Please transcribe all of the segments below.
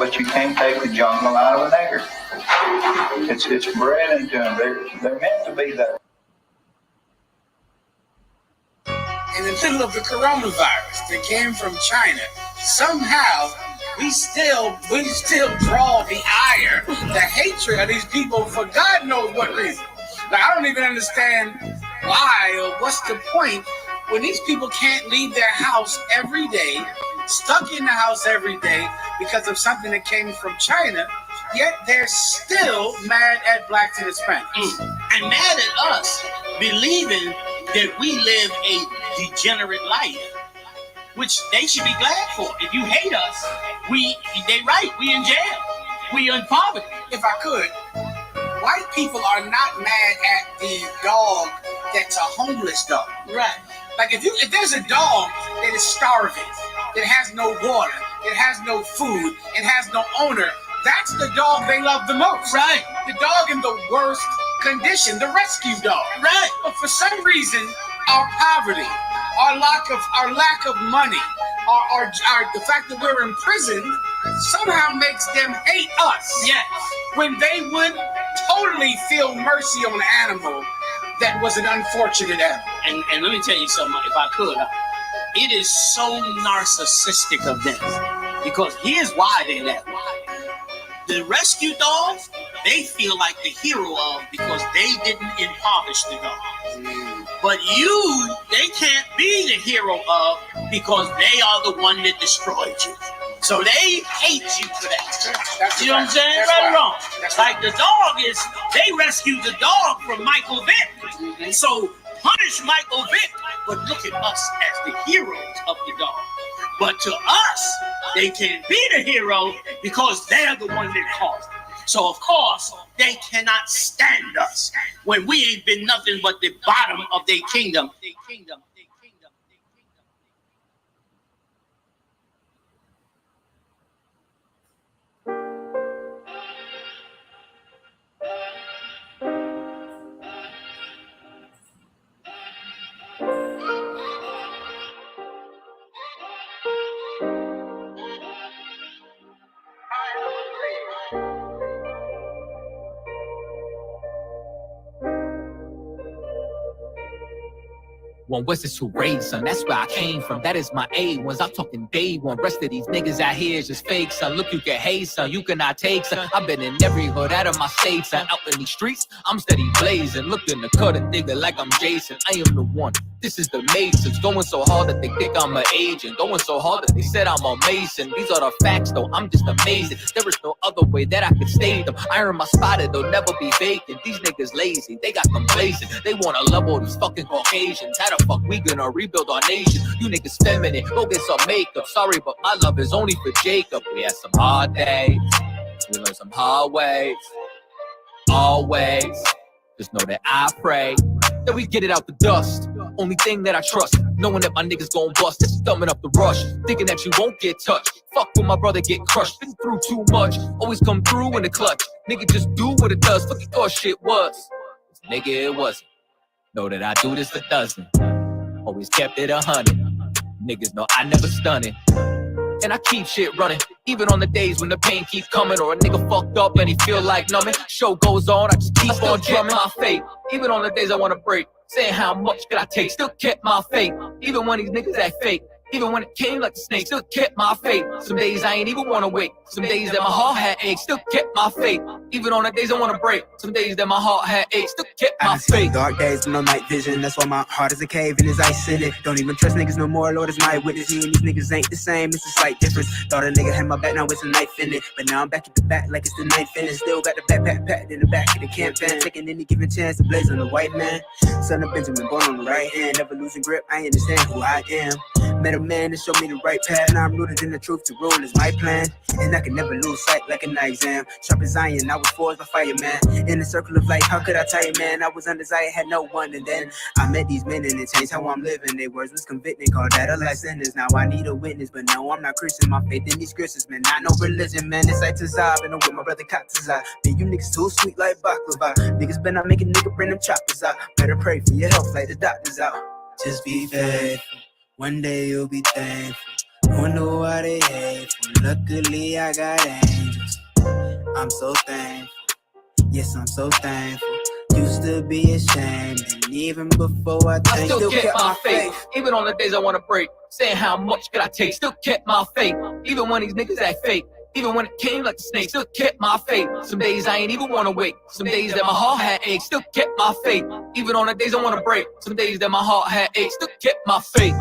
but you can't take the jungle out of a nigger. It's bred into them. They're meant to be there. In the middle of the coronavirus that came from China, somehow we still draw the ire, the hatred of these people for God knows what reason. Like, I don't even understand why or what's the point when these people can't leave their house every day, stuck in the house every day because of something that came from China, yet they're still mad at blacks and Hispanics. And mad at us, believing that we live a degenerate life, which they should be glad for. If you hate us, they right, we in jail. We in poverty. If I could, white people are not mad at the dog that's a homeless dog. Right. Like if there's a dog that is starving, that has no water, that has no food, and has no owner, that's the dog they love the most. Right. The dog in the worst condition, the rescue dog. Right. But for some reason, our poverty, our lack of money, the fact that we're imprisoned somehow makes them hate us. Yes. When they would totally feel mercy on an animal that was an unfortunate animal. And let me tell you something, if I could. It is so narcissistic of them. Because here's why they're that way. The rescue dogs, they feel like the hero of because they didn't impoverish the dog. But they can't be the hero of because they are the one that destroyed you. So they hate you for that. You know what I'm saying? Right or wrong. Like the dog they rescued the dog from Michael Vick. So punish Michael Vick, but look at us as the heroes of the dog. But to us, they can't be the hero because they're the one that caused it. So of course, they cannot stand us when we ain't been nothing but the bottom of their kingdom. One West is who raised, son. That's where I came from. That is my A1s. I'm talking day one. Rest of these niggas out here is just fake, son. Look, you can hate, son. You cannot take, son. I've been in every hood out of my state, son. Out in these streets, I'm steady blazing. Look in the cut a nigga like I'm Jason. I am the one. This is the Masons. Going so hard that they think I'm an agent. Going so hard that they said I'm a Mason. These are the facts, though. I'm just amazing. There is no other way that I could state them. I earn my spot, it'll never be vacant. These niggas lazy. They got complacent. They want to love all these fucking Caucasians. How the fuck we gonna rebuild our nation? You niggas feminine, go get some makeup. Sorry, but my love is only for Jacob. We had some hard days, we learned some hard ways. Always, just know that I pray that we get it out the dust. Only thing that I trust, knowing that my niggas gon' bust. That's thumbing up the rush, thinking that you won't get touched. Fuck when my brother get crushed, been through too much. Always come through in the clutch. Nigga just do what it does, fuck you thought shit was. Nigga, it wasn't. Know that I do this a dozen. Always kept it 100. Niggas know I never stunning. And I keep shit running, even on the days when the pain keep coming, or a nigga fucked up and he feel like numbing. Show goes on, I just keep on drumming my faith. Even on the days I wanna break, saying how much could I take, still kept my faith. Even when these niggas act fake, even when it came like a snake, still kept my faith. Some days I ain't even wanna wake, some days that my heart had aches, still kept my faith. Even on the days I wanna break, some days that my heart had aches, still kept my faith. Dark days with no night vision, that's why my heart is a cave and there's ice in it. Don't even trust niggas no more, Lord is my witness. Me and these niggas ain't the same, it's a slight difference. Thought a nigga had my back, now it's a knife in it. But now I'm back at the back like it's the ninth inning. Still got the backpack packed in the back of the campaign, taking any given chance to blaze on the white man. Son of Benjamin, born on the right hand, never losing grip, I understand who I am. Met a man that showed me the right path, now I'm rooted in the truth, to rule is my plan. And I can never lose sight like an exam. Sharp as iron, I was forged by fireman. In the circle of life, how could I tell you, man? I was undesired, had no one, and then I met these men and it changed how I'm living. Their words was convicting, called that a life sentence. Now I need a witness, but no, I'm not Christian. My faith in these scriptures, man, not no religion, man. It's like Tazab, and I'm with my brother Katazab. Man, you niggas too sweet like baklava. Niggas better not make a nigga bring them choppers out. Better pray for your health like the doctors out. Just be faithful, one day you'll be thankful. Wonder why they hate. Luckily I got angels. I'm so thankful. Yes, I'm so thankful. Used to be ashamed, and even before I still kept my faith, even on the days I wanna break. Saying how much could I take? Still kept my faith, even when these niggas act fake. Even when it came like a snake, still kept my faith. Some days I ain't even wanna wake. Some days that my heart had aches, still kept my faith. Even on the days I wanna break. Some days that my heart had aches, still kept my faith.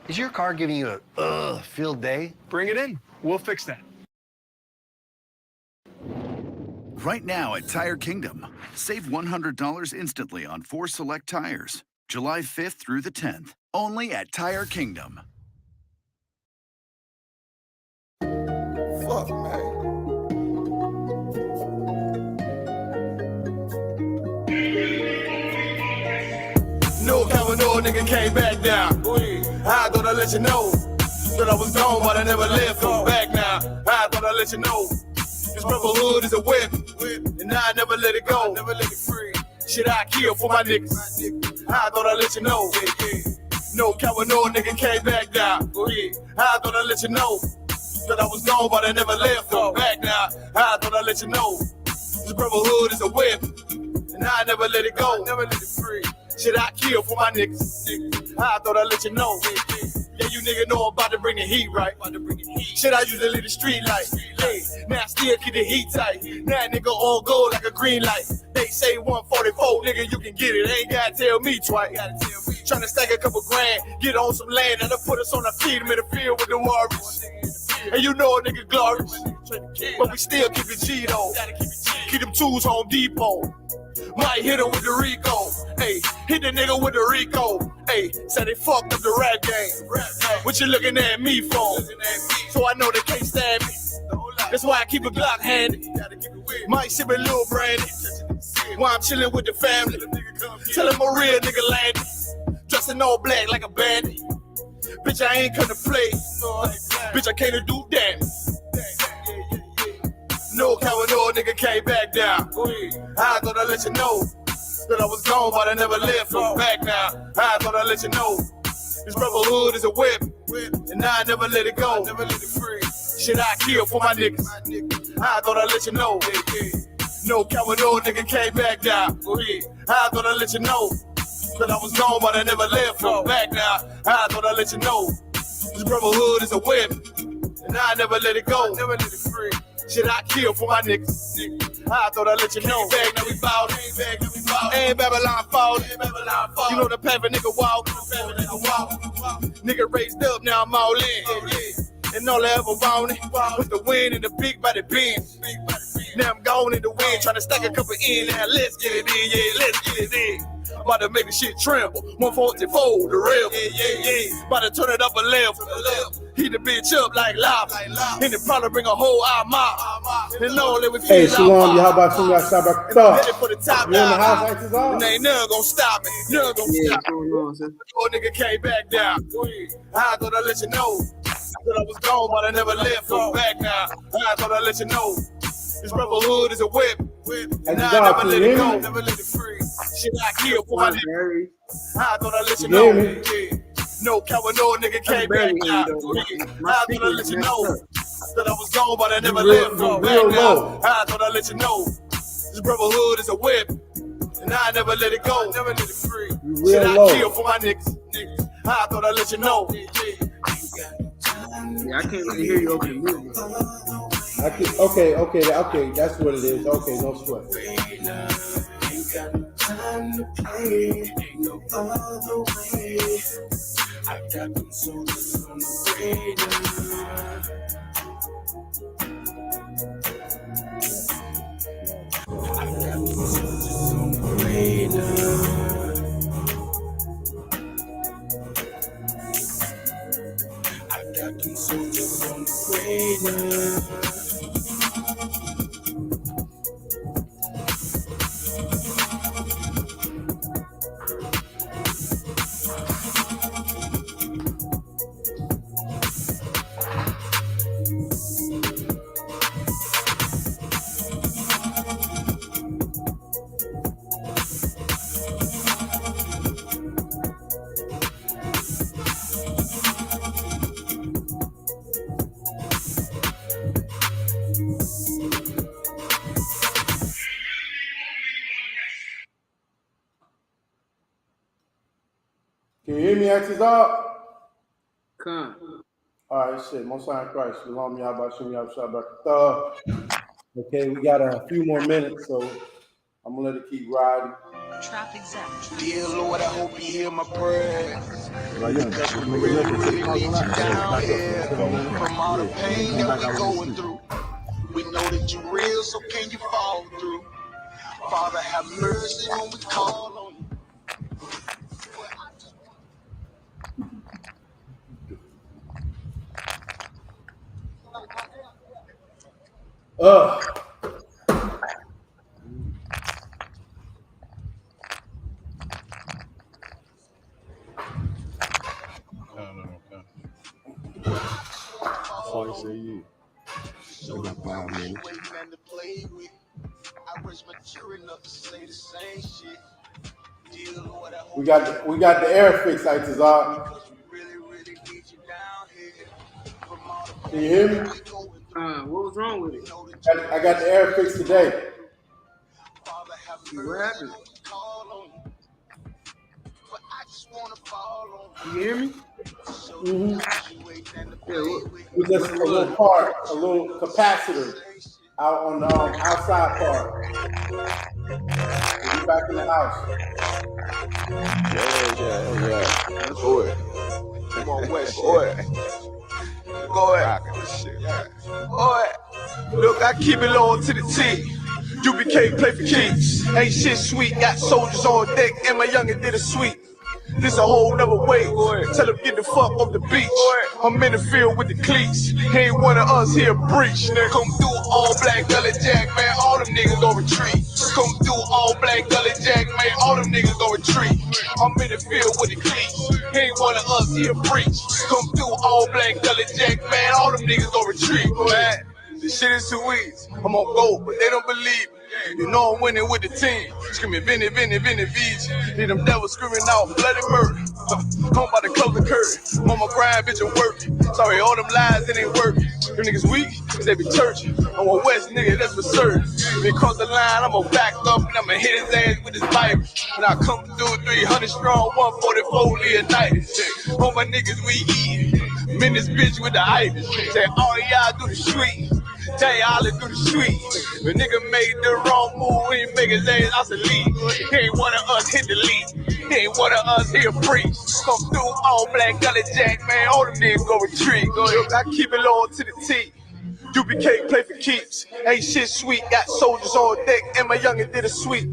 Is your car giving you a field day? Bring it in. We'll fix that. Right now at Tire Kingdom, save $100 instantly on 4 select tires. July 5th through the 10th, only at Tire Kingdom. Fuck, man. No cover, no nigga came back down. I thought I'd let you know that I was gone, but I never left. I'm back now. I thought I'd let you know this brotherhood is a weapon, and I never let it go. Never let it free. Shit, I kill for my niggas. I thought I'd let you know. No cover, no nigga came back down. I thought I'd let you know that I was gone, but I never left. I'm back now. I thought I'd let you know this brotherhood is a weapon, and I never let it go. Never let it free. Shit, I kill for my niggas. I thought I'd let you know. Yeah, you nigga know I'm about to bring the heat, right? Shit, I used to leave the street light. Hey, now I still keep the heat tight. Now nigga all gold like a green light. They say 144, nigga, you can get it. Ain't gotta tell me twice. Tryna stack a couple grand, get on some land, and put us on the feet in the field with the Warriors. And you know a nigga glorious, but we still keep it G though. Keep them tools Home Depot. Might hit him with the Rico. Hey, hit the nigga with the Rico. Hey, said they fucked up the rap game. What you looking at me for? So I know they can't stand me. That's why I keep a Glock handy. Might sip a little brandy. While I'm chilling with the family. Tell him a real nigga landed. Dressed in all black like a bandit. Bitch, I ain't come to play. Bitch, I came to do damage. No cover, no nigga came back down. I thought I'd let you know that I was gone, but I never left. I'm back now. I thought I'd let you know this brotherhood is a weapon, and I never let it go. Never let it free. Shit, I kill for my niggas. I thought I'd let you know. No cover, no nigga came back down. I thought I'd let you know that I was gone, but I never left. I'm back now. I thought I'd let you know this brotherhood is a weapon, and I never let it go. Never let it free. Shit, I kill for my niggas. I thought I'd let you know. Back, now we ballin'. Ain't Babylon fallin'. You know the path a nigga walk. Nigga raised up, now I'm all in. And all I ever wanted was the win and the big body Benz. Now I'm gone in the wind, tryna stack a couple in. Now let's get it in, yeah, let's get it in. About to make the shit tremble. 144, the rebel. Yeah. About to turn it up a level. Heat the bitch up like lava. And it probably bring a whole eye mop. And all that we feel. Hey, Shalom, how about you guys stop back up? For the top You in the house, lights is on? and ain't none gonna stop me. None gonna stop me. Old nigga came back down. I thought I'd let you know that I was gone, but I never left. I'm back now. I thought I'd let you know this brotherhood is a weapon, and I never let it go. Never let it free. Shit, I kill for my nigga. I thought I'd let you know. No cover, no nigga came back now. I thought I'd let you know that I was gone, but I never left. I'm back now. I thought I'd let you know this brotherhood is a weapon, and I never let it go. Never let it free. Shit, I kill for my niggas. I thought I'd let you know. Yeah, I can't really hear you over the music. Okay, that's what it is. Okay, no sweat. Ain't got no time to play, ain't no other way. I got them soldiers on the way now. I got them soldiers on the way now. I got them soldiers on the way now. Can you hear me, Isupk? Come. All right, shit. Most High in Christ. Shalom, Yahweh, Shem, Yahweh, Shabbat. Okay, we got a few more minutes, so I'm gonna let it keep riding. Trap exempt. Dear Lord, I hope you hear my prayer. Right, yeah, Cause we make it really, listen. really need you down here. From all the pain that we going through. We know that you're real, so can you fall through? Father, have mercy when we call on you. Sorry, say you. So We got 5 minutes. to play with. I wish mature enough to say the same shit. Dear Lord, I hope We got the air fix, Isupk. we really, really need you down here. From all the Can you hear me? What was wrong with it? I got the air fix today. Father, have What happened? call on you. But I just wanna fall on You hear me? Mm-hmm. Yeah, We just a little part, a little capacitor out on the outside part. We'll be back in the house. Yeah. Boy. Come on, West. Boy. Boy. Look, I keep it low to the T. UBK play for keeps. Ain't shit sweet. Got soldiers on deck, and my youngin' did a sweep. This a whole nother way. Tell him get the fuck off the beach. I'm in the field with the cleats. He ain't one of us here breach. Nigga, come through all black gully jack, man. All them niggas gon' retreat. Come through all black gully jack, man. All them niggas gon' retreat. I'm in the field with the cleats. He ain't one of us here breach. Come through all black gully jack, man. All them niggas gon' retreat. Man, this shit is too easy. I'm on go, but they don't believe me. You know I'm winning with the team. Screaming Vinny, Vinny, Vinny, VG. Hear them devils screaming out bloody murder. Home by the close the curtain. Mama crying, bitch, I'm working. Sorry, all them lies, it ain't working. Them niggas weak, cause they be churching. I'm a West nigga, that's for certain. If he cross the line, I'ma back up and I'ma hit his ass with his Bible. When I come through 300 strong, 144 Leonidas. All my niggas, we eat. I'm in this bitch with the itis. Say, all y'all do the sweet. Tell y'all to do the sweet. When nigga made the wrong move, he make his ass out the lead. He ain't one of us hit the lead. He ain't one of us here preach. Come through all black gully jack, man. All them niggas go retreat. Look, I keep it low to the T. UBK play for keeps. Ain't shit sweet. Got soldiers on deck, and my youngin' did a sweep.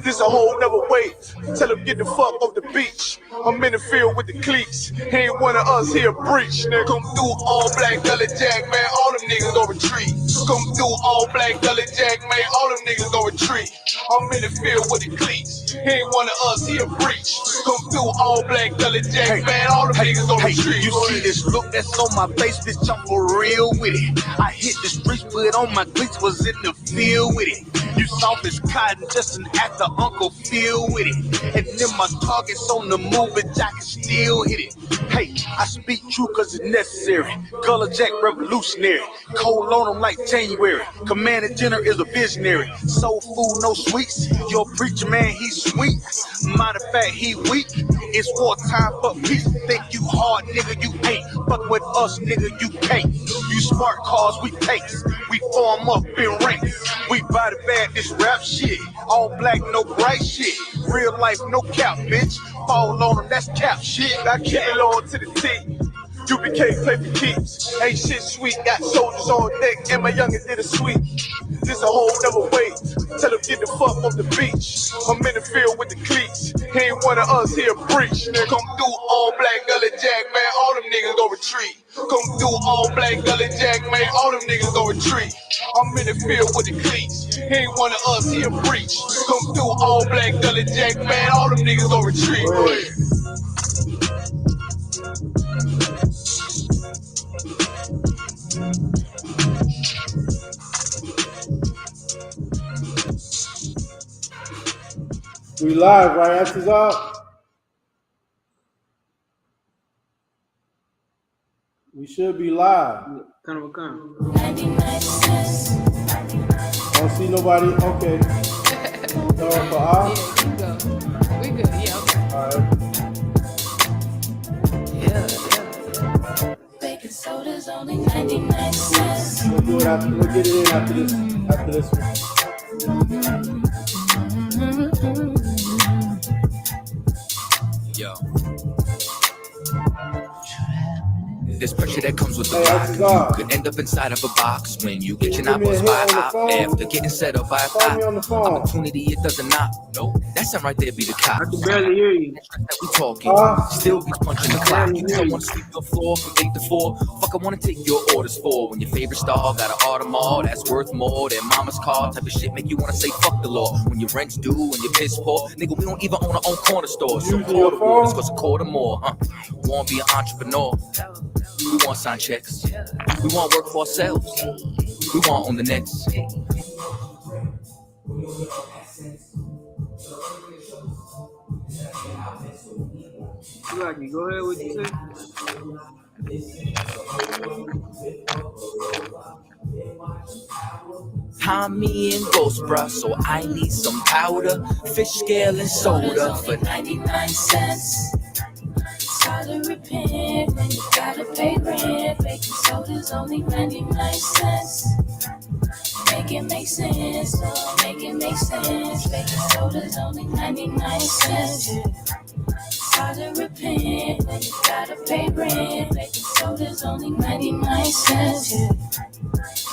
This a whole nother way. Tell him get the fuck off the beach. I'm in the field with the cleats. He ain't one of us here breach. Nigga, come through all black gully jack, man. All them niggas gon' retreat. Come through all black gully jack, man. All them niggas gon' retreat. I'm in the field with the cleats. He ain't one of us here breach. Come through all black gully jack, man. All them niggas gon' retreat. You see this look that's on my face, bitch, I'm for real with it. I hit the streets, put on my cleats, was in the field with it. You soft as cotton, just an actor, Uncle Phil with it. And then my targets on the move, but I can still hit it. Hey, I speak true cause it's necessary. Color Jack revolutionary. Cold on them like January. Commander General is a visionary. Soul food, no sweets. Your preacher man, he's sweet. Matter of fact, he weak. It's wartime for peace. Think you hard, nigga, you ain't. Fuck with us, nigga, you can't. You smart cars, we takes. We form up in ranks. We body bag this rap shit. All black, no bright shit. Real life, no cap, bitch. Fall on them, that's cap shit. I keep it on to the T. UBK play for keeps. Ain't shit sweet. Got soldiers on deck, and my youngin' did a sweep. This a whole nother way. Tell him get the fuck off the beach. I'm in the field with the cleats. He ain't one of us here breach. Nigga, come through all black gully jack, man. All them niggas gon' retreat. Come through all black gully jack, man. All them niggas gon' retreat. I'm in the field with the cleats. He ain't one of us here breach. Come through all black gully jack, man. All them niggas gon' retreat. Go ahead. We live, right? Isupk? We should be live. Come. Don't see nobody. Okay. For Yeah, you go. We good. Yeah, okay. All right. 99 cents. We'll do it after. We'll get it in after this. After this one. Yo. There's pressure that comes with the Hey, rock. Isupk. You could end up inside of a box when you get your Give me a novels hit by on the out phone. after getting set up by a Call me cop. on the phone. Opportunity, it doesn't knock. No, that sound right there be the cop. I can barely hear you. That we talking, still be punching the clock. You don't want to sweep your floor from 8 to 4. Fuck, I want to take your orders for when your favorite star got an Audemars that's worth more than mama's car. Type of shit make you want to say fuck the law. When your rent's due and your piss poor, nigga, we don't even own our own corner store. So call the boys, cause a quarter more, huh? Want to be an entrepreneur? We want sign checks. We want work for ourselves. We want on the Nets. Lucky, go ahead with you say. Tommy and Ghost, bruh, so I need some powder, fish scale and soda for 99 cents. It's hard to repent when you gotta pay rent. Baking soda's only 99 cents. Make it make sense, oh, make it make sense. Baking soda's only 99 cents. It's hard to repent when you gotta pay rent. Baking soda's only 99 cents.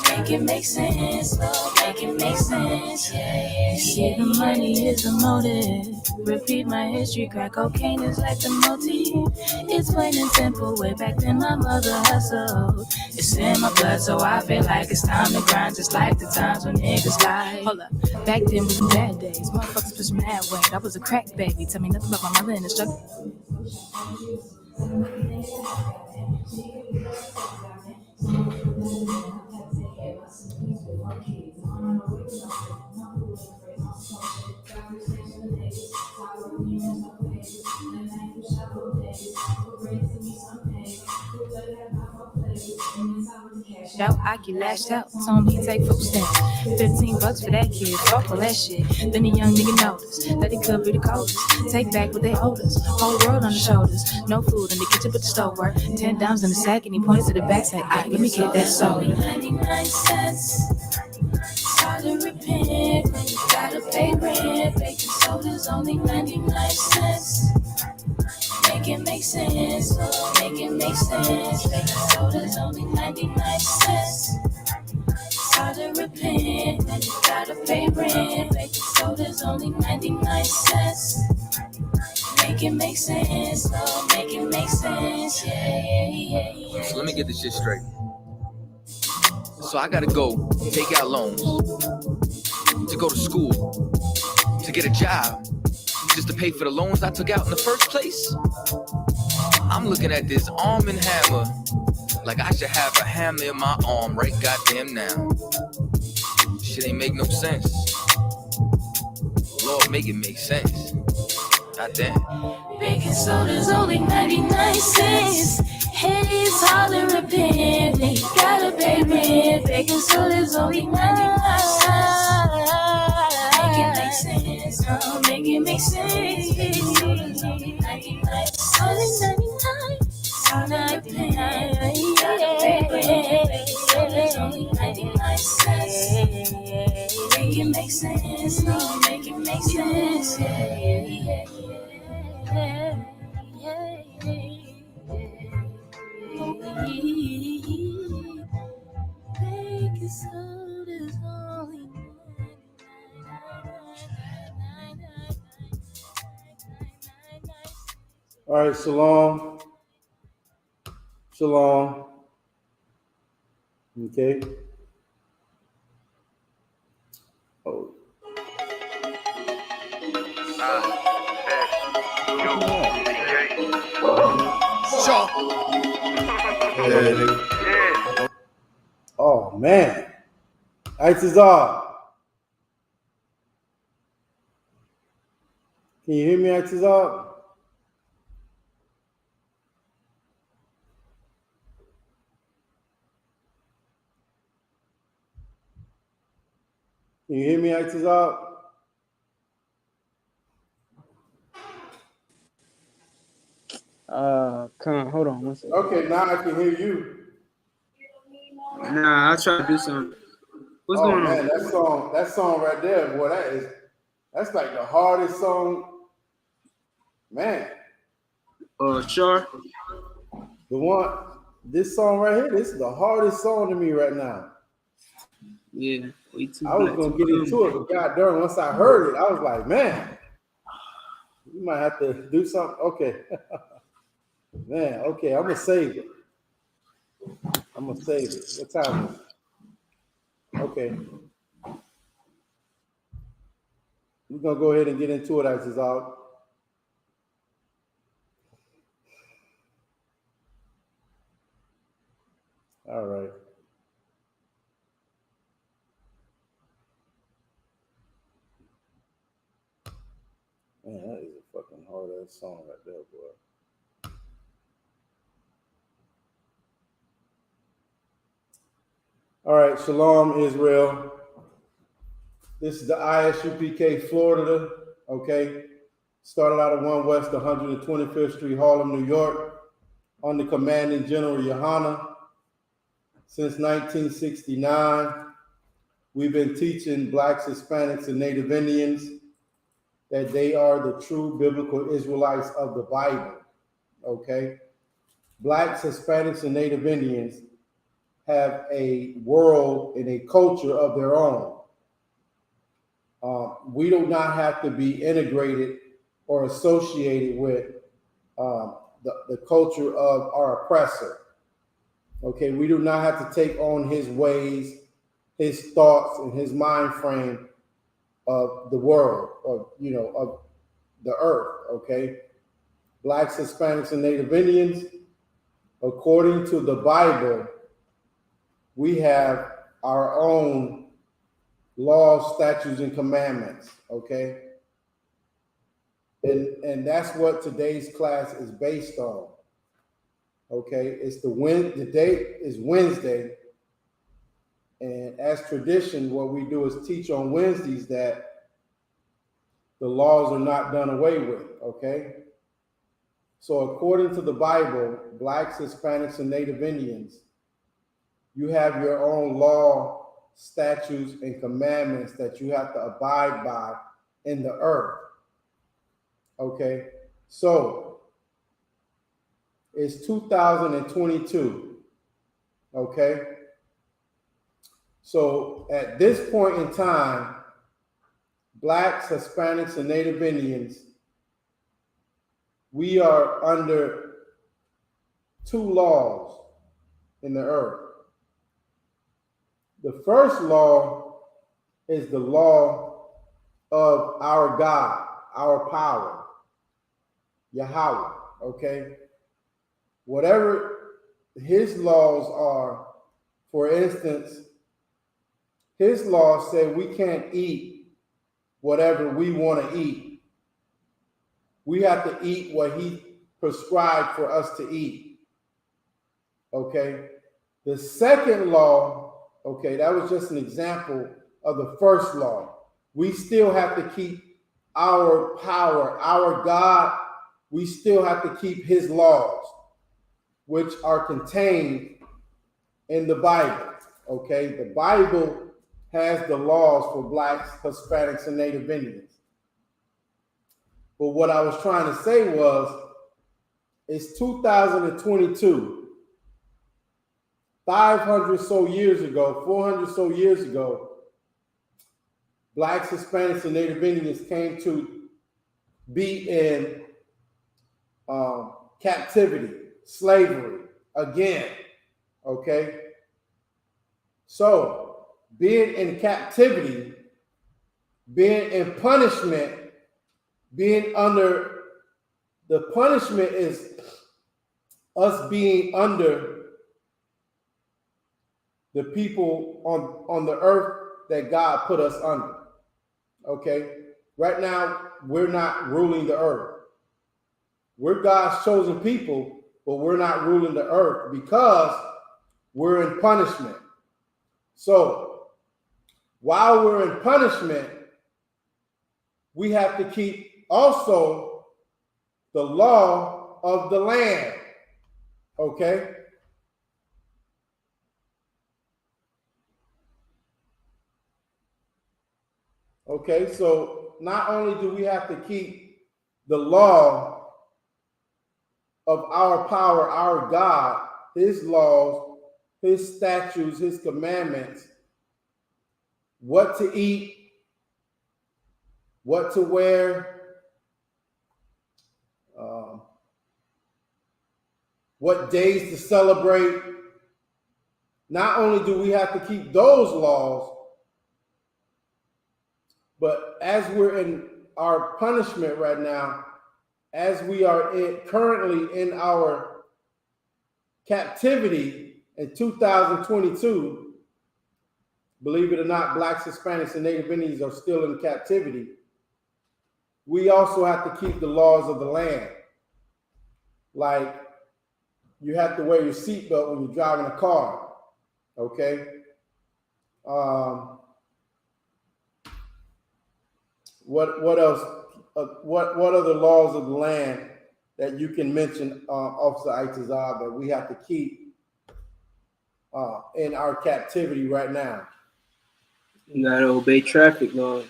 Make it make sense, oh, make it make sense. Yeah. See, the money is the motive. Repeat my history, crack cocaine is like the motif. It's plain and simple, way back then my mother hustled. It's in my blood, so I feel like it's time to grind, just like the times when niggas lie. Hold up, back then was the bad days. Motherfuckers was mad weight. I was a crack baby. Tell me nothing about my mother in the struggle. Shout, I get lashed out. Told me take food stamps. $15 for that kid. Fuck all that shit. Then the young nigga noticed that he could be the coldest. Take back what they owed us. Whole world on the shoulders. No food in the kitchen but the stove work. 10 dimes in the sack and he points to the back. Say, alright, let me get that soda. 99 cents. It's hard to repent when you gotta pay rent. Baking soda's only 99 cents. Make it make sense, oh, make it make sense. Baking soda's only 99 cents. It's hard to repent when you gotta pay rent. Baking soda's only 99 cents. Make it make sense, oh, make it make sense. Yeah. So let me get this shit straight. So I gotta go take out loans to go to school, to get a job, just to pay for the loans I took out in the first place. I'm looking at this arm and hammer like I should have a hammer in my arm right goddamn now. Shit ain't make no sense. Lord, make it make sense. Goddamn. Baking soda's only 99 cents. Hey, it's hard to repent when you gotta pay rent. Baking soda's only 99 cents. Make it make sense, oh, make it make sense. Baking soda's only 99 cents. Only 99. It's hard to repent when you gotta pay rent. Baking soda's only 99 cents. Make it make sense, oh, make it make sense. Yeah. All right, shalom. Shalom. Okay. Oh. Oh man. Isupk. Can you hear me, Isupk? Can you hear me, Isupk? Hold on one second. Okay, now I can hear you. Nah, I'll try to do something. What's Oh going man, on? that song right there, boy, that's like the hardest song, man. Sure. This song right here, this is the hardest song to me right now. Yeah, we too I was black gonna to get come. into it, but god darn, once I heard it, I was like, man, you might have to do something. Okay. Man, okay, I'm gonna save it. What time is it? Okay. We're gonna go ahead and get into it as it's out. All right. Man, that is a fucking hard ass song right there, boy. All right, Shalom, Israel. This is the ISUPK Florida, okay? Started out of 1 West 125th Street, Harlem, New York, under Commanding General Yohana. Since 1969, we've been teaching Blacks, Hispanics, and Native Indians that they are the true biblical Israelites of the Bible, okay? Blacks, Hispanics, and Native Indians have a world and a culture of their own. We do not have to be integrated or associated with the culture of our oppressor. Okay, we do not have to take on his ways, his thoughts, and his mind frame of the world, of the earth. Okay, Blacks, Hispanics, and Native Indians, according to the Bible, we have our own laws, statutes, and commandments. Okay. And that's what today's class is based on. Okay, it's the date is Wednesday, and as tradition, what we do is teach on Wednesdays that the laws are not done away with. Okay, so according to the Bible, Blacks, Hispanics, and Native Indians, you have your own law, statutes, and commandments that you have to abide by in the earth. Okay, so it's 2022. Okay, so at this point in time, Blacks, Hispanics, and Native Indians, we are under two laws in the earth. The first law is the law of our God, our power, Yahweh. Okay, whatever his laws are, for instance, his laws say we can't eat whatever we want to eat. We have to eat what he prescribed for us to eat. Okay. The second law, okay, that was just an example of the first law. We still have to keep our power, our God, we still have to keep his laws, which are contained in the Bible. Okay. The Bible has the laws for Blacks, Hispanics, and Native Indians. But what I was trying to say was, it's 2022. 500 so years ago, 400 so years ago, Blacks, Hispanics, and Native Indians came to be in captivity, slavery again. Okay? So, being in captivity, being in punishment, being under the punishment is us being under the people on the earth that God put us under. Okay? Right now, we're not ruling the earth. We're God's chosen people, but we're not ruling the earth because we're in punishment. So, while we're in punishment, we have to keep also the law of the land. Okay? Okay, so not only do we have to keep the law of our power, our God, his laws, his statutes, his commandments, what to eat, what to wear, what days to celebrate. Not only do we have to keep those laws, but as we're in our punishment right now, as we are currently in our captivity in 2022, believe it or not, Blacks, Hispanics, and Native Indians are still in captivity. We also have to keep the laws of the land. Like, you have to wear your seatbelt when you're driving a car, okay? What else? What other laws of the land that you can mention, Officer Aitazar, that we have to keep in our captivity right now? You gotta obey traffic laws.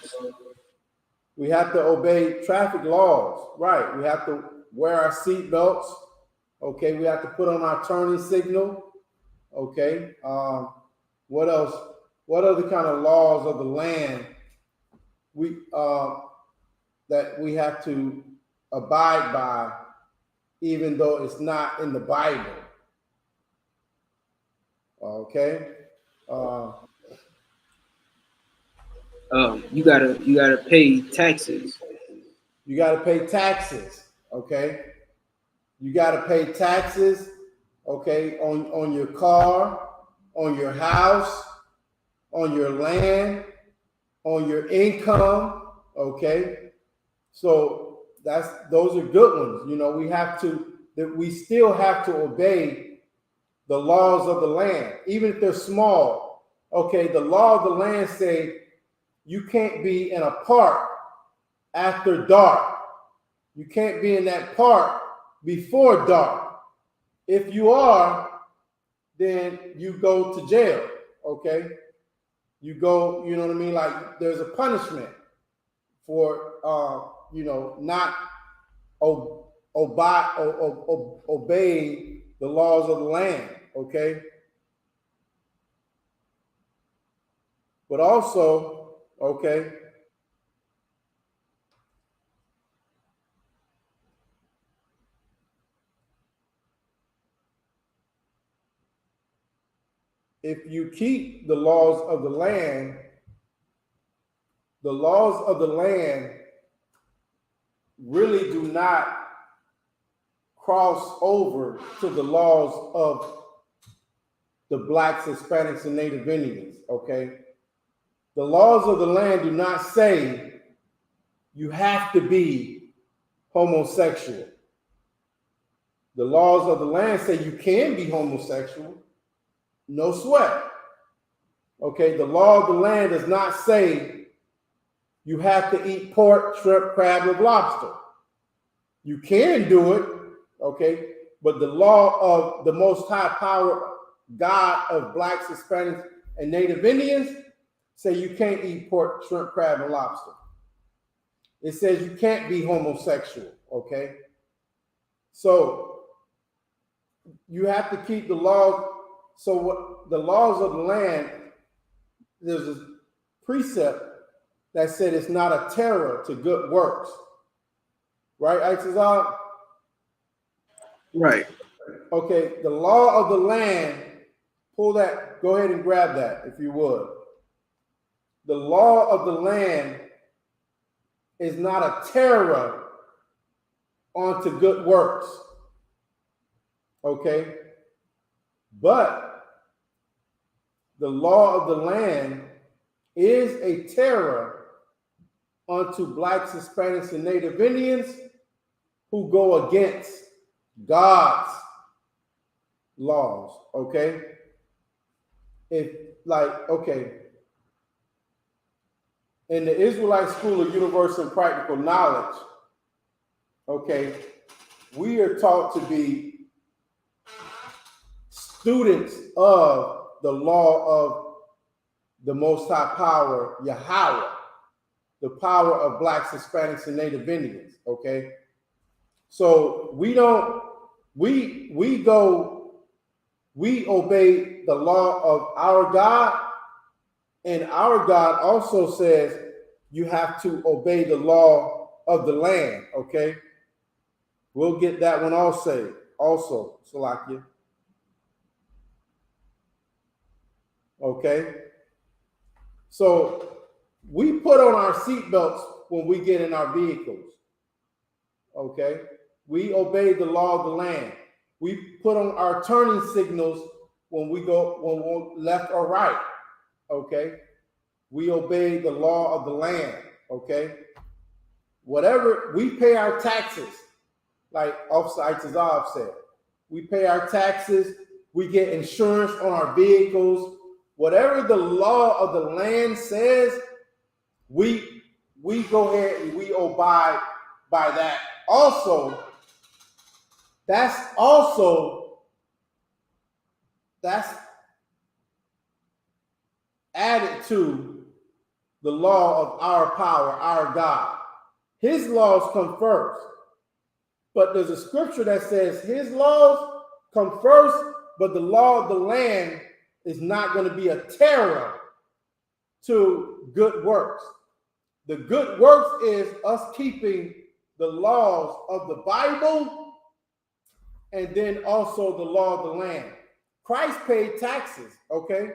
We have to obey traffic laws, right? We have to wear our seatbelts. Okay, we have to put on our turning signal. Okay, what else? What other kind of laws of the land we that we have to abide by, even though it's not in the Bible? Okay. You gotta pay taxes. You gotta pay taxes. Okay. You gotta pay taxes. Okay, on your car, on your house, on your land, on your income. Okay, so those are good ones. You know, we still have to obey the laws of the land, even if they're small. Okay, the law of the land say you can't be in a park after dark. You can't be in that park before dark. If you are, then you go to jail, okay? You go, you know what I mean? Like, there's a punishment for, not obeying the laws of the land, okay? But also, okay, if you keep the laws of the land really do not cross over to the laws of the Blacks, Hispanics, and Native Indians, okay? The laws of the land do not say you have to be homosexual. The laws of the land say you can be homosexual, no sweat. Okay, the law of the land does not say you have to eat pork, shrimp, crab, or lobster. You can do it, okay, but the law of the Most High Power, God of Blacks, Hispanics, and Native Indians say you can't eat pork, shrimp, crab, and lobster. It says you can't be homosexual, okay? So you have to keep the laws. So what the laws of the land, there's a precept that said it's not a terror to good works. Right, Aitazar? Right. Okay, the law of the land, pull that, go ahead and grab that if you would. The law of the land is not a terror onto good works. Okay? But the law of the land is a terror unto Blacks, Hispanics, and Native Indians who go against God's laws, okay? In the Israelite School of Universal and Practical Knowledge, okay, we are taught to be students of the law of the Most High Power, Yahweh, the power of blacks, Hispanics, and Native Indians. Okay, so we obey the law of our God, and our God also says you have to obey the law of the land. Okay, we'll get that one also, Salakia. Okay, so we put on our seatbelts when we get in our vehicles. Okay, we obey the law of the land. We put on our turning signals when we're left or right. Okay, we obey the law of the land. Okay, whatever we pay our taxes, like Officer Itazov said, we pay our taxes. We get insurance on our vehicles. Whatever the law of the land says, we go ahead and we abide by that. Also, that's added to the law of our power, our God. His laws come first. But there's a scripture that says his laws come first, but the law of the land is not going to be a terror to good works. The good works is us keeping the laws of the Bible and then also the law of the land. Christ paid taxes, okay?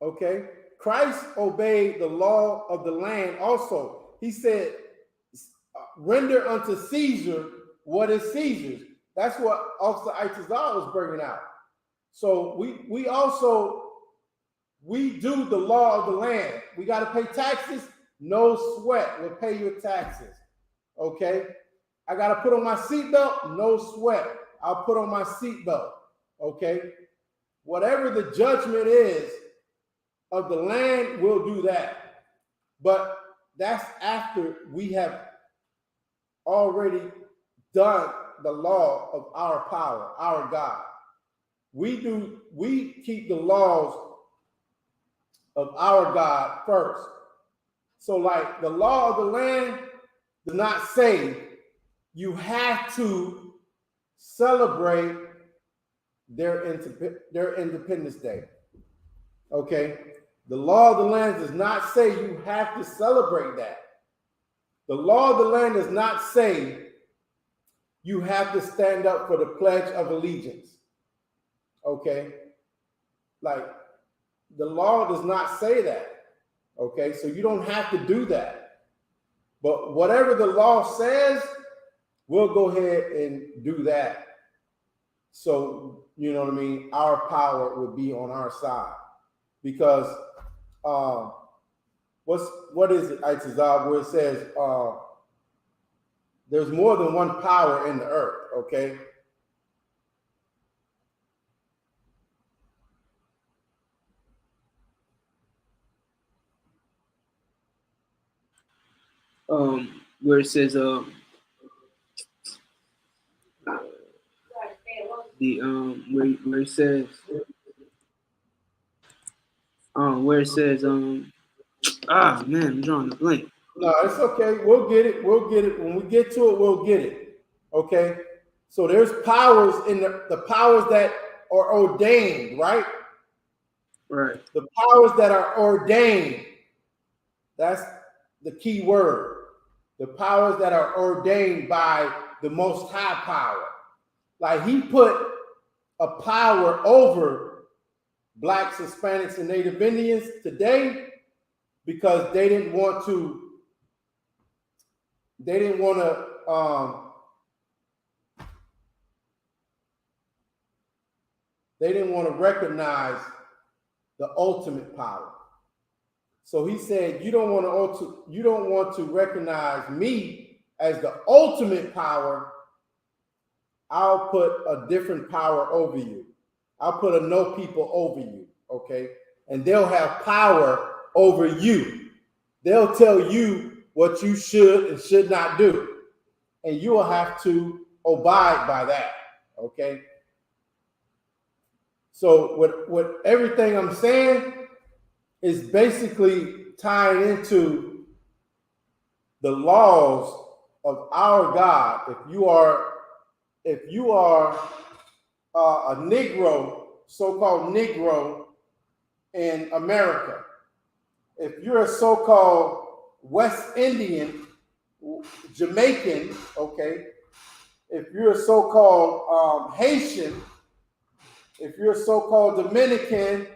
Okay? Christ obeyed the law of the land also. He said, render unto Caesar what is Caesar's. That's what Officer Itazal was bringing out. So we do the law of the land. We got to pay taxes. No sweat. We'll pay your taxes. Okay? I got to put on my seatbelt. No sweat. I'll put on my seatbelt. Okay? Whatever the judgment is of the land, we'll do that. But that's after we have already done the law of our power, our God. We keep the laws of our God first. So like the law of the land does not say you have to celebrate their Independence Day. Okay? The law of the land does not say you have to celebrate that. The law of the land does not say you have to stand up for the Pledge of Allegiance. Okay? Like, the law does not say that. Okay? So you don't have to do that. But whatever the law says, we'll go ahead and do that. So, you know what I mean? Our power would be on our side. Because what is it, Itazab, where it says there's more than one power in the earth, okay? Where it says where it says man, I'm drawing a blank. No, it's okay. We'll get it. We'll get it. When we get to it, we'll get it. Okay? So there's powers in the powers that are ordained, right? Right. The powers that are ordained. That's the key word. The powers that are ordained by the Most High Power. Like he put a power over blacks, Hispanics, and Native Indians today because they didn't want to recognize the ultimate power. So he said, you don't want to recognize me as the ultimate power. I'll put a different power over you. I'll put a no people over you, okay? And they'll have power over you. They'll tell you what you should and should not do. And you will have to abide by that, okay? So what everything I'm saying is basically tying into the laws of our God. If you are a Negro, so-called Negro in America, if you're a so-called West Indian, Jamaican, okay, if you're a so-called Haitian, if you're a so-called Dominican,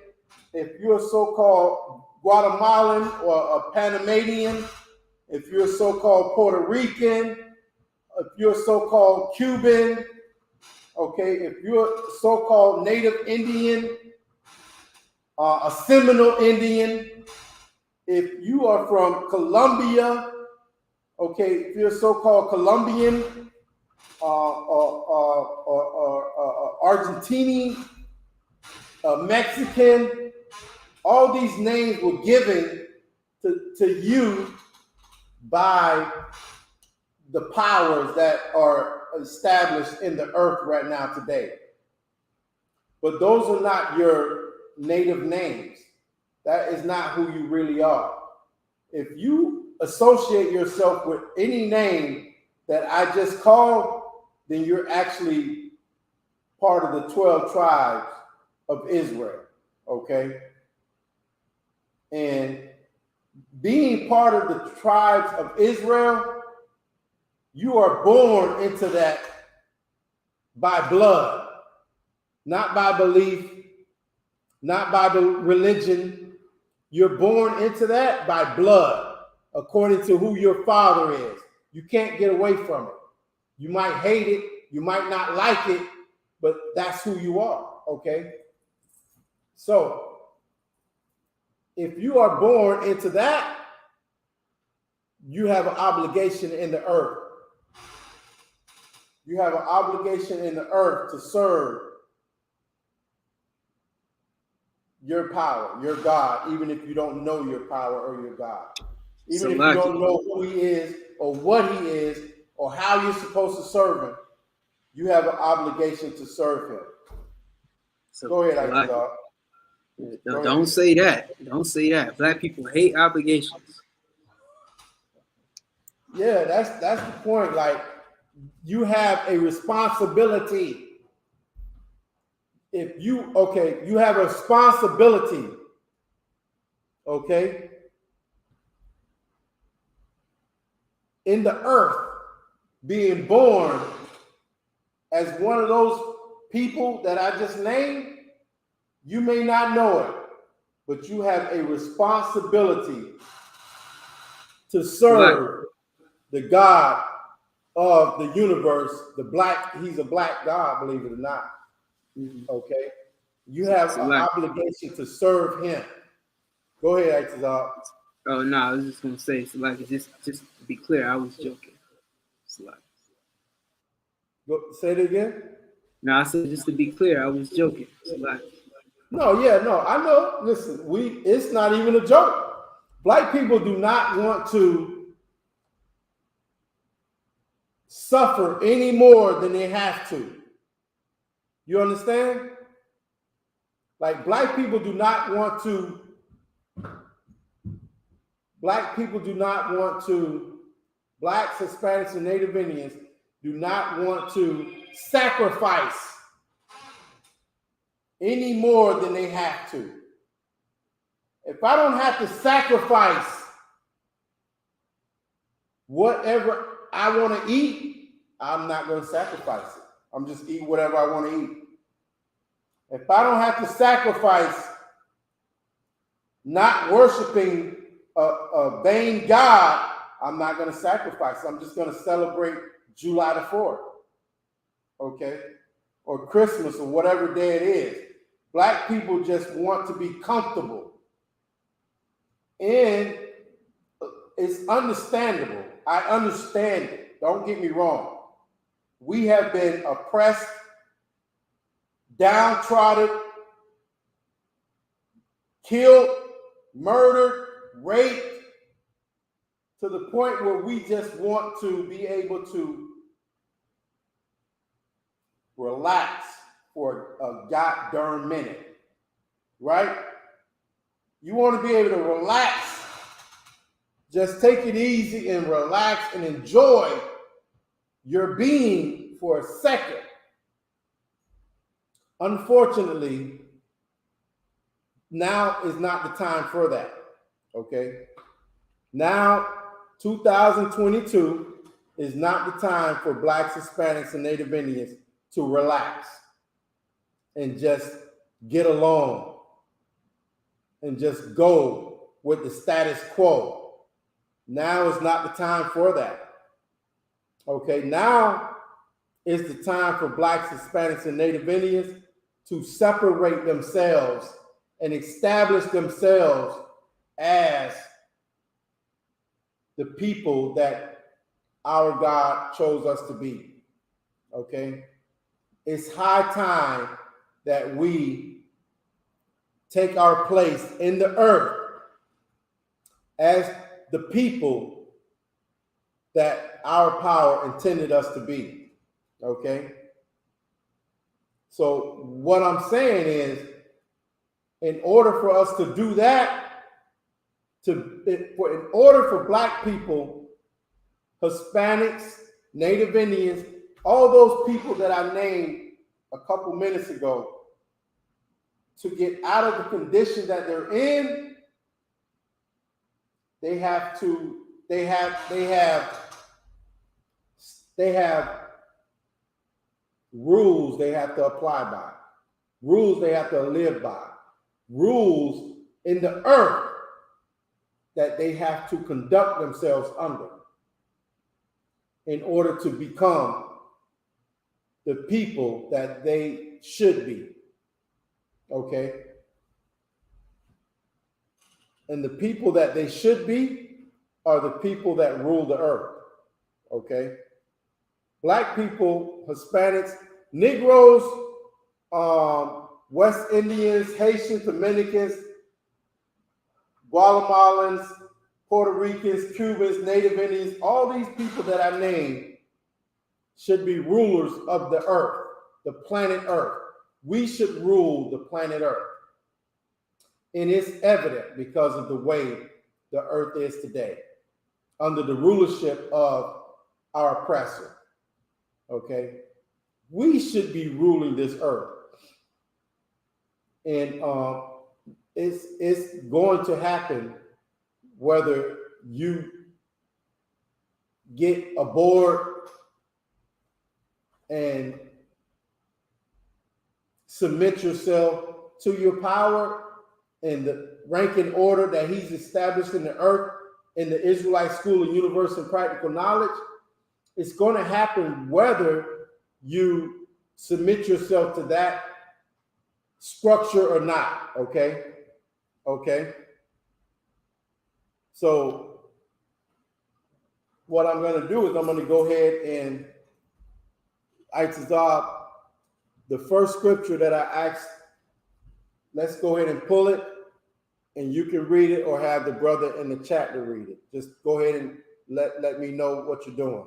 if you're a so-called Guatemalan or a Panamanian, if you're a so-called Puerto Rican, if you're a so-called Cuban, okay, if you're a so-called Native Indian, a Seminole Indian, if you are from Colombia, okay, if you're a so-called Colombian or Argentinian, Mexican, all these names were given to you by the powers that are established in the earth right now today. But those are not your native names. That is not who you really are. If you associate yourself with any name that I just called, then you're actually part of the 12 tribes of Israel, okay? And being part of the tribes of Israel, you are born into that by blood, not by belief, not by the religion. You're born into that by blood, according to who your father is. You can't get away from it. You might hate it, you might not like it, but that's who you are, okay? So, if you are born into that, you have an obligation in the earth. You have an obligation in the earth to serve your power, your God, even if you don't know your power or your God. Even if you don't know who he is or what he is or how you're supposed to serve him, you have an obligation to serve him. So go ahead, Isupk. Don't say that. Don't say that. Black people hate obligations. Yeah, that's the point. Like, you have a responsibility. If you, okay, you have a responsibility, okay, in the earth, being born as one of those people that I just named. You may not know it, but you have a responsibility to serve the God of the universe, he's a black God, believe it or not. Okay? You have an obligation to serve him. Go ahead, Isupk. Oh no, I was just gonna say, just to be clear, I was joking. Go, say it again. No, I said just to be clear, I was joking. No, yeah, no, I know. Listen, it's not even a joke. Black people do not want to suffer any more than they have to. You understand? Like, black people do not want to, blacks, Hispanics, and Native Indians do not want to sacrifice any more than they have to. If I don't have to sacrifice whatever I want to eat, I'm not going to sacrifice it. I'm just eating whatever I want to eat. If I don't have to sacrifice not worshiping a vain God, I'm not going to sacrifice. I'm just going to celebrate July the 4th, okay? Or Christmas or whatever day it is. Black people just want to be comfortable. And it's understandable. I understand it. Don't get me wrong. We have been oppressed, downtrodden, killed, murdered, raped, to the point where we just want to be able to relax for a goddamn minute, right? You want to be able to relax. Just take it easy and relax and enjoy your being for a second. Unfortunately, now is not the time for that, okay? Now, 2022 is not the time for Blacks, Hispanics, and Native Indians to relax and just get along and just go with the status quo. Now is not the time for that. Okay, now is the time for Blacks, Hispanics, and Native Indians to separate themselves and establish themselves as the people that our God chose us to be. Okay? It's high time that we take our place in the earth as the people that our power intended us to be. Okay? So what I'm saying is, in order for us to do that, in order for Black people, Hispanics, Native Indians, all those people that I named a couple minutes ago, to get out of the condition that they're in, they have rules they have to apply by, rules they have to live by, rules in the earth that they have to conduct themselves under in order to become the people that they should be. Okay? And the people that they should be are the people that rule the earth. Okay? Black people, Hispanics, Negroes, West Indians, Haitians, Dominicans, Guatemalans, Puerto Ricans, Cubans, Native Indians, all these people that I named should be rulers of the earth, the planet Earth. We should rule the planet Earth. And it's evident because of the way the earth is today, under the rulership of our oppressor. Okay? We should be ruling this earth. And it's going to happen whether you get aboard and submit yourself to your power and the rank and order that he's established in the earth in the Israelite School of Universal and Practical Knowledge. It's going to happen whether you submit yourself to that structure or not, okay? Okay? So what I'm going to do is I'm going to go ahead and Isupk, the first scripture that I asked, let's go ahead and pull it, and you can read it or have the brother in the chat to read it. Just go ahead and let me know what you're doing.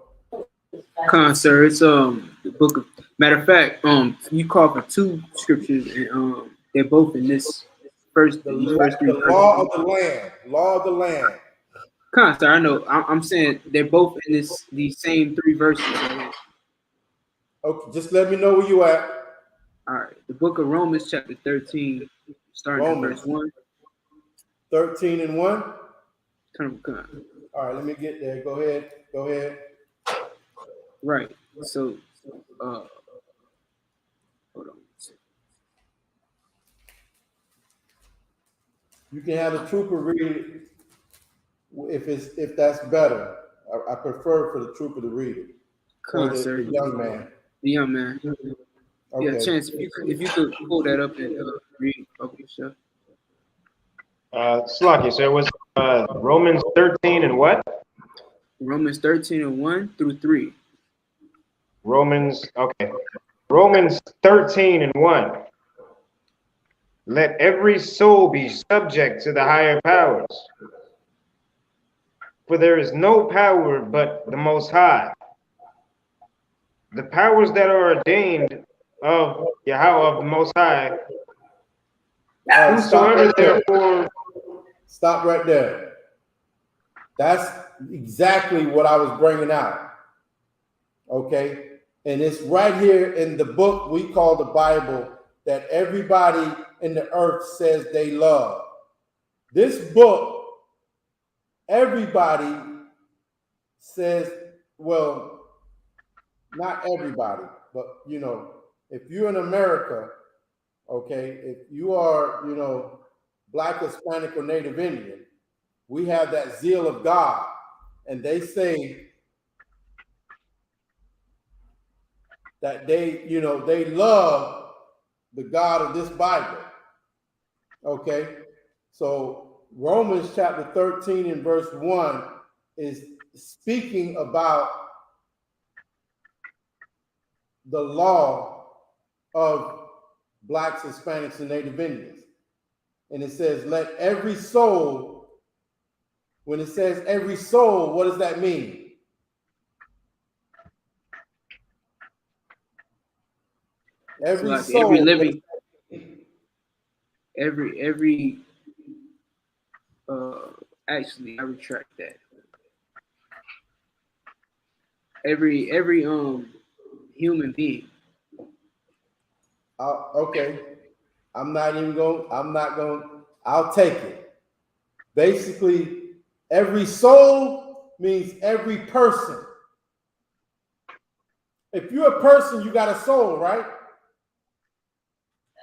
Sir, it's the book of, matter of fact, you call for two scriptures, and they're both in this first the law of the land. Law of the land. Sir, I know. I'm saying they're both in these same three verses. Right? Okay, just let me know where you at. All right, the book of Romans, chapter 13, starting at verse 1. 13 and 1. Come on. All right, let me get there. Go ahead. Right. So, hold on. You can have the trooper read it if that's better. I prefer for the trooper to read it. Sir. The young man. The young man. Okay. Yeah, Chance, if you could pull that up and read. Okay, sure. Slocky, so it was Romans 13 and what? Romans 13 and 1 through 3. Romans 13 and 1. Let every soul be subject to the higher powers. For there is no power but the Most High. The powers that are ordained of Yahweh of the Most High. Stop Whosoever right there. therefore Stop right there. That's exactly what I was bringing out. Okay? And it's right here in the book we call the Bible that everybody in the earth says they love. This book, everybody says, well, not everybody, but you know, if you're in America, okay, if you are, you know, Black, Hispanic, or Native Indian, we have that zeal of God. And they say that they, you know, they love the God of this Bible. Okay. So Romans chapter 13 and verse 1 is speaking about the law of Blacks, Hispanics, and Native Indians. And it says, let every soul, when it says every soul, what does that mean? Every like soul. every living, every actually I retract that. Every human being. Okay. I'm not going, I'll take it. Basically, every soul means every person. If you're a person, you got a soul, right?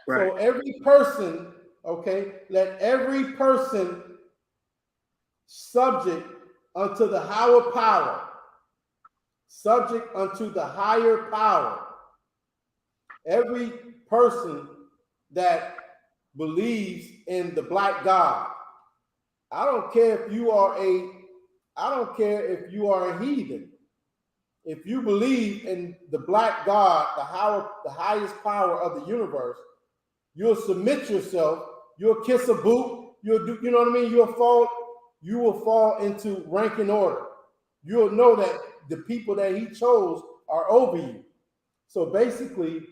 Right. So every person, okay, let every person subject unto the higher power. Subject unto the higher power. Every person that believes in the Black God. I don't care if you are a heathen. If you believe in the Black God, the highest power of the universe, you'll submit yourself, you'll kiss a boot, you'll do, you know what I mean? You will fall into rank and order. You'll know that the people that he chose are over you. So basically,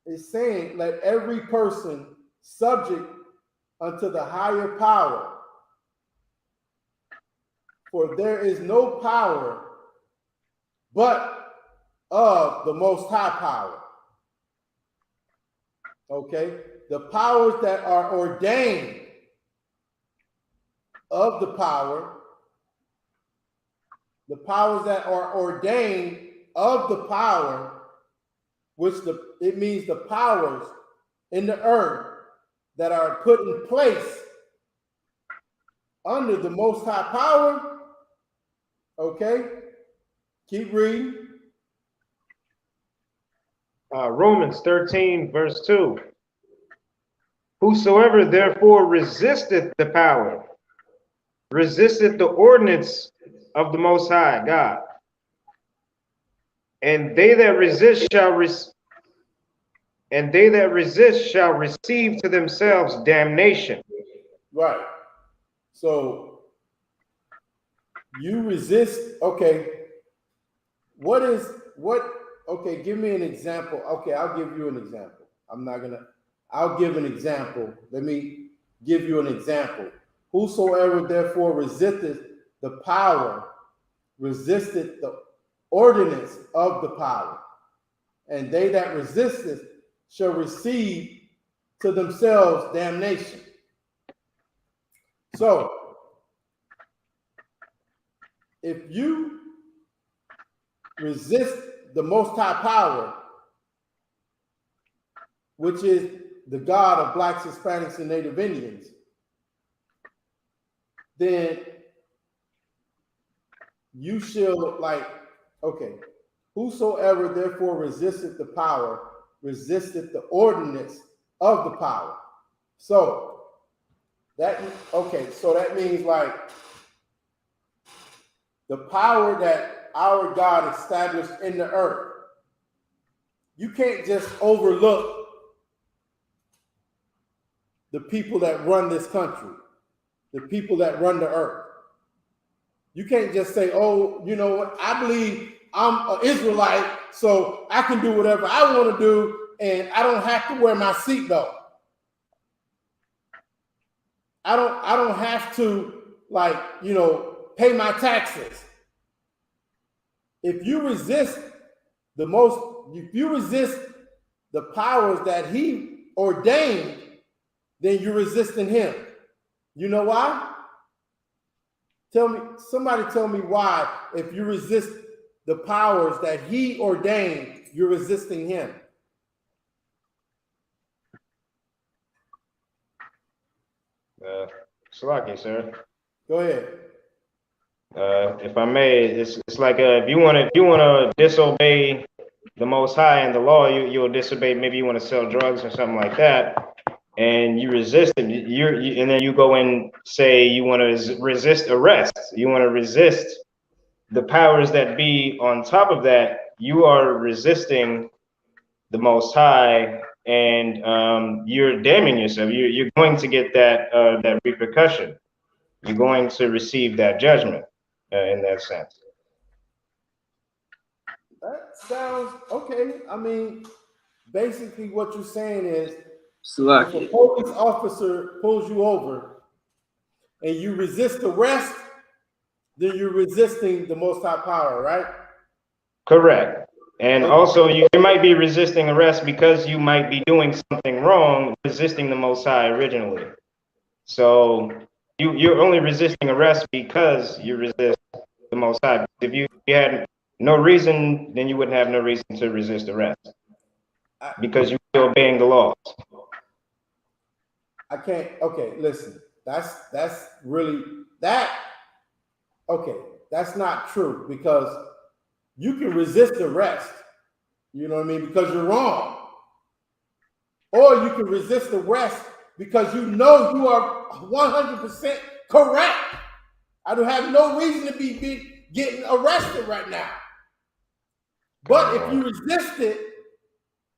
it's saying let every person subject unto the higher power. For there is no power but of the Most High power. Okay? The powers that are ordained of the power, the powers that are ordained of the power, which it means the powers in the earth that are put in place under the Most High power. Okay? Keep reading. Romans 13 verse 2. Whosoever therefore resisteth the power, resisteth the ordinance of the Most High God. And they that resist shall receive to themselves damnation. Right. So you resist. Okay. Okay, give me an example. Okay, I'll give you an example. I'll give an example. Let me give you an example. Whosoever therefore resisteth the power, resisteth the ordinance of the power. And they that resisteth shall receive to themselves damnation. So, if you resist the Most High power, which is the God of Blacks, Hispanics, and Native Indians, then you shall whosoever therefore resisteth the power, resisteth the ordinance of the power. So that means like the power that our God established in the earth. You can't just overlook the people that run this country, the people that run the earth. You can't just say, oh, you know what, I believe I'm an Israelite, so I can do whatever I want to do, and I don't have to wear my seatbelt. I don't have to, like, pay my taxes. If you resist if you resist the powers that he ordained, then you're resisting him. You know why? Somebody tell me why, if you resist the powers that he ordained, you're resisting him. Salaki, sir. Go ahead. If I may, it's like if you want to disobey the Most High and the law, you'll disobey. Maybe you want to sell drugs or something like that, and you resist it. And then you go and say you want to resist arrest. You want to resist the powers that be. On top of that, you are resisting the Most High, and you're damning yourself. You're going to get that repercussion. You're going to receive that judgment in that sense. That sounds okay. I mean, basically what you're saying is, Salaki. if a police officer pulls you over and you resist arrest, then you're resisting the Most High power, right? Correct. And also, you might be resisting arrest because you might be doing something wrong, resisting the Most High originally. So you're only resisting arrest because you resist the Most High. If you had no reason, then you wouldn't have no reason to resist arrest because you're obeying the laws. I can't. Okay, listen. That's really that. Okay, that's not true, because you can resist arrest. You know what I mean? Because you're wrong. Or you can resist arrest because you know you are 100% correct. I don't have no reason to be getting arrested right now. But if you resist it,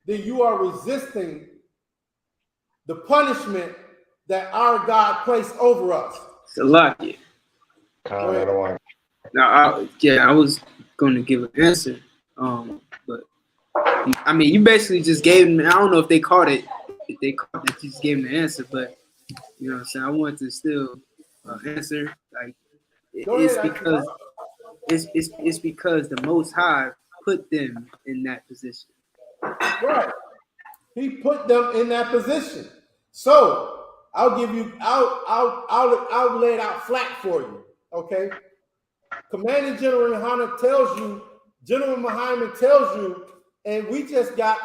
then you are resisting the punishment that our God placed over us. Salaki. Now, I was going to give an answer, but I mean, you basically just gave me. I don't know if they caught it. If they caught it, you just gave me the answer. But you know what I'm saying? I wanted to still answer. Like it's because the Most High put them in that position. Right. He put them in that position. So I'll lay it out flat for you. Okay. Commanding General Yohana tells you, General Muhammad tells you, and we just got,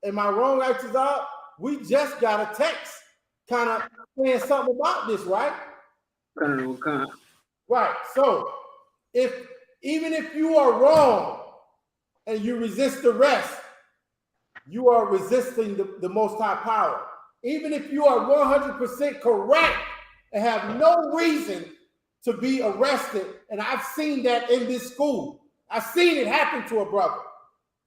am I wrong, Aitazal? We just got a text kind of saying something about this, right? Right. So even if you are wrong and you resist arrest, you are resisting the Most High power. Even if you are 100% correct and have no reason to be arrested, and I've seen that in this school. I've seen it happen to a brother,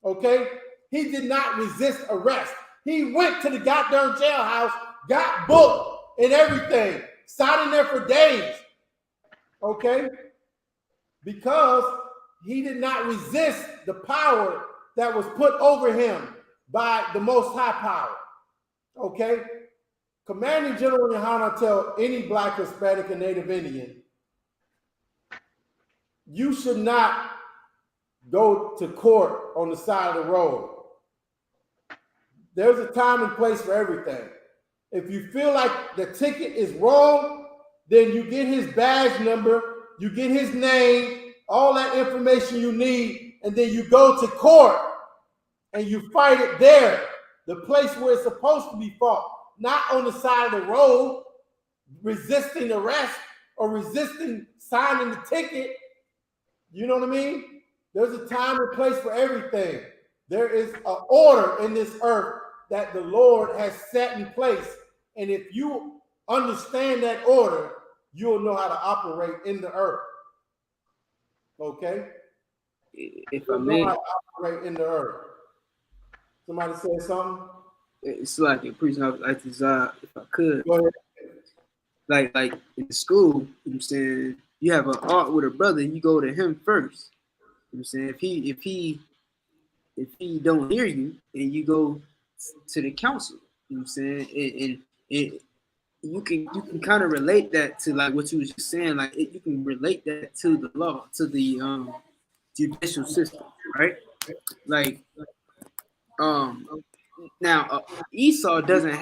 okay? He did not resist arrest. He went to the goddamn jailhouse, got booked and everything, sat in there for days, okay? Because he did not resist the power that was put over him by the Most High power, okay? Commanding General Yohana tell any Black, Hispanic, and Native Indian, you should not go to court on the side of the road. There's a time and place for everything. If you feel like the ticket is wrong, then you get his badge number, you get his name, all that information you need, and then you go to court and you fight it there, the place where it's supposed to be fought, not on the side of the road, resisting arrest or resisting signing the ticket. You know what I mean? There's a time and place for everything. There is an order in this earth that the Lord has set in place. And if you understand that order, you'll know how to operate in the earth. Okay? If I may, know how to operate in the earth. Somebody said something? It's like a preaching of like this, if I could. Go ahead. Like in school, you know what I'm saying, you have an art with a brother, you go to him first. You know what I'm saying? If he don't hear you, and you go to the council, you know what I'm saying? And you can kind of relate that to like what you was just saying. Like you can relate that to the law, to the judicial system, right? Like now Esau doesn't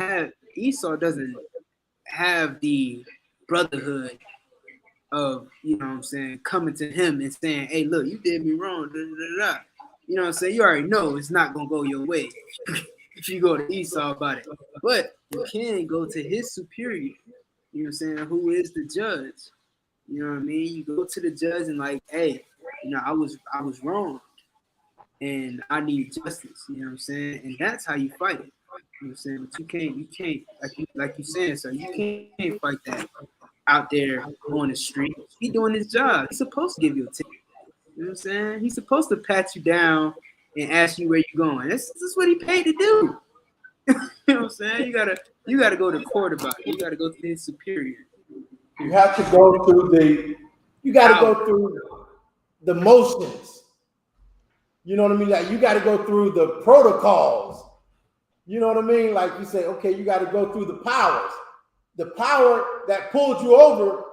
have the brotherhood of, you know what I'm saying, coming to him and saying, hey, look, you did me wrong. Da, da, da, da. You know what I'm saying? You already know it's not gonna go your way if you go to Esau about it. But you can go to his superior, you know what I'm saying, who is the judge. You know what I mean? You go to the judge and like, hey, you know, I was wrong and I need justice, you know what I'm saying? And that's how you fight it. You know what I'm saying? But you can't like you saying, so you can't fight that out there on the street. He doing his job. He's supposed to give you a ticket. You know what I'm saying? He's supposed to pat you down and ask you where you're going. This is what he paid to do. You know what I'm saying? You gotta go to court about it. You gotta go to his superior. You have to go through the motions. You know what I mean? Like you got to go through the protocols. You know what I mean? Like you say, okay, you got to go through the powers. The power that pulled you over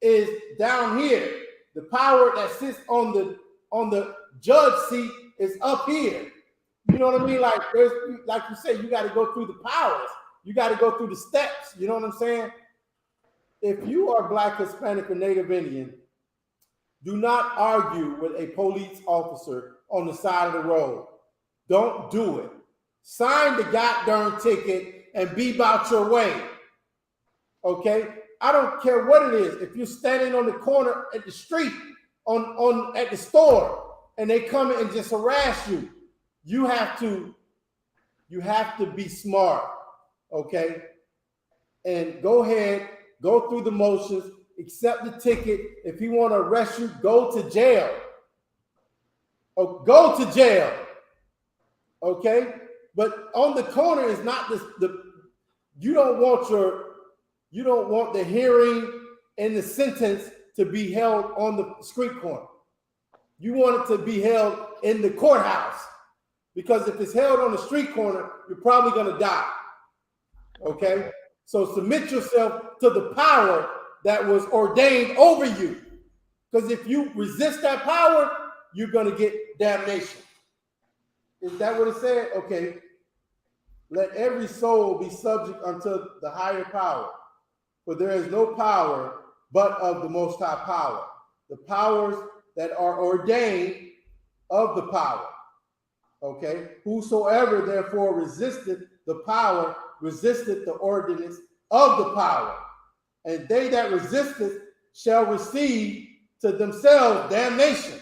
is down here. The power that sits on the judge seat is up here. You know what I mean? Like like you say, you got to go through the powers. You got to go through the steps. You know what I'm saying? If you are Black, Hispanic, or Native Indian, do not argue with a police officer on the side of the road. Don't do it. Sign the goddamn ticket and be about your way. Okay? I don't care what it is. If you're standing on the corner at the street, at the store, and they come in and just harass you, you have to be smart. Okay? And go ahead, go through the motions, accept the ticket. If he want to arrest you, go to jail. Oh, go to jail. Okay? But on the corner is not you don't want the hearing and the sentence to be held on the street corner. You want it to be held in the courthouse. Because if it's held on the street corner, you're probably going to die. Okay? So submit yourself to the power that was ordained over you. Because if you resist that power, you're going to get damnation. Is that what it said? Okay. Let every soul be subject unto the higher power. For there is no power but of the Most High power. The powers that are ordained of the power. Okay. Whosoever therefore resisted the power, resisted the ordinance of the power. And they that resisted shall receive to themselves damnation.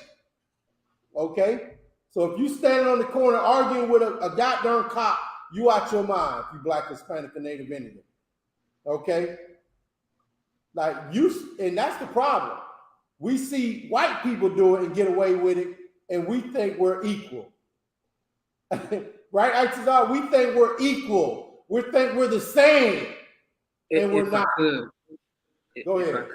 Okay? So if you standing on the corner arguing with a goddamn cop, you out your mind, if you Black, Hispanic, or Native Indian. Okay? Like and that's the problem. We see white people do it and get away with it, and we think we're equal. Right? We think we're equal. We think we're the same. And we're not. Go ahead.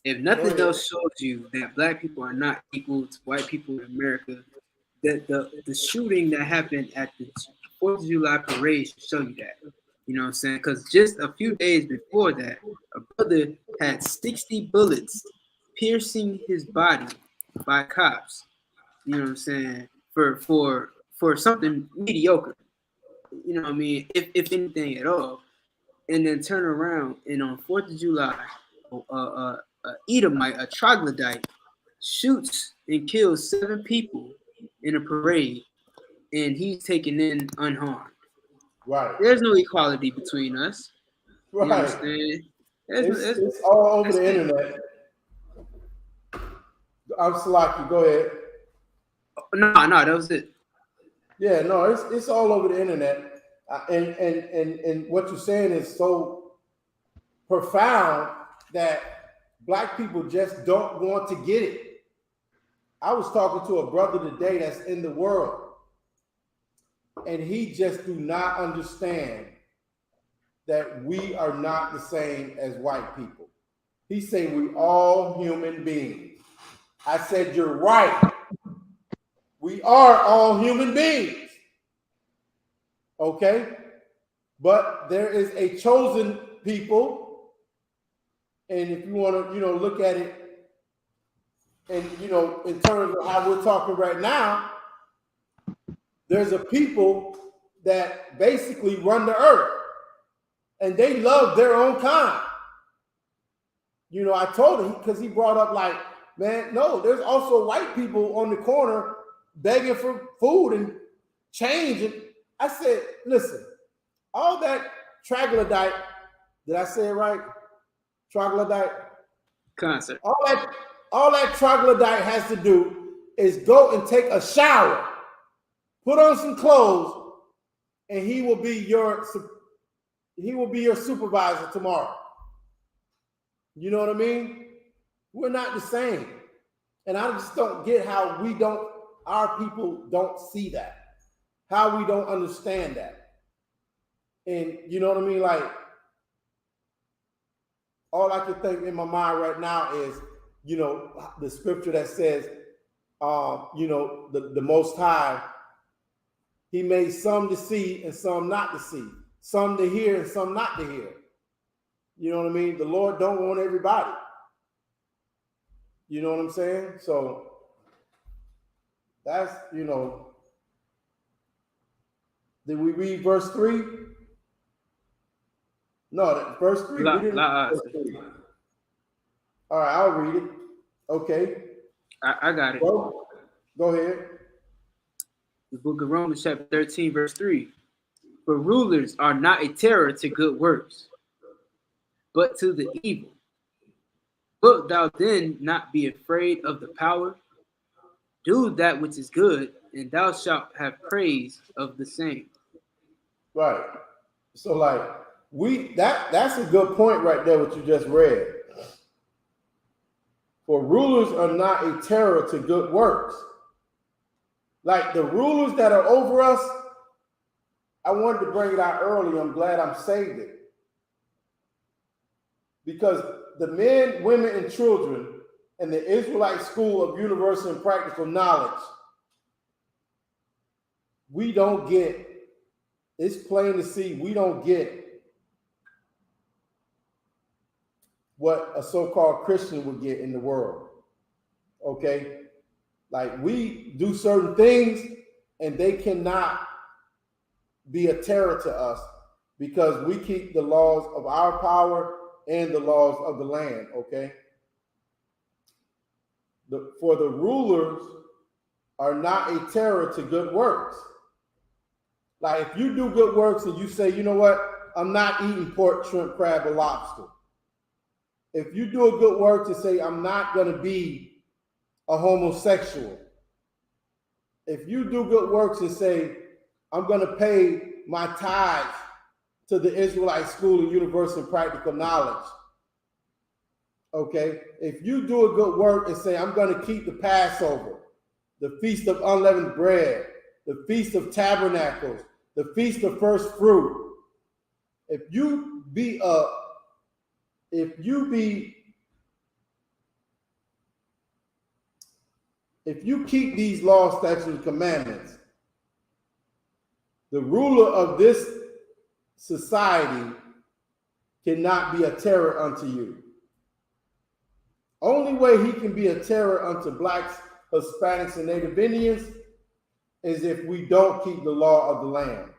If nothing else shows you that Black people are not equal to white people in America, that the shooting that happened at the 4th of July parade should show you that. You know what I'm saying? Because just a few days before that, a brother had 60 bullets piercing his body by cops. You know what I'm saying? For something mediocre. You know what I mean? If anything at all. And then turn around and on 4th of July, Edomite, a troglodyte, shoots and kills 7 people in a parade, and he's taken in unharmed. Right. There's no equality between us. Right. You understand? It's all over the internet. I'm Salaki. Go ahead. No, that was it. Yeah, no, it's all over the internet. And what you're saying is so profound that Black people just don't want to get it. I was talking to a brother today that's in the world, and he just do not understand that we are not the same as white people. He said we all human beings. I said, you're right. We are all human beings. Okay? But there is a chosen people. And if you want to, look at it and, in terms of how we're talking right now, there's a people that basically run the earth and they love their own kind. I told him, because he brought up like, man, no, there's also white people on the corner begging for food and change. And I said, listen, all that troglodyte, did I say it right? Troglodyte? Concept. All that troglodyte has to do is go and take a shower, put on some clothes, and he will be your supervisor tomorrow. You know what I mean? We're not the same. And I just don't get how our people don't see that, how we don't understand that. And you know what I mean? Like, all I can think in my mind right now is, the scripture that says, the Most High, he made some to see and some not to see, some to hear and some not to hear. You know what I mean? The Lord don't want everybody. You know what I'm saying? So that's, did we read verse 3? No, verse 3. We didn't read verse 3. All right, I'll read it. Okay. I got it. Go ahead. The book of Romans, chapter 13, verse 3. For rulers are not a terror to good works, but to the evil. Wilt thou then not be afraid of the power? Do that which is good, and thou shalt have praise of the same. Right. So like that's a good point right there, what you just read. For rulers are not a terror to good works. Like the rulers that are over us, I wanted to bring it out early. I'm glad I'm saved it. Because the men, women, and children in the Israelite school of universal and practical knowledge, we don't get, it's plain to see, we don't get what a so-called Christian would get in the world. Okay? Like we do certain things and they cannot be a terror to us because we keep the laws of our power and the laws of the land, okay? For the rulers are not a terror to good works. Like if you do good works and you say, you know what, I'm not eating pork, shrimp, crab, or lobster. If you do a good work to say, I'm not going to be a homosexual. If you do good works and say, I'm going to pay my tithes to the Israelite school of universal and practical knowledge. Okay? If you do a good work and say, I'm going to keep the Passover, the Feast of Unleavened Bread, the Feast of Tabernacles, the Feast of First Fruit, if you keep these laws, statutes, and commandments, the ruler of this society cannot be a terror unto you. Only way he can be a terror unto blacks, Hispanics, and Native Indians is if we don't keep the law of the land.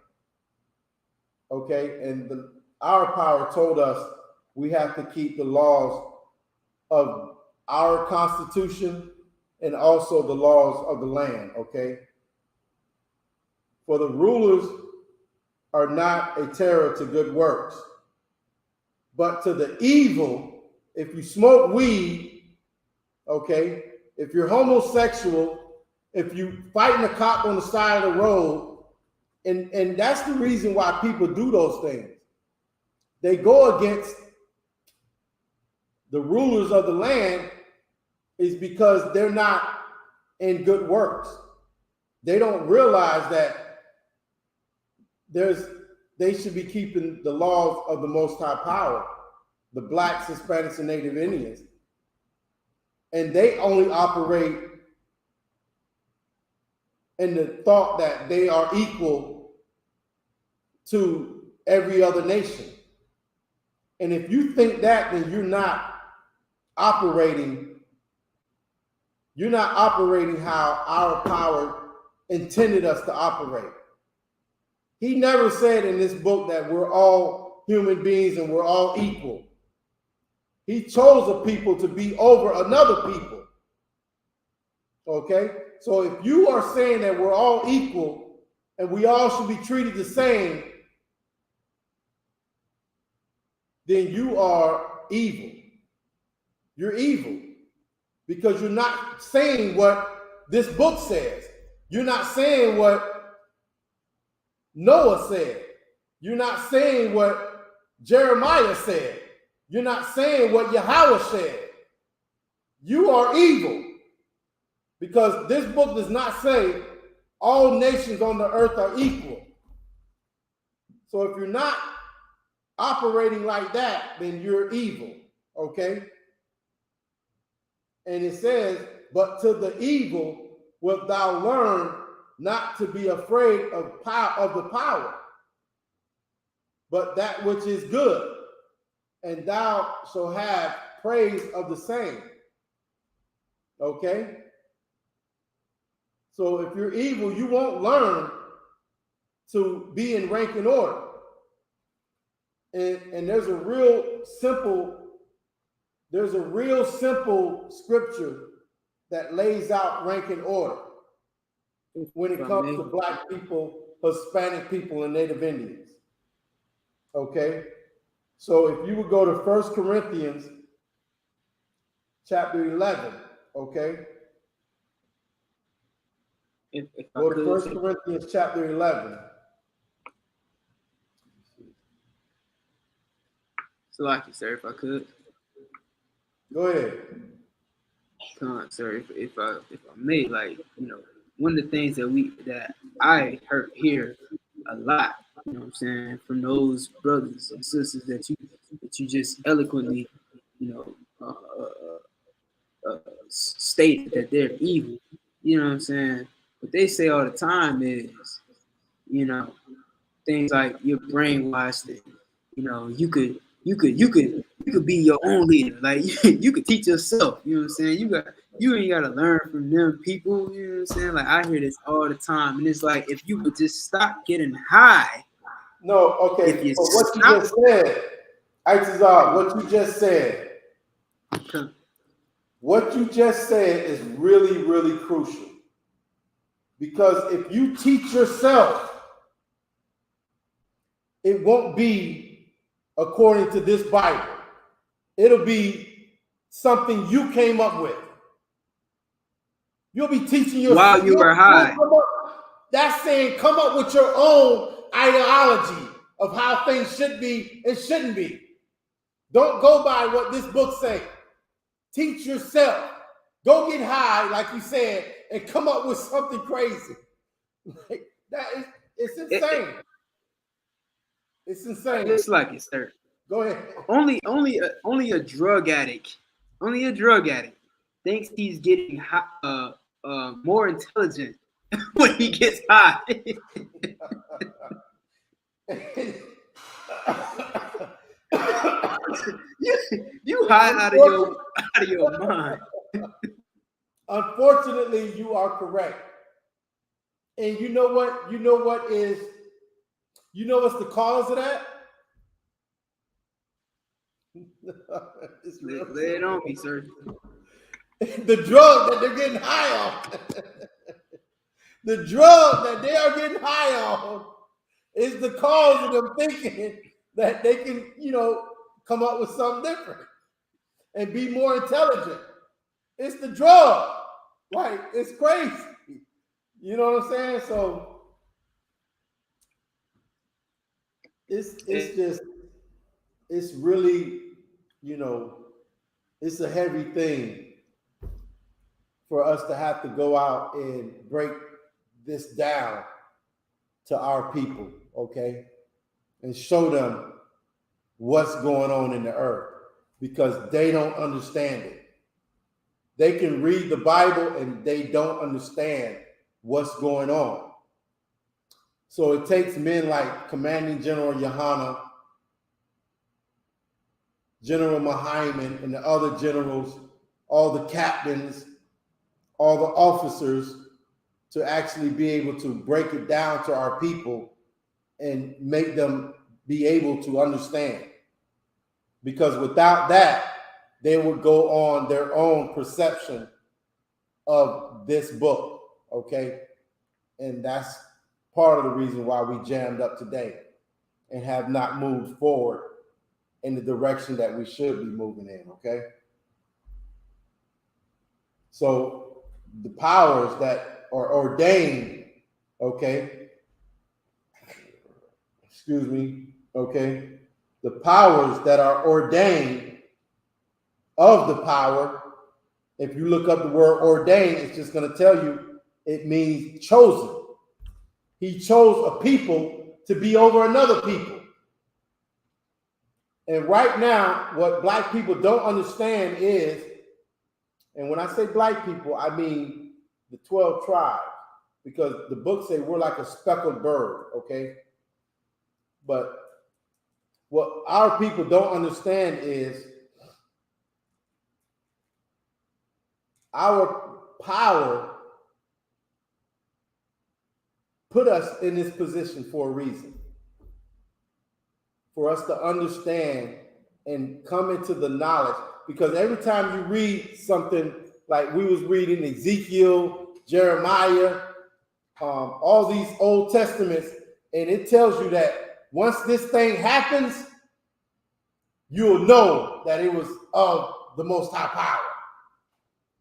Okay? And our power told us we have to keep the laws of our Constitution and also the laws of the land. Okay? For the rulers are not a terror to good works, but to the evil. If you smoke weed, okay, if you're homosexual, if you fighting a cop on the side of the road, and that's the reason why people do those things. They go against the rulers of the land is because they're not in good works. They don't realize that they should be keeping the laws of the Most High Power, the blacks, Hispanics, and Native Indians. And they only operate in the thought that they are equal to every other nation. And if you think that, then you're not operating how our power intended us to operate. He never said in this book that we're all human beings and we're all equal. He chose a people to be over another people. Okay? So if you are saying that we're all equal and we all should be treated the same, then you are evil. You're evil because you're not saying what this book says. You're not saying what Noah said. You're not saying what Jeremiah said. You're not saying what Yahweh said. You are evil because this book does not say all nations on the earth are equal. So if you're not operating like that, then you're evil, okay? And it says, but to the evil wilt thou learn not to be afraid of the power, but that which is good, and thou shalt have praise of the same. Okay? So if you're evil, you won't learn to be in rank and order. And there's a real simple scripture that lays out rank and order when it comes to Black people, Hispanic people, and Native Indians. Okay? So if you would go to 1 Corinthians chapter 11, okay? Go to 1 Corinthians chapter 11. So, like you, sir, if I could. Go ahead. Come on, sir, if I may, like, you know, one of the things that I hear a lot, you know what I'm saying, from those brothers and sisters that you just eloquently, you know, state that they're evil. You know what I'm saying? What they say all the time is, you know, things like you're brainwashed and, you know, you could be your own leader. Like you could teach yourself, you know what I'm saying? You ain't gotta learn from them people, you know what I'm saying? Like I hear this all the time, and it's like if you would just stop getting high. No, okay. But what you just said, Itazar, what you just said. What you just said is really, really crucial. Because if you teach yourself, it won't be according to this Bible. It'll be something you came up with. You'll be teaching yourself. While you were high. That's saying come up with your own ideology of how things should be and shouldn't be. Don't go by what this book says. Teach yourself. Go get high, like you said, and come up with something crazy. Like, it's insane. It's insane. It's like it, sir. Go ahead. Only a drug addict. Only a drug addict thinks he's getting high, more intelligent when he gets high. you high out of your mind. Unfortunately, you are correct. And you know what? You know what's the cause of that? Lay it on me, sir. The drug that they're getting high on. The drug that they are getting high on is the cause of them thinking that they can, you know, come up with something different and be more intelligent. It's the drug. Like, it's crazy. You know what I'm saying? So it's really, you know, it's a heavy thing for us to have to go out and break this down to our people, okay? And show them what's going on in the earth because they don't understand it. They can read the Bible and they don't understand what's going on. So it takes men like Commanding General Yohana, General Mahaiman, and the other generals, all the captains, all the officers, to actually be able to break it down to our people and make them be able to understand. Because without that, they would go on their own perception of this book, okay? And that's part of the reason why we jammed up today and have not moved forward in the direction that we should be moving in, okay? So the powers that are ordained, okay, excuse me, okay, the powers that are ordained of the power, if you look up the word ordained, it's just going to tell you it means chosen. He chose a people to be over another people. And right now, what black people don't understand is, and when I say black people, I mean the 12 tribes, because the books say we're like a speckled bird, okay? But what our people don't understand is our power put us in this position for a reason. For us to understand and come into the knowledge. Because every time you read something like we was reading Ezekiel, Jeremiah, all these Old Testaments, and it tells you that once this thing happens, you'll know that it was of the Most High Power.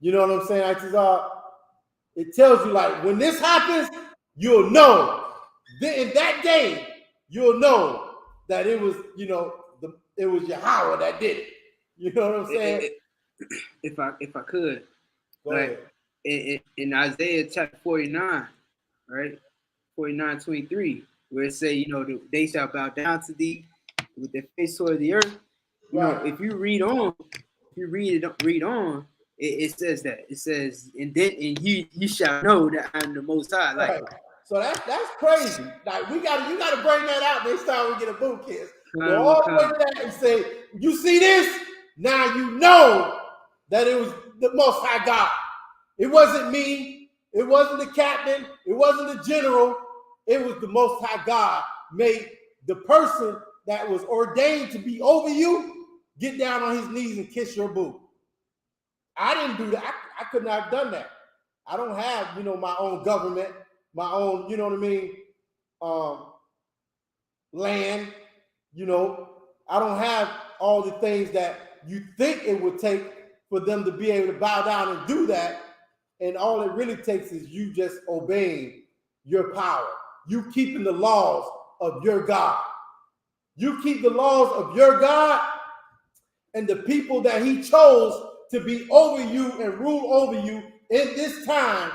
You know what I'm saying? It tells you, like, when this happens, you'll know. In that day, you'll know that it was, you know, it was Yahweh that did it. You know what I'm saying? If I could, Go like in Isaiah chapter 49, right? 49:23, where it say, you know, they shall bow down to thee with their face toward the earth. You know, if you read on, it says that. It says, and you shall know that I'm the Most High. Like, right. So that's crazy. Like you gotta bring that out next time we get a boot kids. Go all the way to that and say, you see this? Now you know that it was the Most High God. It wasn't me. It wasn't the captain. It wasn't the general. It was the Most High God made the person that was ordained to be over you get down on his knees and kiss your boot. I didn't do that. I could not have done that. I don't have, you know, my own government, my own, you know what I mean, land. You know, I don't have all the things that you think it would take for them to be able to bow down and do that. And all it really takes is you just obeying your power. You keeping the laws of your God. You keep the laws of your God, and the people that he chose to be over you and rule over you in this time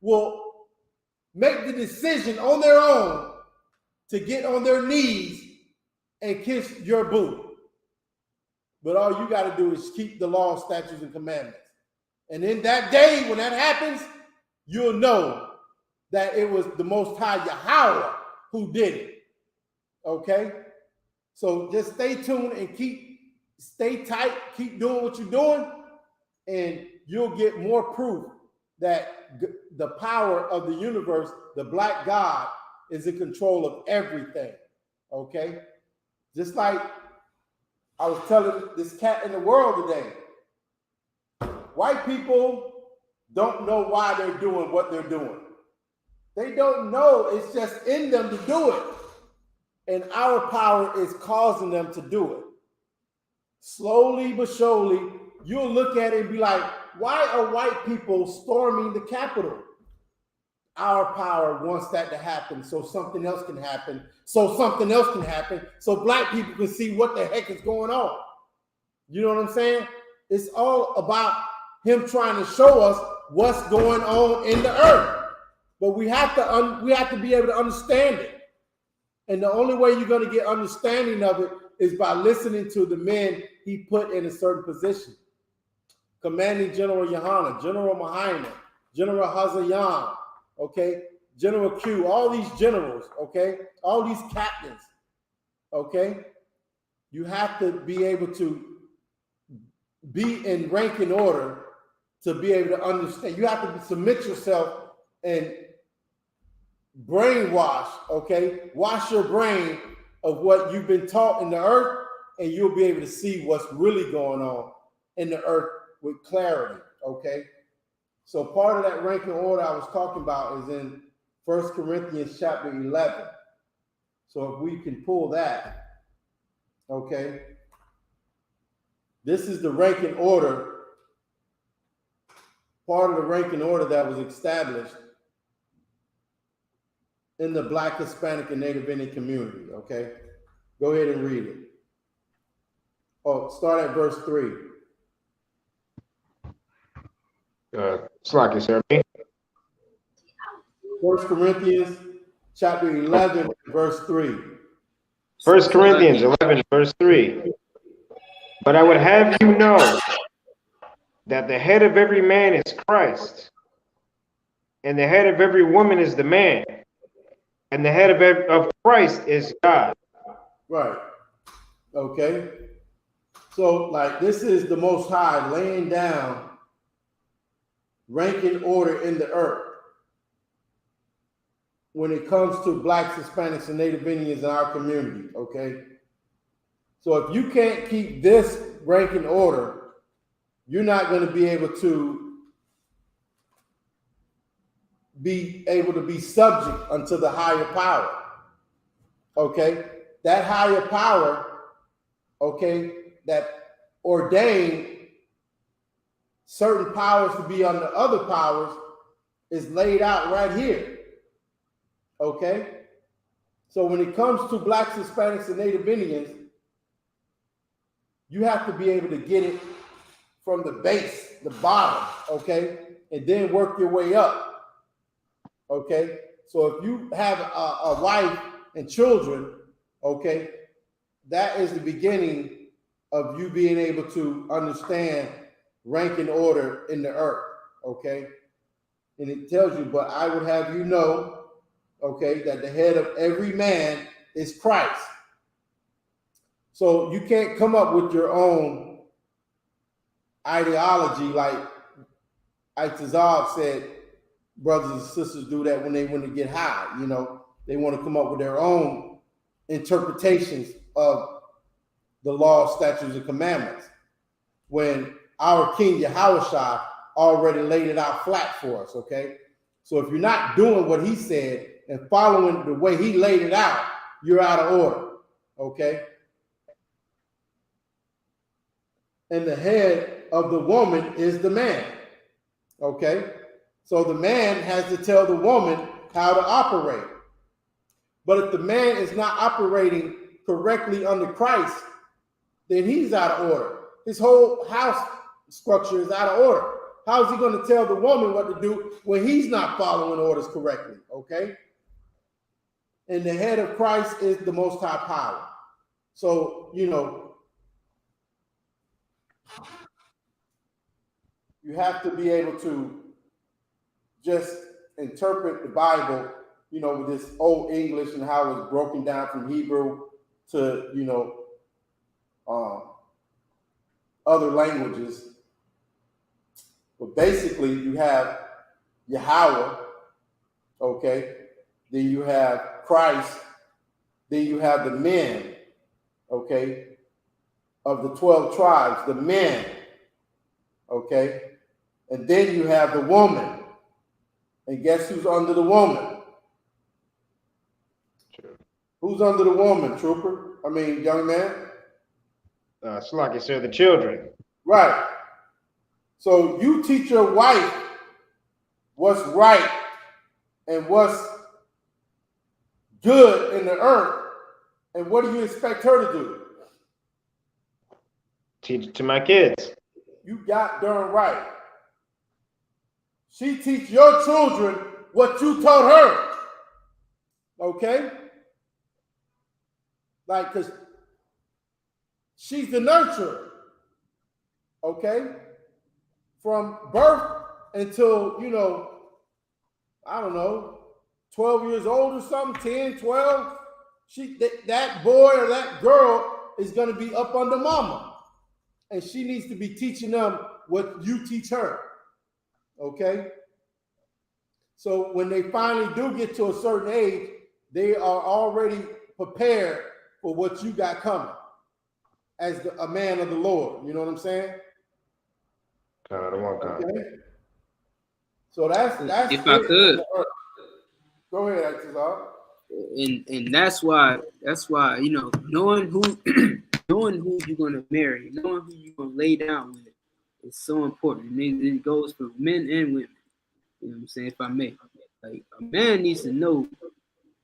will make the decision on their own to get on their knees and kiss your boot. But all you got to do is keep the law, statutes, and commandments. And in that day, when that happens, you'll know that it was the Most High Yahweh who did it. Okay? So just stay tuned and stay tight, keep doing what you're doing, and you'll get more proof that the power of the universe, the black God, is in control of everything. Okay? Just like I was telling this cat in the world today, white people don't know why they're doing what they're doing. They don't know. It's just in them to do it. And our power is causing them to do it. Slowly but surely, you'll look at it and be like, why are white people storming the Capitol? Our power wants that to happen so something else can happen, so something else can happen, so black people can see what the heck is going on. You know what I'm saying? It's all about him trying to show us what's going on in the earth. But we have to be able to understand it. And the only way you're going to get understanding of it is by listening to the men he put in a certain position. Commanding General Yohana, General Mahaiman, General Hazayan, okay, General Q, all these generals, okay, all these captains, okay, you have to be able to be in rank and order to be able to understand. You have to submit yourself and brainwash, okay? Wash your brain of what you've been taught in the earth, and you'll be able to see what's really going on in the earth with clarity, okay? So part of that rank and order I was talking about is in 1 Corinthians chapter 11. So if we can pull that, okay? This is the rank and order, part of the rank and order that was established in the Black, Hispanic, and Native Indian community, okay? Go ahead and read it. Oh, start at verse 3. Slacky, sir. 1 Corinthians chapter 11, verse 3. 1 Corinthians 11, verse 3. But I would have you know that the head of every man is Christ, and the head of every woman is the man, and the head of Christ is God. Right. Okay. So, like, this is the Most High laying down rank and order in the earth when it comes to Blacks, Hispanics, and Native Indians in our community, okay? So if you can't keep this rank and order, you're not going to be able to be subject unto the higher power, okay? That higher power, okay, that ordained certain powers to be under other powers is laid out right here, okay? So when it comes to Blacks, Hispanics, and Native Indians, you have to be able to get it from the base, the bottom, okay? And then work your way up, okay? So if you have a wife and children, okay, that is the beginning of you being able to understand rank and order in the earth, okay? And it tells you, but I would have you know, okay, that the head of every man is Christ. So you can't come up with your own ideology like Isupk said brothers and sisters do that when they want to get high, you know. They want to come up with their own interpretations of the law, statutes, and commandments when our King Yahushua already laid it out flat for us, okay? So if you're not doing what he said and following the way he laid it out, you're out of order, okay? And the head of the woman is the man, okay? So the man has to tell the woman how to operate. But if the man is not operating correctly under Christ, then he's out of order. His whole house structure is out of order. How is he going to tell the woman what to do when he's not following orders correctly, okay? And the head of Christ is the Most High power. So, you know, you have to be able to just interpret the Bible, you know, with this old English and how it's broken down from Hebrew to, you know, other languages. But basically, you have Yahweh, okay? Then you have Christ. Then you have the men, okay, of the 12 tribes, the men, okay? And then you have the woman. And guess who's under the woman? True. Who's under the woman, trooper? I mean, young man? Slacky, sir, the children. Right. So you teach your wife what's right and what's good in the earth, and what do you expect her to do? Teach it to my kids. You got darn right. She teach your children what you taught her. Okay? Like, because she's the nurturer. Okay? From birth until, you know, I don't know, 12 years old or something, 10, 12, that boy or that girl is going to be up under mama. And she needs to be teaching them what you teach her. Okay? So when they finally do get to a certain age, they are already prepared for what you got coming as a man of the Lord. You know what I'm saying? Okay. So that's if I could. Go ahead, Cesar. And that's why you know, knowing who knowing who you're gonna marry, knowing who you're gonna lay down with is so important. And it goes for men and women. You know what I'm saying? If I may, like a man needs to know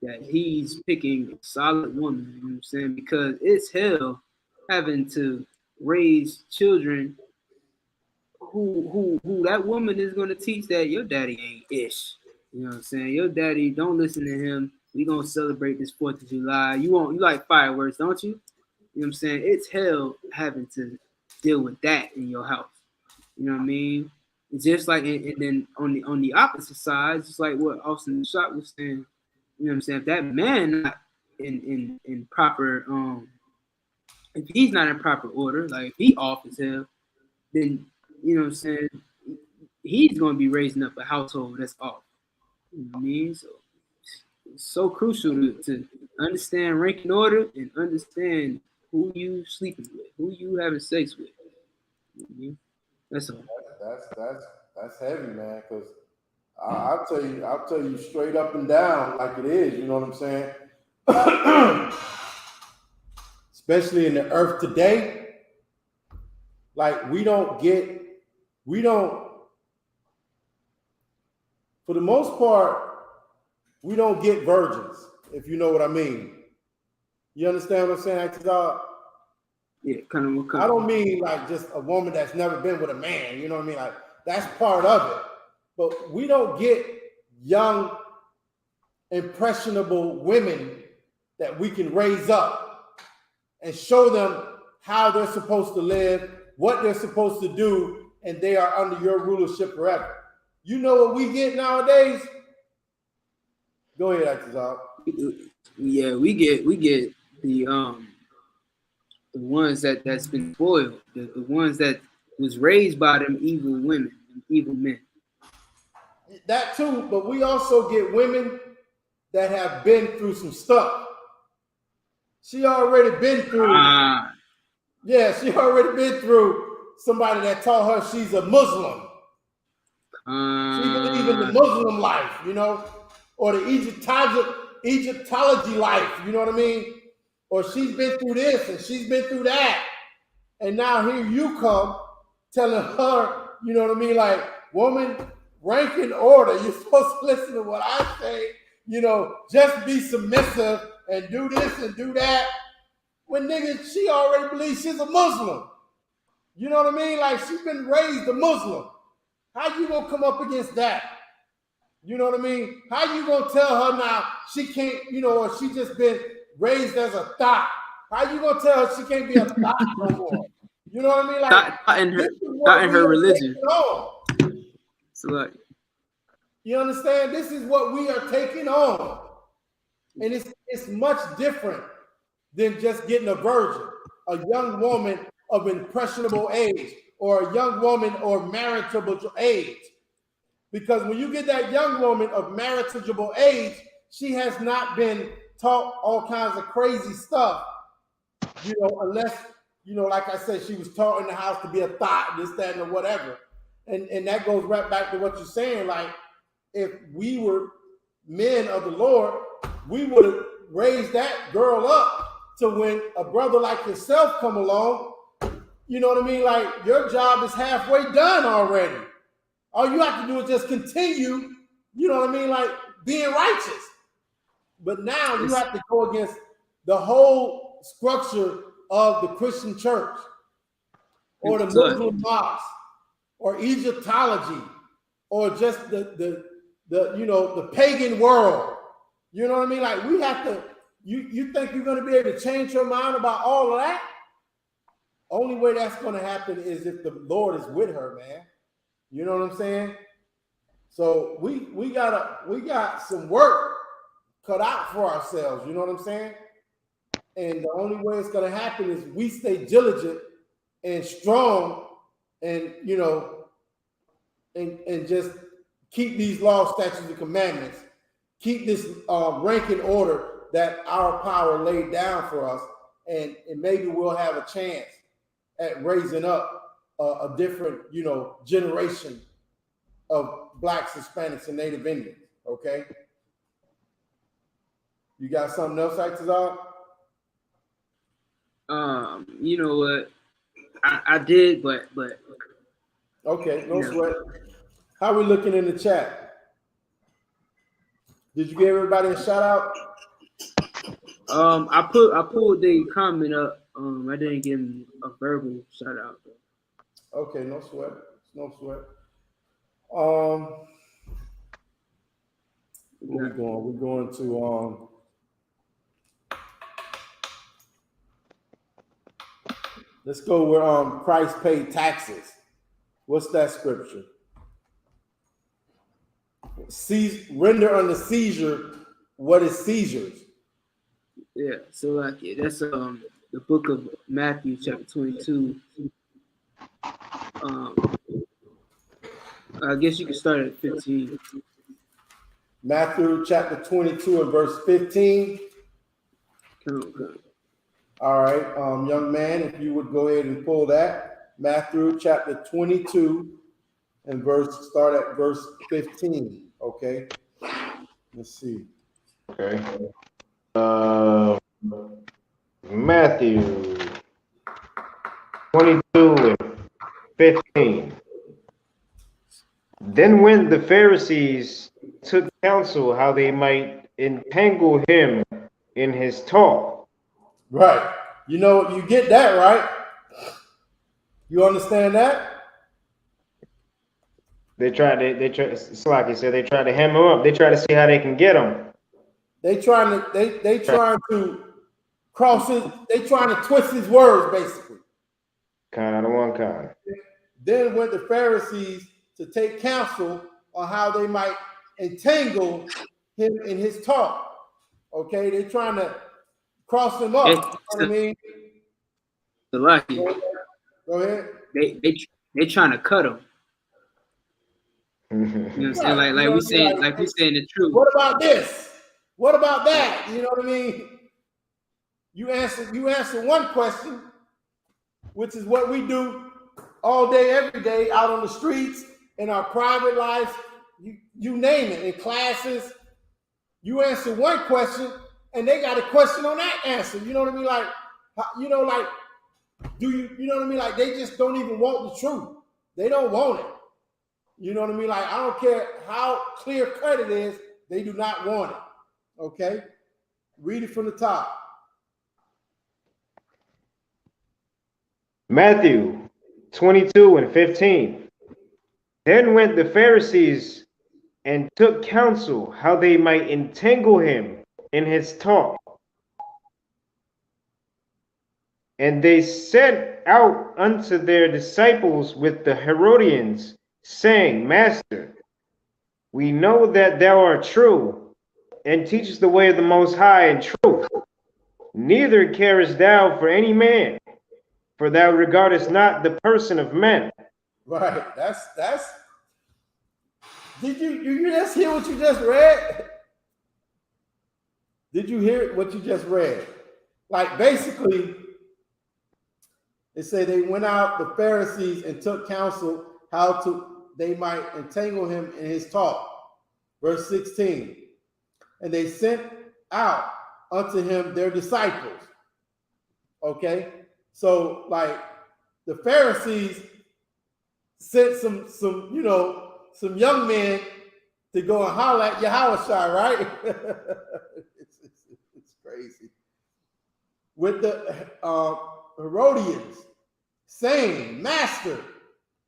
that he's picking a solid woman. You know what I'm saying? Because it's hell having to raise children who that woman is gonna teach that your daddy ain't ish. You know what I'm saying? Your daddy, don't listen to him. We gonna celebrate this 4th of July. You like fireworks, don't you? You know what I'm saying? It's hell having to deal with that in your house. You know what I mean? It's just like, and then on the opposite side, just like what Austin Shot was saying. You know what I'm saying? If that man not in proper, if he's not in proper order, like if he off as hell, then you know what I'm saying, he's gonna be raising up a household that's off. You know what I mean? So it's so crucial to understand rank and order and understand who you sleeping with, who you having sex with. You know what I mean? That's all. That's heavy, man. Because I'll tell you straight up and down like it is. You know what I'm saying? Especially in the earth today, like we don't, for the most part, we don't get virgins, if you know what I mean. You understand what I'm saying? Yeah, kind of. I don't mean like just a woman that's never been with a man. You know what I mean? Like that's part of it. But we don't get young, impressionable women that we can raise up and show them how they're supposed to live, what they're supposed to do, and they are under your rulership forever. You know what we get nowadays? Go ahead, Atazal. Yeah, we get the ones that's been spoiled, the ones that was raised by them evil women, evil men. That too, but we also get women that have been through some stuff. She already been through. Yeah, she already been through somebody that taught her she's a Muslim. She believes in the Muslim life, you know, or the Egyptology life, you know what I mean? Or she's been through this and she's been through that. And now here you come telling her, you know what I mean? Like, woman, rank and order. You're supposed to listen to what I say, you know, just be submissive and do this and do that. When nigga, she already believes she's a Muslim. You know what I mean? Like, she's been raised a Muslim. How you gonna come up against that? You know what I mean? How you gonna tell her now she can't, you know, or she just been raised as a thought? How you gonna tell her she can't be a thought no more? You know what I mean? Like, not in her religion. So like, you understand? This is what we are taking on. And it's much different than just getting a virgin, a young woman of impressionable age, or a young woman of marriageable age. Because when you get that young woman of marriageable age, she has not been taught all kinds of crazy stuff, you know, unless, you know, like I said, she was taught in the house to be a thought, this, that, and whatever. And that goes right back to what you're saying. Like, if we were men of the Lord, we would have raised that girl up to when a brother like yourself come along, you know what I mean? Like, your job is halfway done already. All you have to do is just continue, you know what I mean? Like, being righteous. But now you have to go against the whole structure of the Christian church, or the Muslim mosque, or Egyptology, or just the you know, the pagan world. You know what I mean? Like, we have to, you think you're going to be able to change your mind about all of that? Only way that's going to happen is if the Lord is with her, man. You know what I'm saying? So we got some work cut out for ourselves. You know what I'm saying? And the only way it's gonna happen is we stay diligent and strong, and and just keep these laws, statutes, and commandments. Keep this ranking order that our power laid down for us, and maybe we'll have a chance at raising up a different, generation of Blacks, Hispanics, and Native Indians. Okay. You got something else, Isupk? You know what? I did, but okay, no sweat. How we looking in the chat? Did you give everybody a shout out? I pulled the comment up. I didn't give him a verbal shout out. Okay, no sweat. No sweat. Where we going? We're going to let's go where Christ paid taxes. What's that scripture? Render under seizure what is seizures. Yeah, so like that's the book of Matthew chapter 22. I guess you can start at 15. Matthew chapter 22 and verse 15. Okay. All right, young man, if you would go ahead and pull that. Matthew chapter 22 and start at verse 15. Okay. Let's see. Okay. Matthew 22 and 15. Then when the Pharisees took counsel how they might entangle him in his talk. Right. You get that, right? You understand that? They try, Slacky said they try to hem him up. They try to see how they can get him. They trying to cross his, they trying to twist his words, basically. Kind out of one kind. Then went the Pharisees to take counsel on how they might entangle him in his talk. Okay, they're trying to cross him up. You know what I mean? The lucky. Go ahead. They trying to cut him. You know what I'm saying? Like we saying the truth. What about this? What about that? You know what I mean? You answer one question, which is what we do all day, every day, out on the streets, in our private lives, you name it, in classes. You answer one question, and they got a question on that answer. You know what I mean? You know what I mean? Like, they just don't even want the truth. They don't want it. You know what I mean? Like, I don't care how clear cut it is, they do not want it. Okay? Read it from the top. Matthew 22 and 15. Then went the Pharisees and took counsel how they might entangle him in his talk. And they sent out unto their disciples with the Herodians, saying, Master, we know that thou art true, and teachest the way of the Most High in truth. Neither carest thou for any man, for thou regardest not the person of men. Right. That's. Did you just hear what you just read? Did you hear what you just read? Like, basically, it said they went out, the Pharisees, and took counsel how they might entangle him in his talk. Verse 16. And they sent out unto him their disciples. Okay? So, like, the Pharisees sent some young men to go and holler at Yahushua, right? It's crazy. With the Herodians, saying, Master,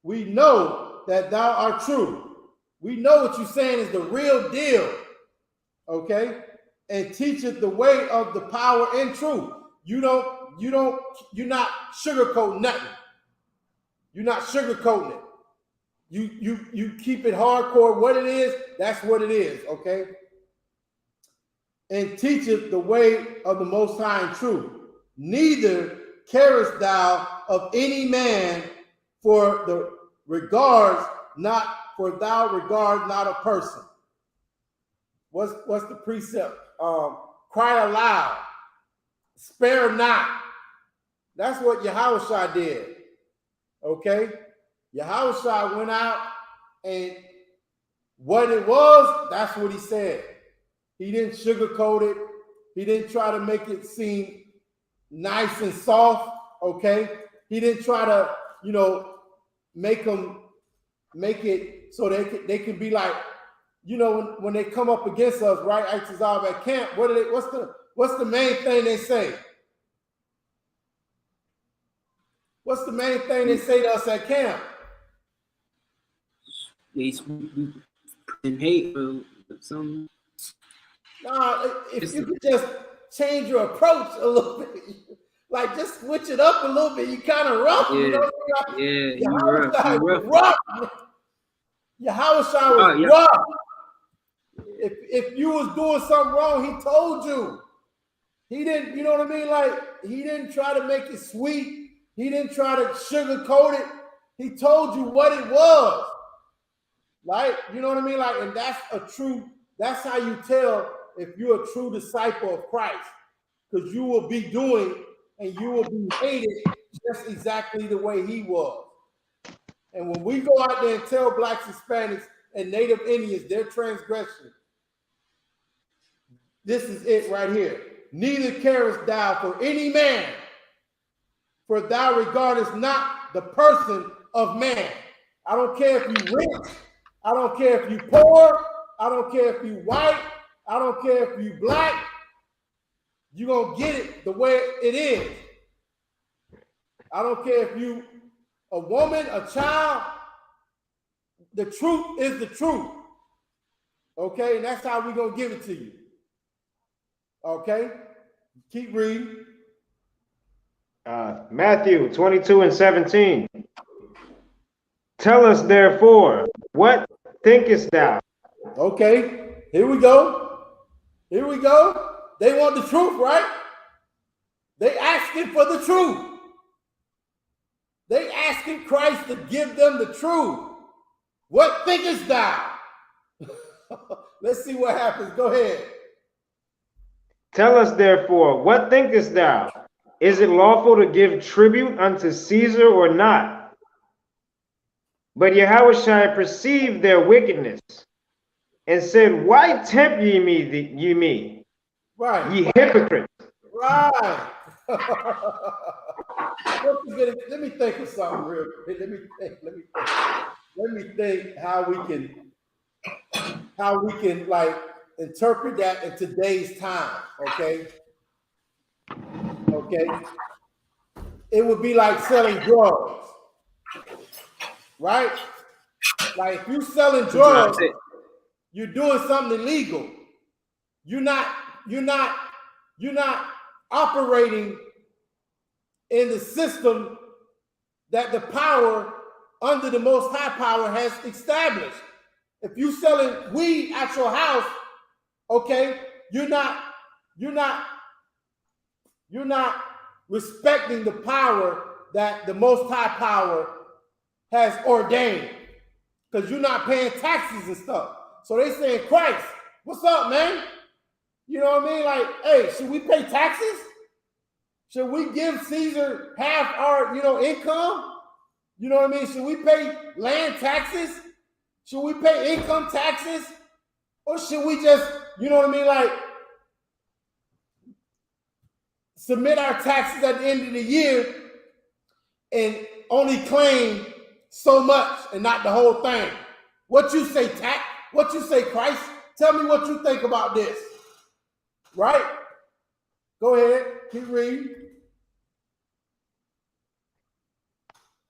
we know that thou art true. We know what you're saying is the real deal. Okay? And teacheth the way of the power and truth. You're not sugarcoating nothing. You're not sugarcoating it. You keep it hardcore. What it is, that's what it is, okay? And teacheth the way of the Most High in truth. Neither carest thou of any man for the regards not, for thou regard not a person. What's the precept? Cry aloud, spare not. That's what Yahushua did. Okay? Yahushua went out, and what it was, that's what he said. He didn't sugarcoat it. He didn't try to make it seem nice and soft. Okay? He didn't try to, make it so they can be like, when they come up against us, right? At camp, what's the main thing they say? What's the main thing they say to us at camp? They hate or something. Nah, if you could just change your approach a little bit, like just switch it up a little bit, you kind of rough. Yeah, you rough. Yahushua was rough. If you was doing something wrong, he told you. He didn't, you know what I mean? Like, he didn't try to make it sweet. He didn't try to sugarcoat it. He told you what it was. Like, you know what I mean? Like, and that's how you tell if you're a true disciple of Christ. Because you will be doing and you will be hated just exactly the way he was. And when we go out there and tell blacks, Hispanics, and Native Indians their transgression, this is it right here. Neither carest thou for any man, for thou regardest not the person of man. I don't care if you rich, I don't care if you poor, I don't care if you white, I don't care if you black. You're going to get it the way it is. I don't care if you a woman, a child. The truth is the truth. Okay? And that's how we're going to give it to you. Okay? Keep reading. Matthew 22:17. Tell us therefore, what thinkest thou? Okay, here we go. Here we go. They want the truth, right? They asking for the truth. They asking Christ to give them the truth. What thinkest thou? Let's see what happens. Go ahead. Tell us therefore, what thinkest thou? Is it lawful to give tribute unto Caesar or not? But Yahushua perceived their wickedness and said, why tempt ye me? Right. Ye hypocrites. Right. Let me think of something real quick. Let me think how we can like interpret that in today's time. Okay. It would be like selling drugs, right? Like if you're selling drugs, you're doing something illegal. You're not operating in the system that the power under the Most High Power has established. If you're selling weed at your house, okay, you're not respecting the power that the Most High Power has ordained, because you're not paying taxes and stuff. So they saying, Christ, what's up, man? You know what I mean? Like, hey, should we pay taxes? Should we give Caesar half our, income? You know what I mean? Should we pay land taxes? Should we pay income taxes? Or should we just, you know what I mean? Like, submit our taxes at the end of the year and only claim so much and not the whole thing. What you say, what you say, Christ? Tell me what you think about this. Right? Go ahead. Keep reading.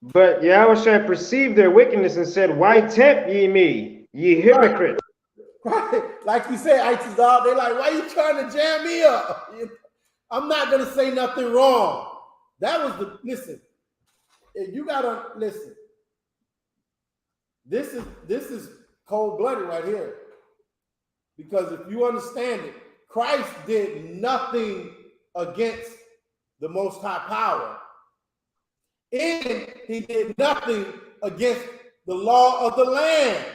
But Yahushua perceived their wickedness and said, why tempt ye me, ye hypocrites? Right. Like you said, Itazal, they're like, why are you trying to jam me up? I'm not going to say nothing wrong. That was listen, you got to listen. This is cold-blooded right here. Because if you understand it, Christ did nothing against the Most High power. And he did nothing against the law of the land.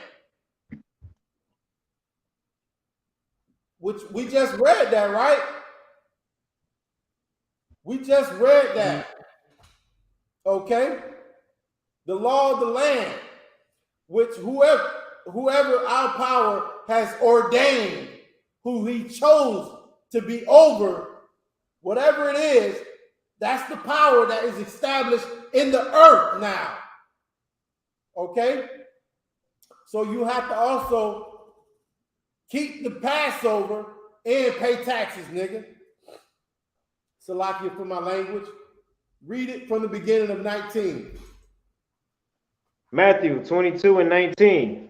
Which we just read that, right? We just read that. Okay? The law of the land, which whoever our power has ordained, who he chose to be over whatever it is, that's the power that is established in the earth now. Okay? So you have to also keep the Passover and pay taxes, nigga. Salakia for my language. Read it from the beginning of 19. Matthew 22:19.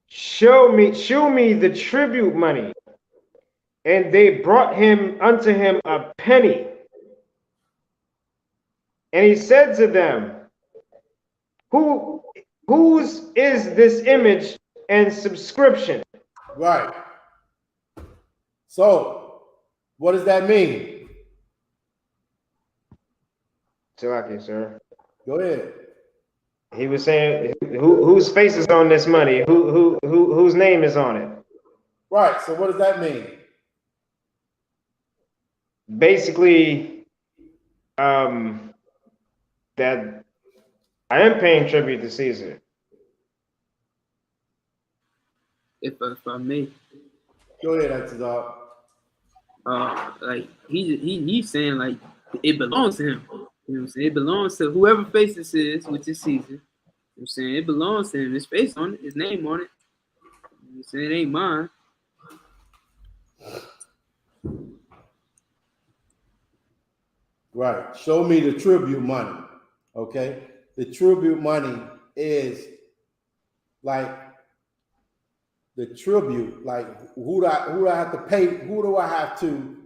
Show me the tribute money. And they brought him unto him a penny. And he said to them, whose is this image and subscription? Right. So, what does that mean? Salaki, sir. Go ahead. He was saying, whose face is on this money? Whose name is on it? Right. So, what does that mean? Basically, that I am paying tribute to Caesar. If I may. Go ahead, Exodus. Like he's saying like it belongs to him. You know what I'm saying? It belongs to whoever face this is, which is Caesar. You know what I'm saying? It belongs to him. His face on it, his name on it. You know what I'm saying? It ain't mine. Right. Show me the tribute money. Okay. The tribute money is like the tribute. Like who do I have to pay? Who do I have to?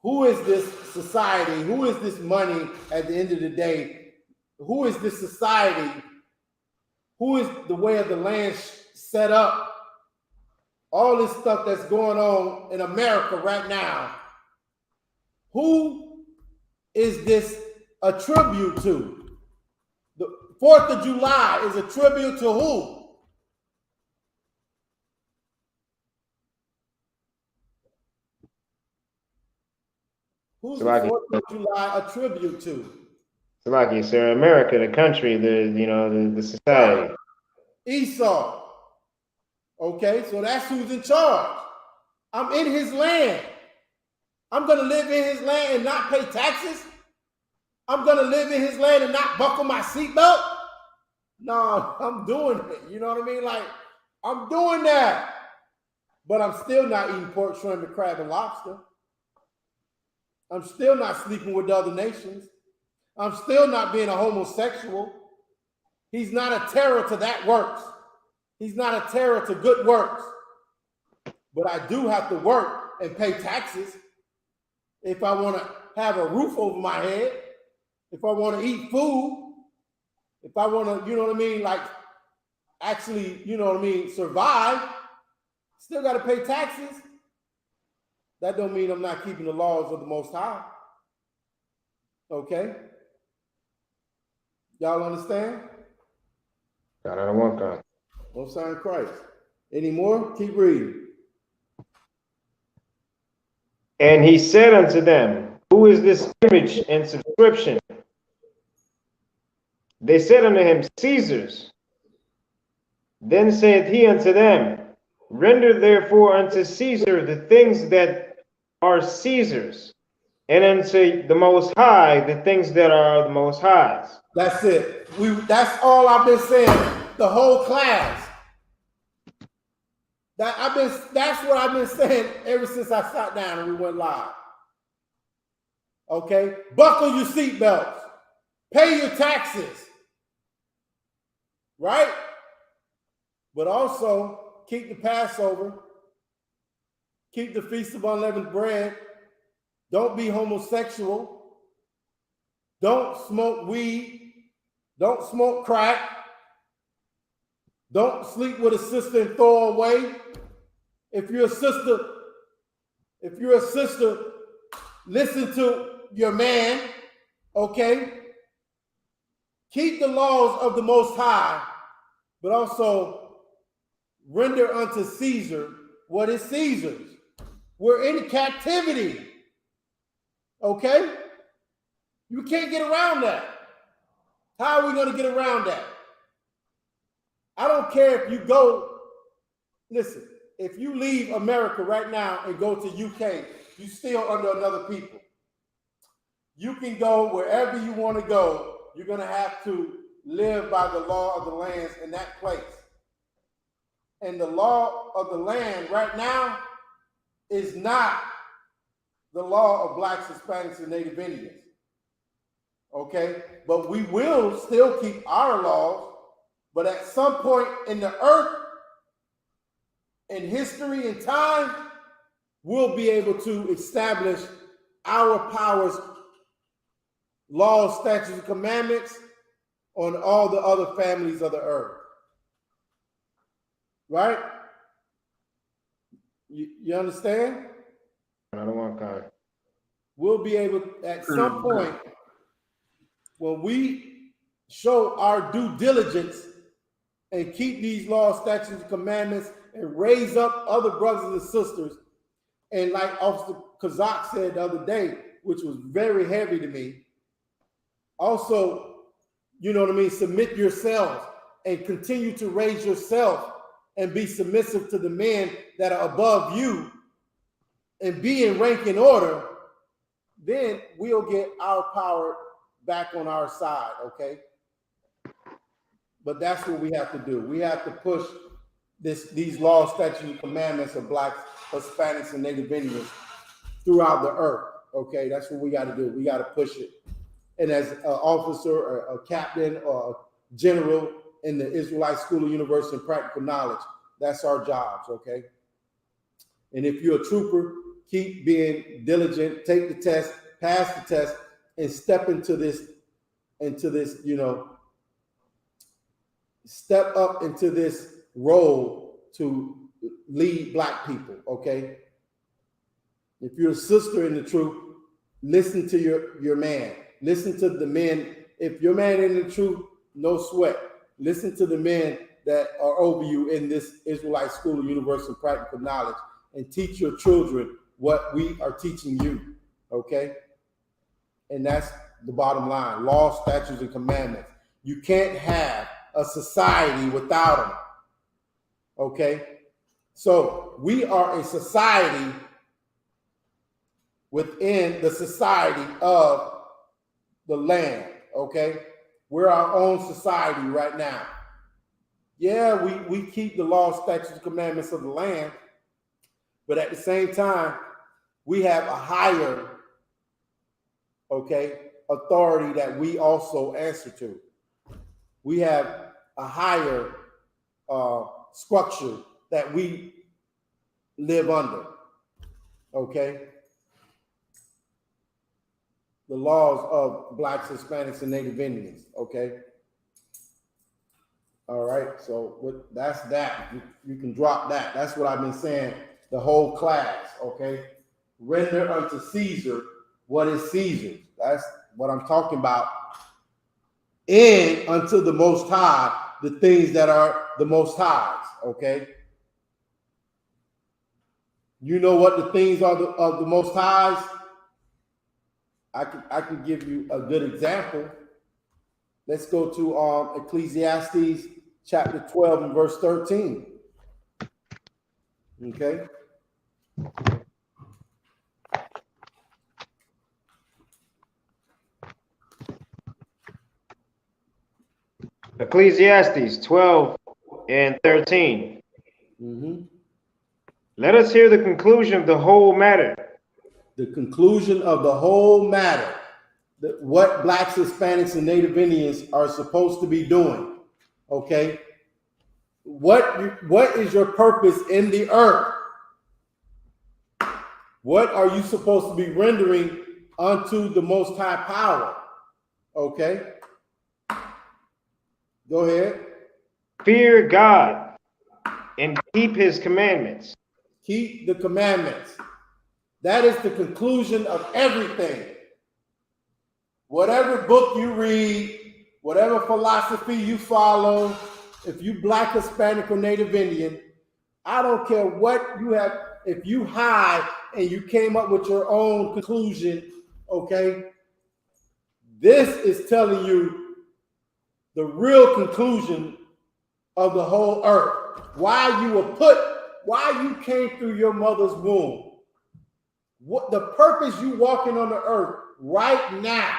Who is this society? Who is this money at the end of the day? Who is this society? Who is the way of the land set up? All this stuff that's going on in America right now. Who is this a tribute to? The 4th of July is a tribute to who? Who's the 4th of July a tribute to? Salaki, sir. America, the country, the society. Esau. Okay, so that's who's in charge. I'm in his land. I'm going to live in his land and not pay taxes? I'm going to live in his land and not buckle my seatbelt? No, I'm doing it. You know what I mean? Like, I'm doing that. But I'm still not eating pork, shrimp, and crab, and lobster. I'm still not sleeping with other nations. I'm still not being a homosexual. He's not a terror to that works. He's not a terror to good works. But I do have to work and pay taxes if I want to have a roof over my head, if I want to eat food, if I want to, you know what I mean, like actually, you know what I mean, survive. Still got to pay taxes. That don't mean I'm not keeping the laws of the Most High. Okay? Y'all understand? God, I don't want God. Most High in Christ. Any more? Keep reading. And he said unto them, who is this image and subscription? They said unto him, Caesar's. Then saith he unto them, render therefore unto Caesar the things that are Caesar's, and unto the Most High the things that are the Most High's. That's it. That's all I've been saying the whole class. That's what I've been saying ever since I sat down and we went live. Okay? Buckle your seatbelts. Pay your taxes. Right? But also keep the Passover. Keep the Feast of Unleavened Bread. Don't be homosexual. Don't smoke weed. Don't smoke crack. Don't sleep with a sister and throw her away. If you're a sister, listen to your man, okay? Keep the laws of the Most High, but also render unto Caesar what is Caesar's. We're in captivity, okay? You can't get around that. How are we going to get around that? I don't care if you go, listen, if you leave America right now and go to UK, you're still under another people. You can go wherever you want to go. You're going to have to live by the law of the lands in that place. And the law of the land right now is not the law of blacks, Hispanics, and Native Indians. Okay? But we will still keep our laws, but at some point in the earth, in history and time, we'll be able to establish our powers, laws, statutes, and commandments on all the other families of the earth. Right? You understand? I don't want to. We'll be able, at some point, when we show our due diligence and keep these laws, statutes, and commandments and raise up other brothers and sisters, and like Officer Kazak said the other day, which was very heavy to me, also, you know what I mean, submit yourselves and continue to raise yourself and be submissive to the men that are above you and be in rank and order, then we'll get our power back on our side, okay? But that's what we have to do. We have to push these laws, statutes, and commandments of blacks, Hispanics, and Native Indians throughout the earth, okay? That's what we got to do. We got to push it. And as an officer or a captain or a general in the Israelite School of Universal and Practical Knowledge, that's our jobs, okay? And if you're a trooper, keep being diligent, take the test, pass the test, and step into this, you know, step up into this role to lead black people, okay? If you're a sister in the truth, listen to your man. Listen to the men. If your man in the truth, no sweat. Listen to the men that are over you in this Israelite School of Universal Practical Knowledge and teach your children what we are teaching you, okay? And that's the bottom line, law, statutes, and commandments. You can't have a society without them, okay? So we are a society within the society of the land, okay? We're our own society right now. Yeah, we keep the law, statutes, and commandments of the land, but at the same time, we have a higher, okay, authority that we also answer to. We have a higher structure that we live under, okay? The laws of blacks, Hispanics, and Native Indians, okay? All right, so that's that. You can drop that. That's what I've been saying the whole class, okay? Render unto Caesar what is Caesar's. That's what I'm talking about. And unto the Most High, the things that are the Most High's, okay? You know what the things are of the Most High's? I can give you a good example. Let's go to Ecclesiastes chapter 12 and verse 13. Okay. Ecclesiastes 12 and 13. Mm-hmm. Let us hear the conclusion of the whole matter. The conclusion of the whole matter. What blacks, Hispanics, and Native Indians are supposed to be doing. Okay. What is your purpose in the earth? What are you supposed to be rendering unto the Most High Power? Okay. Go ahead. Fear God and keep his commandments. Keep the commandments. That is the conclusion of everything. Whatever book you read, whatever philosophy you follow, if you Black, Hispanic, or Native Indian, I don't care what you have. If you hide and you came up with your own conclusion, okay, this is telling you the real conclusion of the whole earth. Why you were put, why you came through your mother's womb. What the purpose you walking on the earth right now.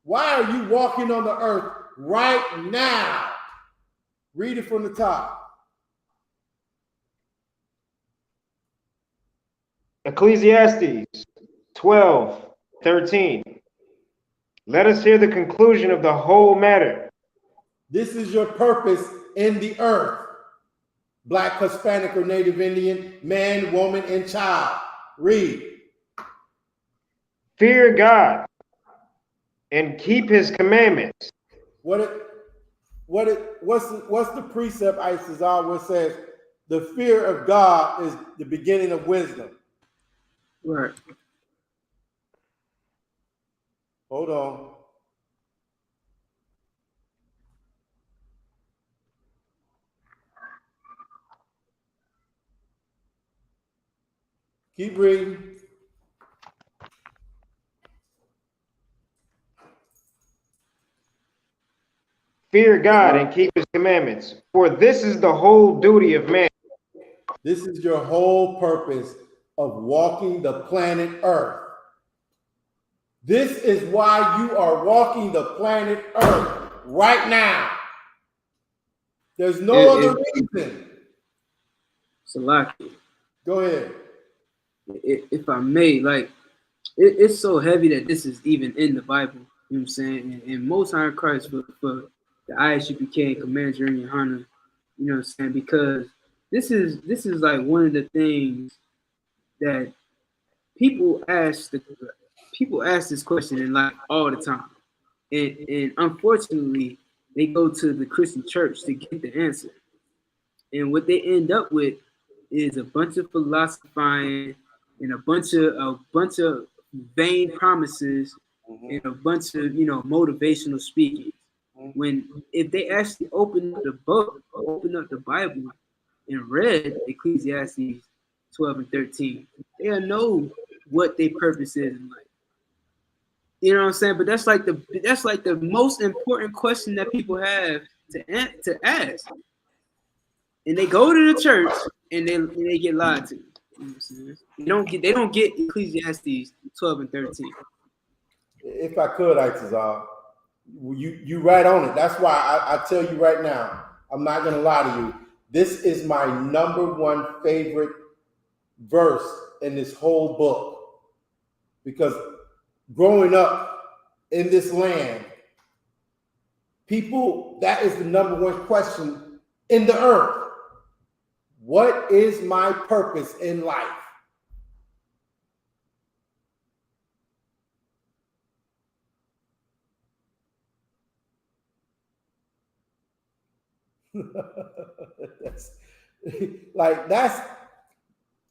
Why are you walking on the earth right now? Read it from the top. Ecclesiastes 12:13. Let us hear the conclusion of the whole matter. This is your purpose in the earth. Black, Hispanic, or Native Indian, man, woman, and child. Read. Fear God and keep his commandments. What's the precept, Isupk, where it says the fear of God is the beginning of wisdom? Right. Hold on. Keep reading. Fear God and keep his commandments, for this is the whole duty of man. This is your whole purpose of walking the planet Earth. This is why you are walking the planet Earth right now. There's no other reason. Salaki. Go ahead. If I may, like, it's so heavy that this is even in the Bible. You know what I'm saying? And Most High Christ for the Isupk Commander in Yohana, you know what I'm saying? Because this is like one of the things that people ask this question in life all the time. And unfortunately, they go to the Christian church to get the answer. And what they end up with is a bunch of philosophizing and a bunch of vain promises and a bunch of motivational speaking. When if they actually open up the book, open up the Bible, and read Ecclesiastes 12 and 13, they'll know what their purpose is in life. You know what I'm saying? But that's like the most important question that people have to ask. And they go to the church and they get lied to. You know what I'm saying? They don't get Ecclesiastes 12 and 13. If I could, Isupk, you right on it. That's why I tell you right now, I'm not gonna lie to you. This is my #1 favorite verse in this whole book. Because growing up in this land, people, that is the #1 question in the earth. What is my purpose in life?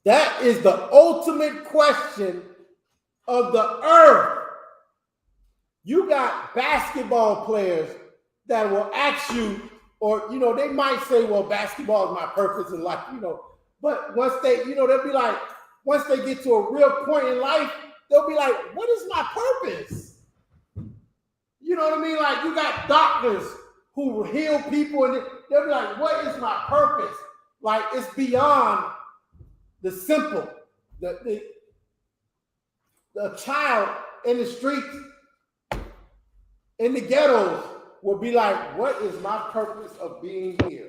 That is the ultimate question of the earth. You got basketball players that will ask you, or they might say, well, basketball is my purpose in life, but once they, they'll be like, once they get to a real point in life, they'll be like, what is my purpose? You know what I mean? Like, you got doctors who heal people, and they'll be like, what is my purpose? Like, it's beyond the simple. The child in the streets, in the ghettos, will be like, what is my purpose of being here?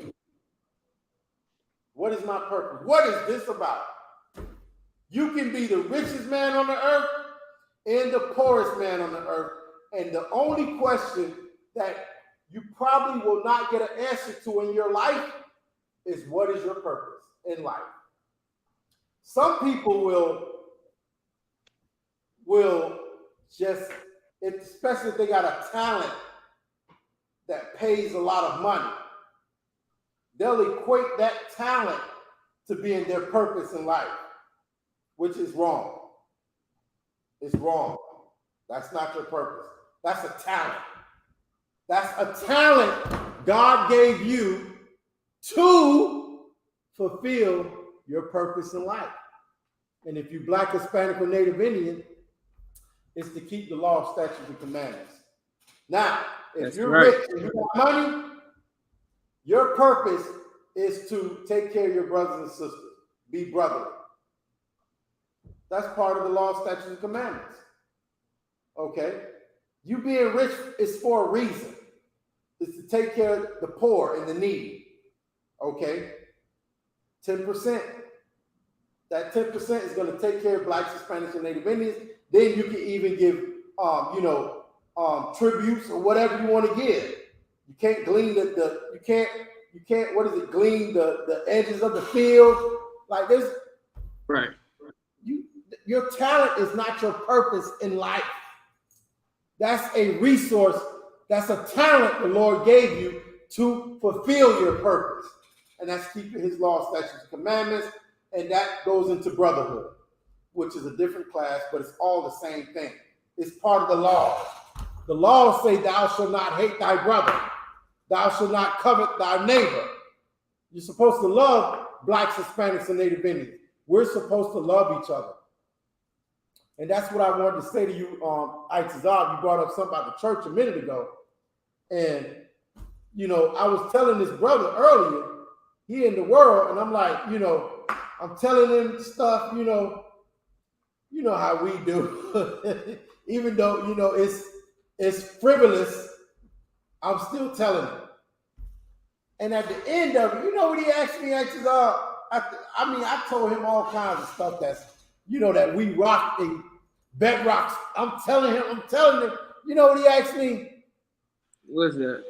What is my purpose? What is this about? You can be the richest man on the earth and the poorest man on the earth, and the only question that you probably will not get an answer to in your life is, what is your purpose in life? Some people will just, especially if they got a talent that pays a lot of money, they'll equate that talent to being their purpose in life, which is wrong. It's wrong. That's not your purpose. That's a talent. That's a talent God gave you to fulfill your purpose in life. And if you're Black, Hispanic, or Native Indian, it's to keep the law, statutes, and commandments. Now, if you're rich and you got money, your purpose is to take care of your brothers and sisters, be brotherly. That's part of the law, statutes, and commandments. Okay? You being rich is for a reason. It's to take care of the poor and the needy. Okay? 10%. That 10% is going to take care of Blacks, Hispanics, and Native Indians. Then you can even give, tributes or whatever you want to give. You can't glean glean the edges of the field. Like this. Right. Your talent is not your purpose in life. That's a resource. That's a talent the Lord gave you to fulfill your purpose. And that's keeping his law, statutes, and commandments. And that goes into brotherhood, which is a different class, but it's all the same thing. It's part of the law. The laws say, thou shalt not hate thy brother. Thou shalt not covet thy neighbor. You're supposed to love Blacks, Hispanics, and Native Indians. We're supposed to love each other. And that's what I wanted to say to you, Isupk. You brought up something about the church a minute ago. And, I was telling this brother earlier, he in the world, and I'm like, I'm telling him stuff, you know how we do. Even though, it's frivolous, I'm still telling him. And at the end of it, you know what he asked me? I told him all kinds of stuff that's, that we rock in bedrocks. I'm telling him, you know what he asked me? What's that?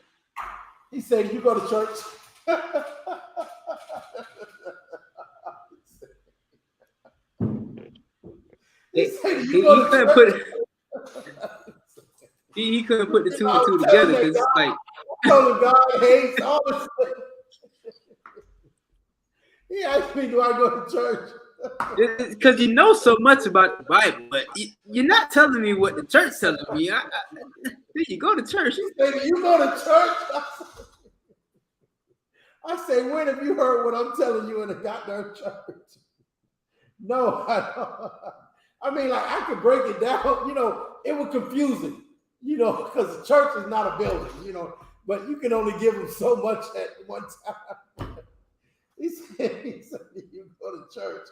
He said, you go to church? He couldn't put the two and two together because it's like God hates all this. He asked me, do I go to church? Because you know so much about the Bible, but you're not telling me what the church telling me. You go to church. He said, you go to church? I say, when have you heard what I'm telling you in a goddamn church? No, I don't. I mean, like, I could break it down, it was confusing, because the church is not a building, but you can only give them so much at one time. He said, you go to church.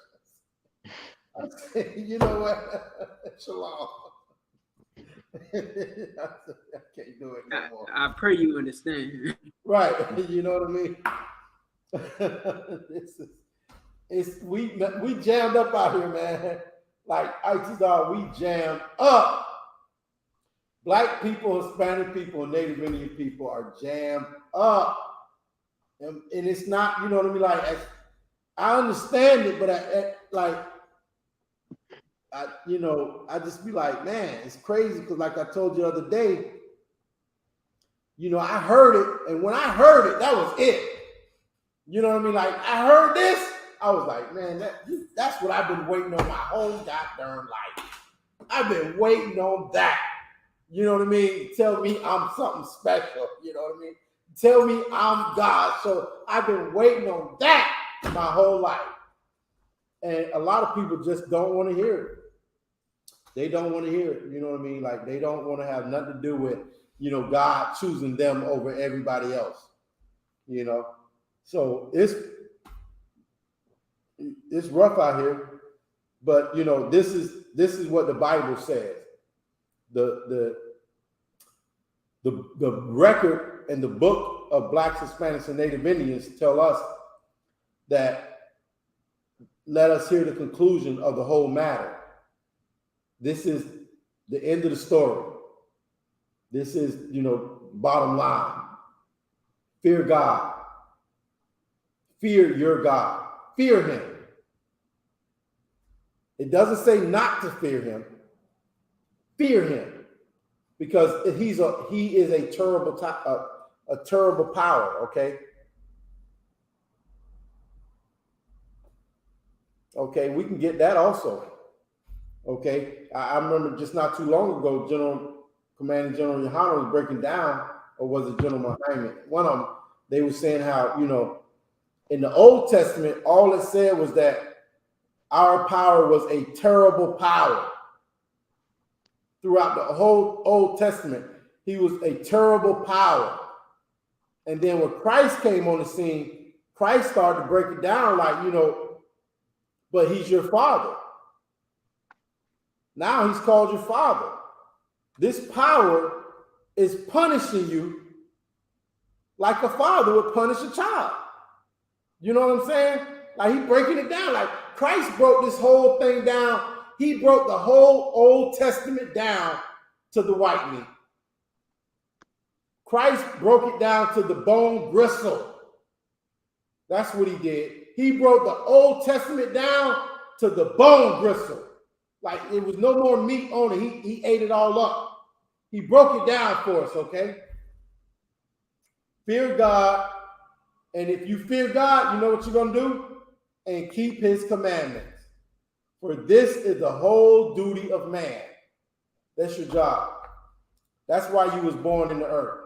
I said, you know what? Shalom. I can't do it no more. I pray you understand. Right. You know what I mean? We jammed up out here, man. Like Isupk, we jammed up. Black people, Hispanic people, and Native Indian people are jammed up. And it's not, you know what I mean? Like, I understand it, but I just be like, man, it's crazy. Because like I told you the other day, I heard it. And when I heard it, that was it. You know what I mean? Like, I heard this. I was like, man, that's what I've been waiting on my whole goddamn life. I've been waiting on that. You know what I mean? Tell me I'm something special. You know what I mean? Tell me I'm God. So I've been waiting on that my whole life. And a lot of people just don't want to hear it. They don't want to hear it. You know what I mean? Like, they don't want to have nothing to do with, God choosing them over everybody else. So it's rough out here, but this is what the Bible says. The record and the book of Blacks, Hispanics, and Native Indians tell us that, let us hear the conclusion of the whole matter. This is the end of the story. This is, bottom line. Fear God. Fear your God. Fear him. It doesn't say not to fear him. fear him, because he is a terrible terrible power. Okay. Okay, we can get that also. Okay, I remember just not too long ago, Commanding General Yohana was breaking down, or was it General Muhammad? One of them, they were saying how, in the Old Testament, all it said was that our power was a terrible power. Throughout the whole Old Testament, he was a terrible power. And then when Christ came on the scene, Christ started to break it down like, but he's your father. Now he's called your father. This power is punishing you like a father would punish a child. You know what I'm saying? Like, he's breaking it down. Like, Christ broke this whole thing down. He broke the whole Old Testament down to the white meat. Christ broke it down to the bone gristle. That's what he did. He broke the Old Testament down to the bone gristle. Like, it was no more meat on it. He ate it all up. He broke it down for us, okay? Fear God. And if you fear God, you know what you're going to do? And keep his commandments. For this is the whole duty of man. That's your job. That's why you was born in the earth.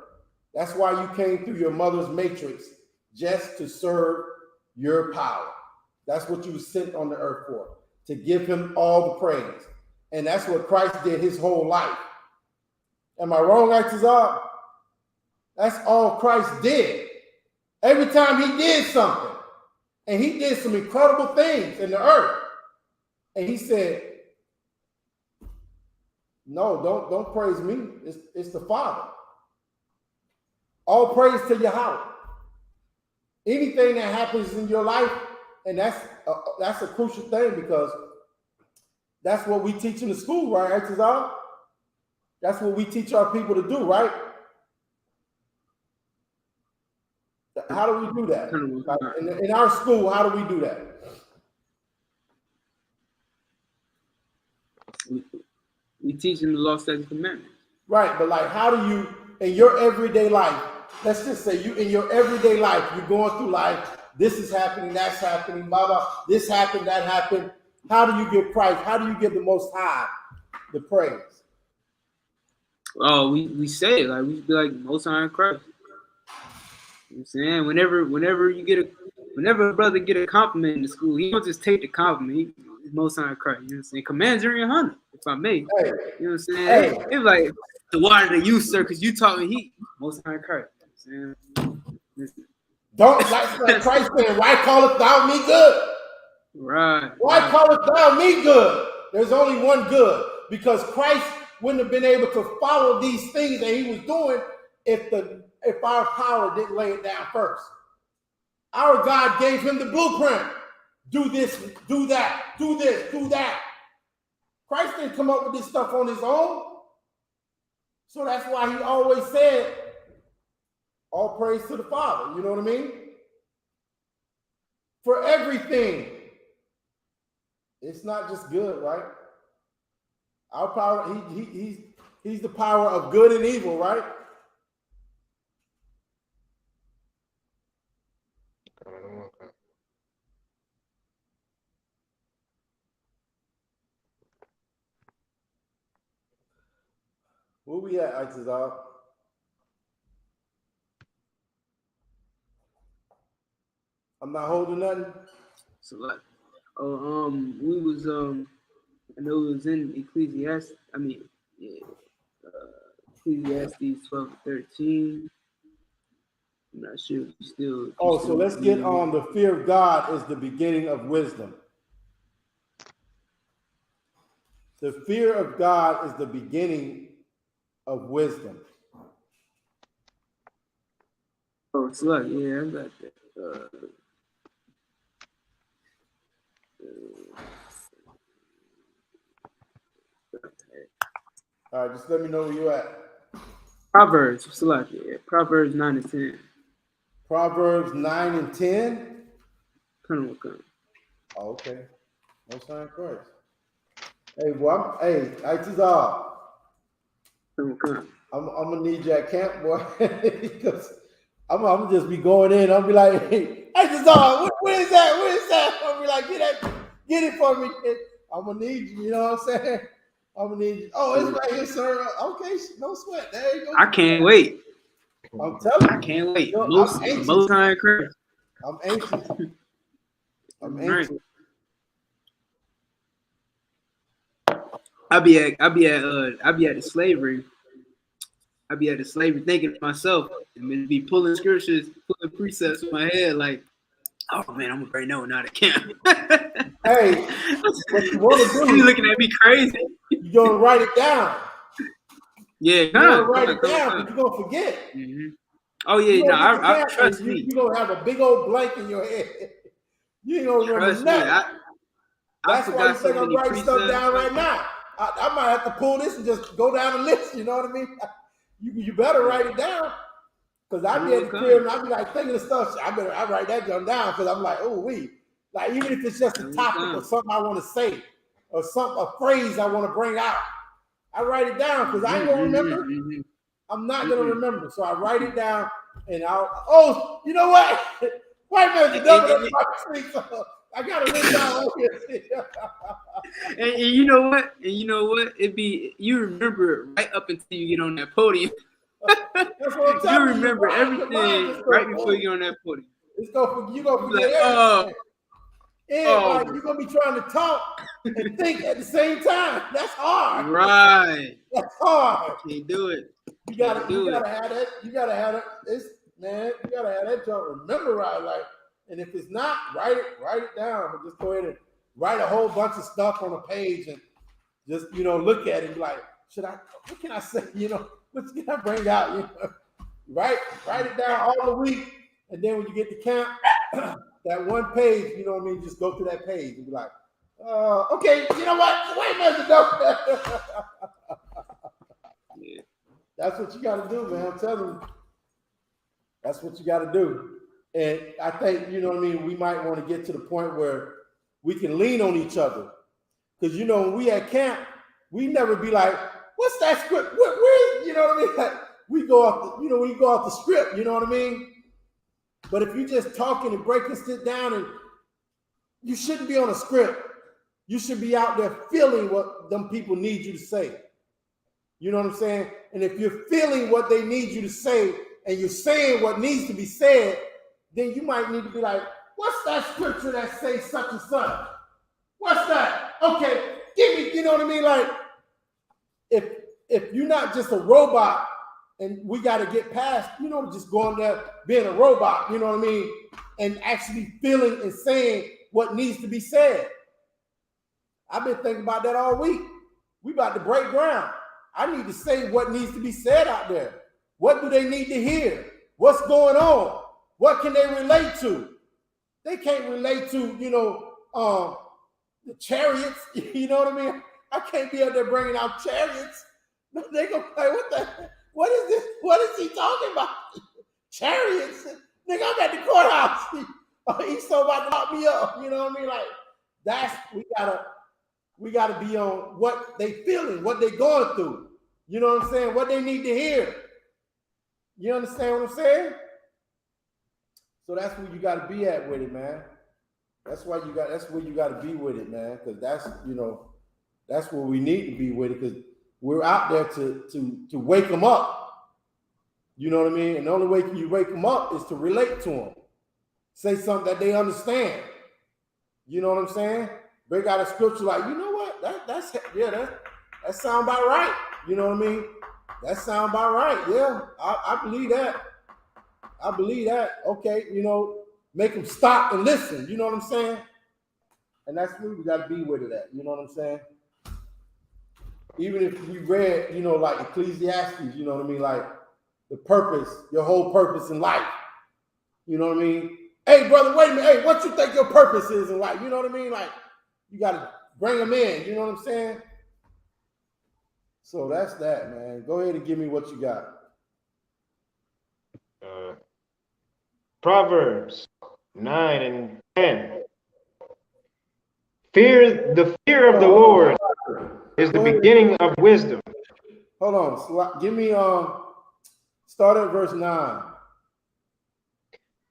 That's why you came through your mother's matrix, just to serve your power. That's what you were sent on the earth for, to give him all the praise. And that's what Christ did his whole life. Am I wrong, Itazar? That's all Christ did. Every time he did something, and he did some incredible things in the earth, and he said, no, don't praise me. It's the Father. All praise to Yahweh. Anything that happens in your life, and that's a crucial thing, because that's what we teach in the school, right, Itazar? That's what we teach our people to do, right? How do we do that? In our school, how do we do that? We teach them the law, statutes, commandments. Right, but like, how do you, in your everyday life, let's just say you, in your everyday life, you're going through life, this is happening, that's happening, blah, blah, this happened, that happened. How do you give Christ? How do you give the Most High the praise? Oh, we say it, like, we be like, Most High in Christ. You know what I'm saying? Whenever a brother get a compliment in the school, he don't just take the compliment. He's Most High in Christ. You know what I'm saying? Command 100, if I may. Hey, you know what I'm saying? Hey. It's like the water to you, sir, because you taught me he Most High in Christ. You know what I'm saying? Don't, like Christ said, why callest thou me good? Right. Why callest thou me good? There's only one good, because Christ wouldn't have been able to follow these things that he was doing if our power didn't lay it down first. Our God gave him the blueprint. Do this, do that, do this, do that. Christ didn't come up with this stuff on his own. So that's why he always said, all praise to the Father. You know what I mean? For everything. It's not just good, right? Our power, he's the power of good and evil, right? Where we at, Itazar? I'm not holding nothing. So like, we was I know it was in Ecclesiastes. I mean, yeah, Ecclesiastes 12:13. I'm not sure if you still. Oh, so let's get on. The fear of God is the beginning of wisdom. The fear of God is the beginning of wisdom. Oh, it's like, yeah, I got that. All right, just let me know where you're at. Proverbs, select, yeah. Proverbs 9 and 10. Proverbs 9 and 10. Come. Oh, okay. No sign Christ. Hey, well, hey, Itazar, Come. I'm gonna need you at camp, boy, because I'm just be going in. I'll be like, hey, Deshaun, what is that? What is that? I'll be like, get it for me. I'm gonna need you. You know what I'm saying? I'm gonna need you. Oh, it's right here, sir. Okay, no sweat. There you go. I can't wait. I'm telling you. I can't wait. You know, Most time, Chris. I'm anxious. I'm Right. anxious. I'll be at the slavery. I'll be at the slavery thinking to myself and be pulling scriptures, pulling precepts in my head like, oh man, I'm gonna bring no one out of camp. Hey, what you want to do? You looking at me crazy. You're gonna write it down. Yeah, You're gonna write it down, but you're gonna forget. Mm-hmm. Oh yeah, no, I trust me. You're gonna have a big old blank in your head. You ain't gonna remember nothing. That's why you think I'm writing stuff down right now. I might have to pull this and just go down the list. You know what I mean? You better write it down, because I be at the crib and I be like thinking of stuff. I write that jump down because I'm like, oh like even if it's just a topic or something I want to say or a phrase I want to bring out, I write it down because I ain't gonna remember. I'm not gonna remember, so I write it down and you know what? White man's the devil. I gotta live down here. And you know what? You remember it right up until you get on that podium. That's what I'm telling you remember everything right before you get on that podium. You gonna forget everything. Like you're gonna be trying to talk and think at the same time. That's hard. Right. That's hard. Can't do it. You gotta have that. You gotta have it. You gotta have that junk memorized. Like, and if it's not, write it down. But just go ahead and write a whole bunch of stuff on a page and just look at it and be like, what can I say? What can I bring out? Write it down all the week, and then when you get to camp, that one page, you know what I mean, just go to that page and be like, okay, you know what? Wait a minute, That's what you got to do, man. I'm telling you. That's what you got to do. And I think, you know what I mean, we might want to get to the point where we can lean on each other. Because, when we at camp, we never be like, what's that script? Where, you know what I mean? Like, we go off the script, you know what I mean? But if you're just talking and breaking shit down, and you shouldn't be on a script. You should be out there feeling what them people need you to say. You know what I'm saying? And if you're feeling what they need you to say and you're saying what needs to be said, then you might need to be like, what's that scripture that says such and such? What's that? Okay, give me, you know what I mean? Like, if you're not just a robot and we got to get past, just going there being a robot, you know what I mean? And actually feeling and saying what needs to be said. I've been thinking about that all week. We about to break ground. I need to say what needs to be said out there. What do they need to hear? What's going on? What can they relate to? They can't relate to, the chariots. You know what I mean? I can't be out there bringing out chariots. They gonna say, what is this? What is he talking about? Chariots? Nigga, I'm at the courthouse. He's so about to lock me up. You know what I mean? Like, we gotta be on what they feeling, what they going through. You know what I'm saying? What they need to hear. You understand what I'm saying? So that's where you gotta be at with it, man. That's where you gotta be with it, man. Because that's where we need to be with it. Because we're out there to wake them up. You know what I mean? And the only way you wake them up is to relate to them. Say something that they understand. You know what I'm saying? Break out a scripture like, you know what? That sound about right. You know what I mean? That sound about right. Yeah, I believe that. I believe that. Okay, make them stop and listen. You know what I'm saying? And that's where we got to be with it at. You know what I'm saying? Even if we read, like Ecclesiastes, you know what I mean? Like the purpose, your whole purpose in life. You know what I mean? Hey, brother, wait a minute. Hey, what you think your purpose is in life? You know what I mean? Like, you got to bring them in. You know what I'm saying? So that's that, man. Go ahead and give me what you got. Proverbs 9 and 10. The fear of the Lord is the beginning of wisdom. Hold on. Give me start at verse 9.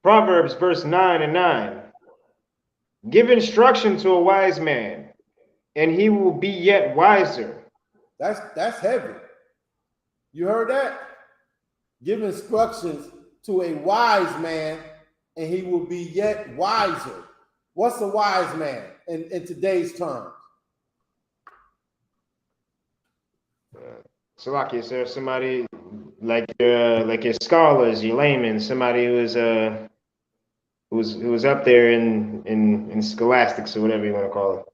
Proverbs verse 9 and 9. Give instruction to a wise man, and he will be yet wiser. That's heavy. You heard that? Give instructions to a wise man, and he will be yet wiser. What's a wise man in today's terms? Salaki, is there somebody like your scholars, your laymen, somebody who was up there in scholastics or whatever you want to call it?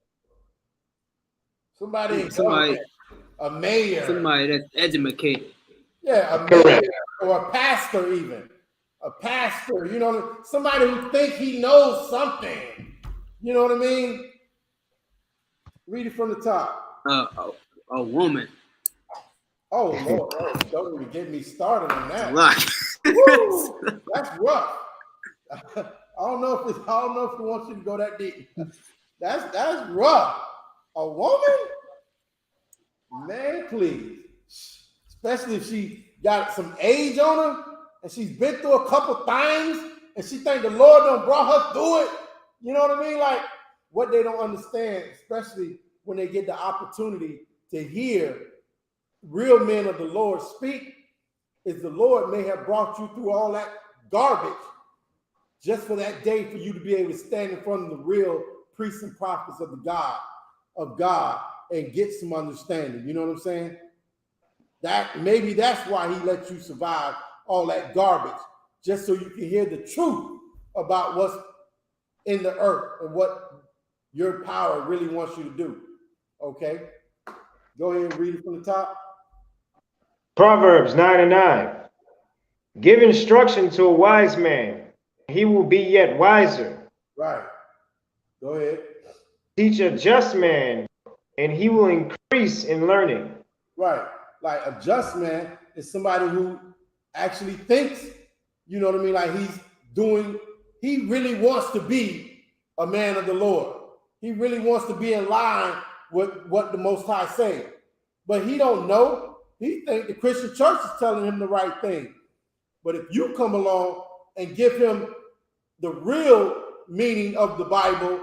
Somebody in government, a mayor. Somebody that's educated. Yeah, a mayor or a pastor even. A pastor, you know, somebody who thinks he knows something. You know what I mean? Read it from the top. A woman. Oh, Lord, don't even get me started on that. Woo, that's rough. I don't know if it wants you to go that deep. That's rough. A woman? Man, please. Especially if she got some age on her and she's been through a couple things and she think the Lord done brought her through it. You know what I mean? Like, what they don't understand, especially when they get the opportunity to hear real men of the Lord speak, is the Lord may have brought you through all that garbage just for that day for you to be able to stand in front of the real priests and prophets of God and get some understanding. You know what I'm saying? That maybe that's why he let you survive all that garbage, just so you can hear the truth about what's in the earth and what your power really wants you to do. Okay? Go ahead and read it from the top. Proverbs 9 and 9. Give instruction to a wise man, he will be yet wiser. Right. Go ahead. Teach a just man, and he will increase in learning. Right. Like a just man is somebody who actually thinks, you know what I mean? Like he really wants to be a man of the Lord. He really wants to be in line with what the Most High say. But he don't know. He think the Christian church is telling him the right thing. But if you come along and give him the real meaning of the Bible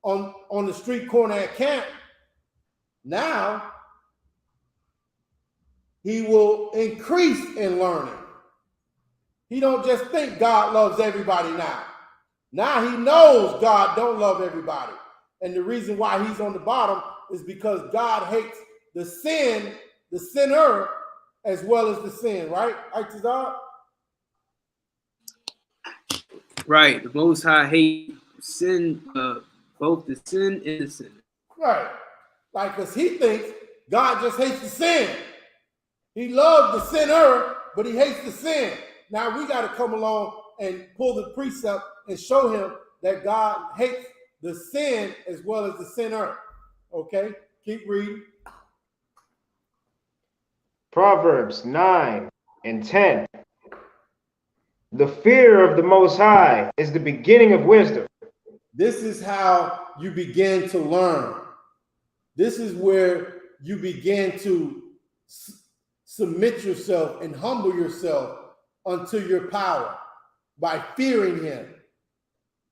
on the street corner at camp, now he will increase in learning. He don't just think God loves everybody now. Now he knows God don't love everybody. And the reason why he's on the bottom is because God hates the sinner, as well as the sin, right? Right. The Most High hate sin, both the sin and the sinner. Right. Like, because he thinks God just hates the sin. He loves the sinner, but he hates the sin. Now we got to come along and pull the precept and show him that God hates the sin as well as the sinner. Okay? Keep reading. Proverbs 9 and 10. The fear of the Most High is the beginning of wisdom. This is how you begin to learn. This is where you begin to submit yourself and humble yourself unto your power by fearing him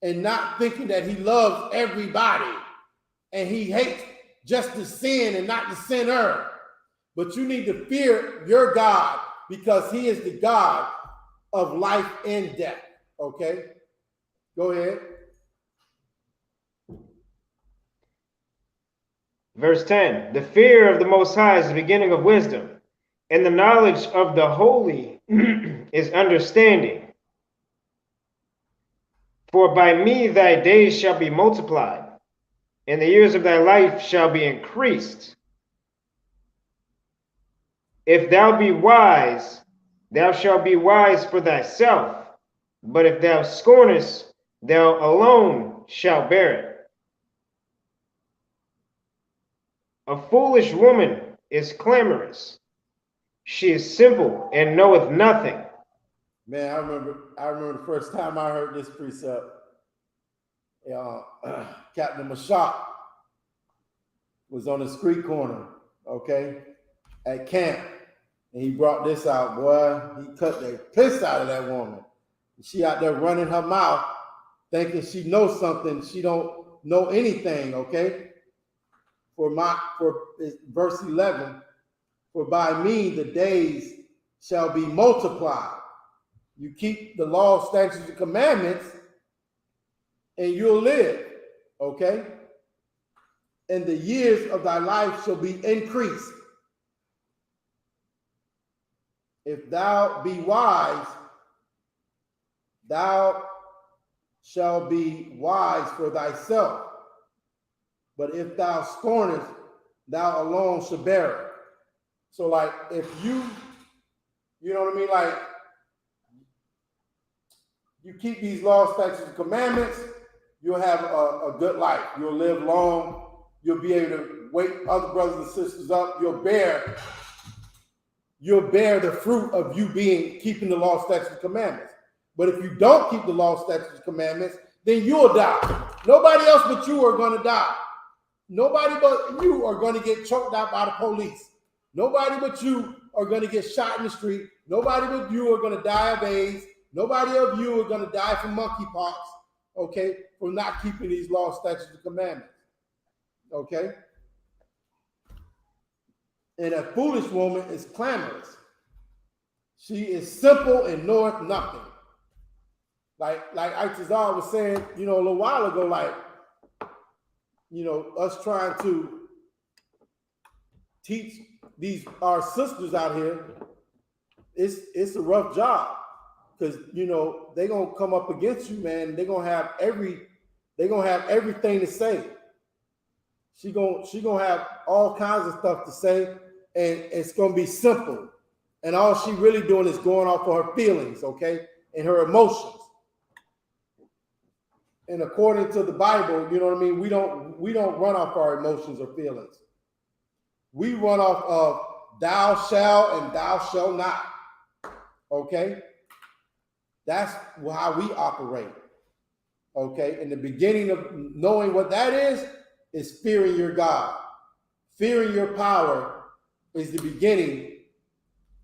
and not thinking that he loves everybody and he hates just the sin and not the sinner. But you need to fear your God because he is the God of life and death. Okay? Go ahead. Verse 10. The fear of the Most High is the beginning of wisdom, and the knowledge of the holy is understanding. For by me thy days shall be multiplied, and the years of thy life shall be increased. If thou be wise, thou shalt be wise for thyself, but if thou scornest, thou alone shalt bear it. A foolish woman is clamorous. She is simple and knoweth nothing. Man, I remember the first time I heard this precept. Captain Mashak was on the street corner, okay, at camp, And he brought this out, boy. He cut the piss out of that woman. She out there running her mouth, thinking she knows something. She don't know anything, okay? For verse 11, for by me the days shall be multiplied. You keep the law, statutes, and commandments, and you'll live, okay? And the years of thy life shall be increased. If thou be wise, thou shalt be wise for thyself. But if thou scornest, thou alone shall bear it. So, like, if you know what I mean? Like, you keep these laws, statutes, and commandments, you'll have a good life. You'll live long. You'll be able to wake other brothers and sisters up. You'll bear the fruit of you keeping the law, statutes, and commandments. But if you don't keep the law, statutes, and commandments, then you'll die. Nobody else but you are going to die. Nobody but you are going to get choked out by the police. Nobody but you are going to get shot in the street. Nobody but you are going to die of AIDS. Nobody of you are going to die from monkeypox, okay, for not keeping these laws, statutes, and commandments, okay? And a foolish woman is clamorous. She is simple and knoweth nothing. Like Itazal was saying, a little while ago, like, us trying to teach our sisters out here, it's a rough job. Because they're gonna come up against you, man. They're gonna have everything to say. She gonna have all kinds of stuff to say, and it's gonna be simple. And all she really doing is going off of her feelings, okay, and her emotions. And according to the Bible, you know what I mean, we don't run off our emotions or feelings. We run off of thou shalt and thou shalt not. Okay? That's how we operate. Okay? And the beginning of knowing what that is fearing your God. Fearing your power is the beginning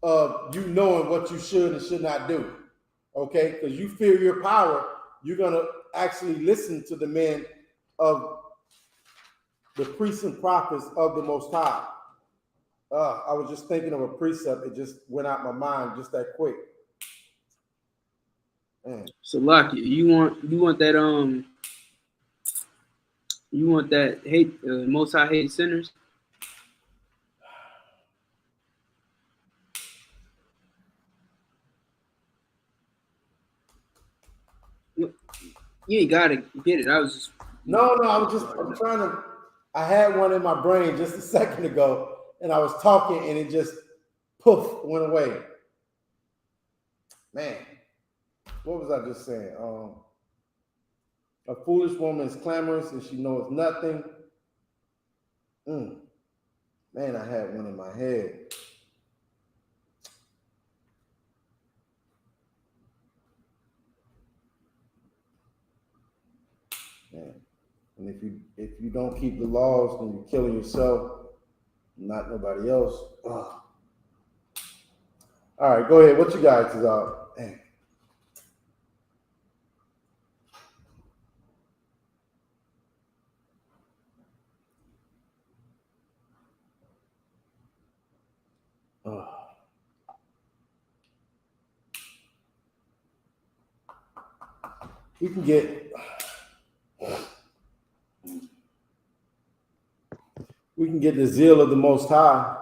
of you knowing what you should and should not do. Okay? Because you fear your power, you're going to actually listen to the men of the priests and prophets of the Most High. I was just thinking of a precept. It just went out my mind just that quick. Man. So, Lucky, you want that hate, Most High hated sinners? You ain't gotta get it. I had one in my brain just a second ago, and I was talking, and it just poof went away. Man, what was I just saying? A foolish woman is clamorous and she knows nothing. Man, I had one in my head. Man. And if you don't keep the laws, then you're killing yourself, not nobody else. Ugh. All right, go ahead. What you guys is out? We can get the zeal of the Most High.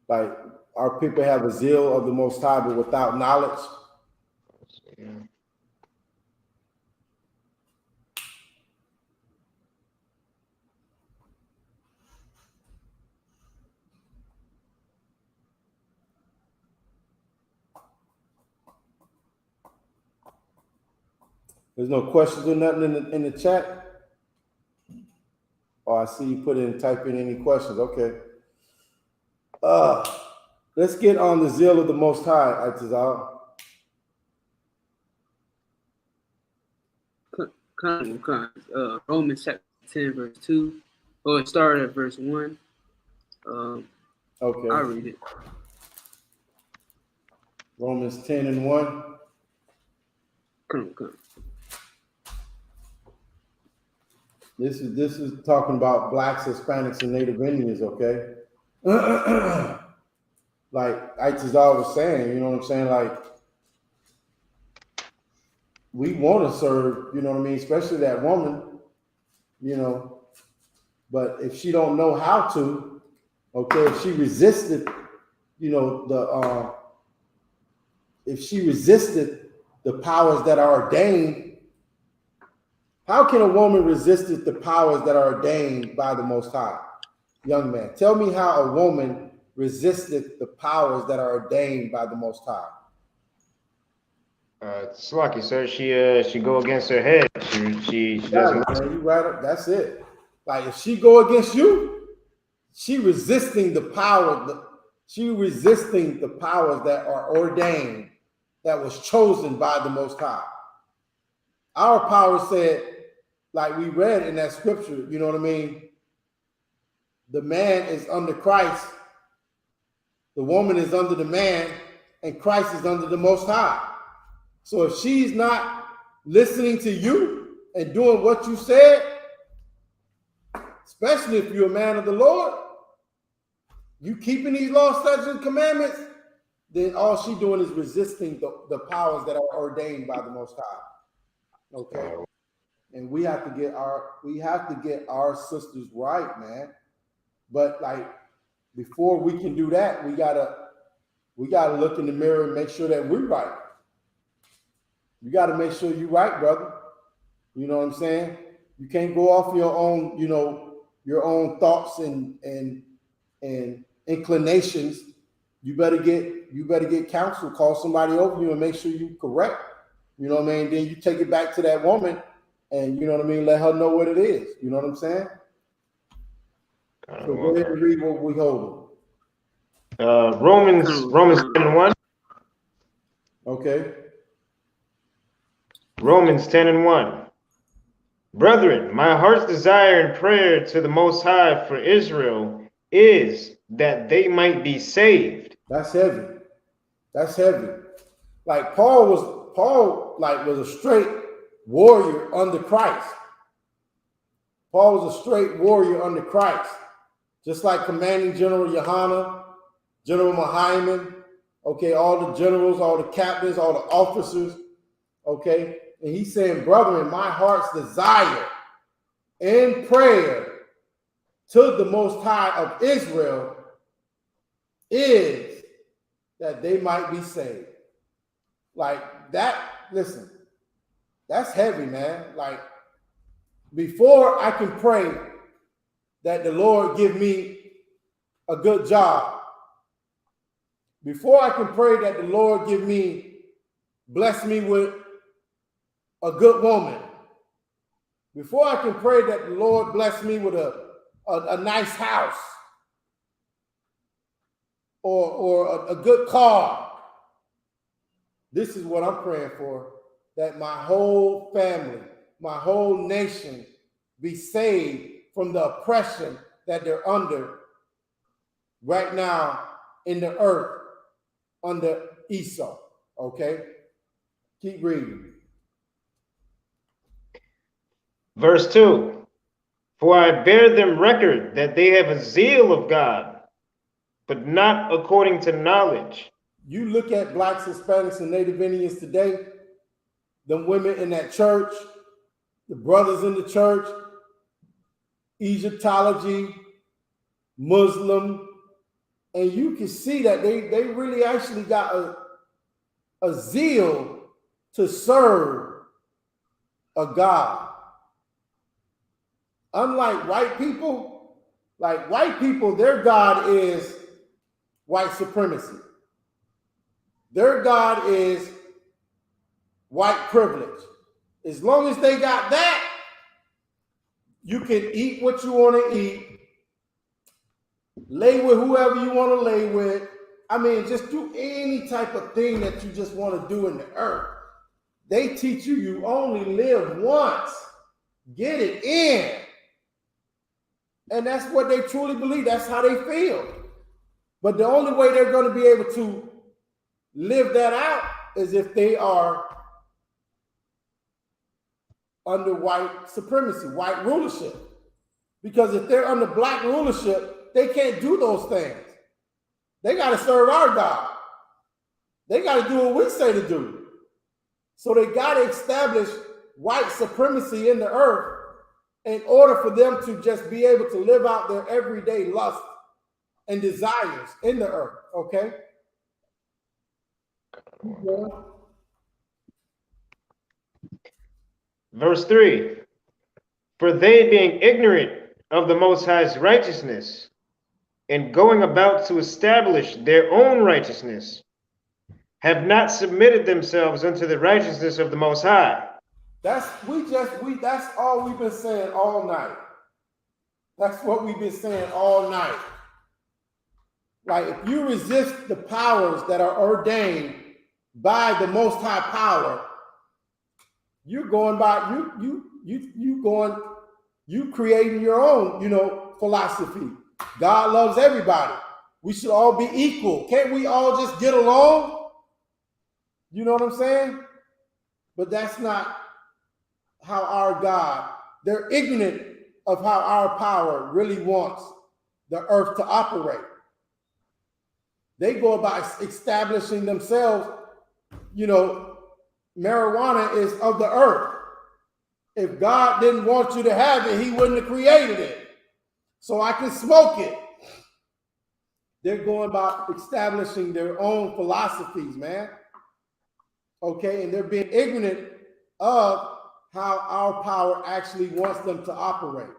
Like our people have a zeal of the Most High, but without knowledge. There's no questions or nothing in the chat. Oh, I see you type in any questions. Okay. Let's get on the zeal of the Most High, Itazal. Romans chapter 10, verse 2. It started at verse 1. Okay. I'll read it. Romans 10:1. Come on. This is talking about blacks, Hispanics, and Native Indians, okay? Like Itazal was saying, you know what I'm saying? Like, we want to serve, you know what I mean? Especially that woman, you know. But if she don't know how to, okay, if she resisted, you know, if she resisted the powers that are ordained, how can a woman resist the powers that are ordained by the Most High? Young man, tell me how a woman resisted the powers that are ordained by the Most High. It's lucky, sir. She go against her head. She doesn't. Man, you right. That's it. Like if she go against you, she resisting the power. She resisting the powers that are ordained, that was chosen by the Most High. Our power said, like we read in that scripture, you know what I mean? The man is under Christ, the woman is under the man, and Christ is under the Most High. So if she's not listening to you and doing what you said, especially if you're a man of the Lord, you keeping these laws, statutes, and commandments, then all she's doing is resisting the powers that are ordained by the Most High. Okay? And we have to get our sisters right, man. But like before we can do that, we gotta look in the mirror and make sure that we're right. You gotta make sure you're right, brother. You know what I'm saying? You can't go off your own, you know, your own thoughts and inclinations. You better get counsel, call somebody over you and make sure you're correct. You know what I mean? Then you take it back to that woman and you know what I mean, let her know what it is. You know what I'm saying? So go ahead and read what we hold. Romans 10:1. Okay. Romans 10:1. Brethren, my heart's desire and prayer to the Most High for Israel is that they might be saved. That's heavy. That's heavy. Like Paul was a straight warrior under Christ. Paul was a straight warrior under Christ. Just like Commanding General Yohana, General Mahiman, okay, all the generals, all the captains, all the officers, okay? And he's saying, brethren, my heart's desire and prayer to the Most High of Israel is that they might be saved. Like that, listen, that's heavy, man. Like before I can pray that the Lord give me a good job, before I can pray that the Lord bless me with a good woman, before I can pray that the Lord bless me with a nice house or a good car, this is what I'm praying for, that my whole family, my whole nation be saved from the oppression that they're under right now in the earth under Isupk. Okay? Keep reading. Verse 2. For I bear them record that they have a zeal of God, but not according to knowledge. You look at blacks, Hispanics, and Native Indians today, the women in that church, the brothers in the church, Egyptology, Muslim, and you can see that they really actually got a zeal to serve a God. Unlike white people, their God is white supremacy. Their God is white privilege. As long as they got that, you can eat what you want to eat, lay with whoever you want to lay with. I mean, just do any type of thing that you just want to do in the earth. They teach you only live once. Get it in. And that's what they truly believe. That's how they feel. But the only way they're going to be able to live that out is if they are under white supremacy, white rulership. Because if they're under black rulership, they can't do those things. They got to serve our God. They got to do what we say to do. So they got to establish white supremacy in the earth in order for them to just be able to live out their everyday lust and desires in the earth, okay? Yeah. Verse 3, for they being ignorant of the Most High's righteousness and going about to establish their own righteousness, have not submitted themselves unto the righteousness of the Most High. That's all we've been saying all night. That's what we've been saying all night. Like, if you resist the powers that are ordained by the Most High power, you're going by you creating your own, philosophy. God loves everybody. We should all be equal. Can't we all just get along? You know what I'm saying? But that's not how our God, they're ignorant of how our power really wants the earth to operate. They go about establishing themselves, marijuana is of the earth. If God didn't want you to have it, he wouldn't have created it. So I can smoke it. They're going about establishing their own philosophies, man. Okay, and they're being ignorant of how our power actually wants them to operate.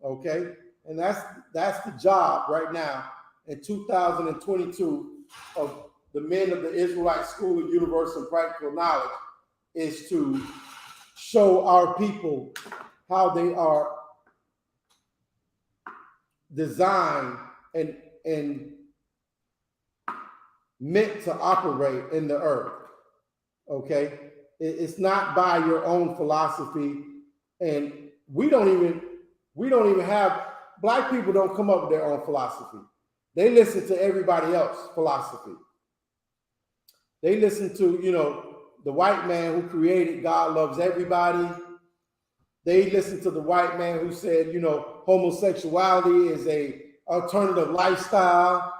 Okay, and that's the job right now in 2022 of the men of the Israelite School of Universal and Practical Knowledge, is to show our people how they are designed and meant to operate in the earth. Okay, it's not by your own philosophy, and we don't even have, black people don't come up with their own philosophy. They listen to everybody else's philosophy. They listen to, the white man who created God loves everybody. They listen to the white man who said, homosexuality is a alternative lifestyle.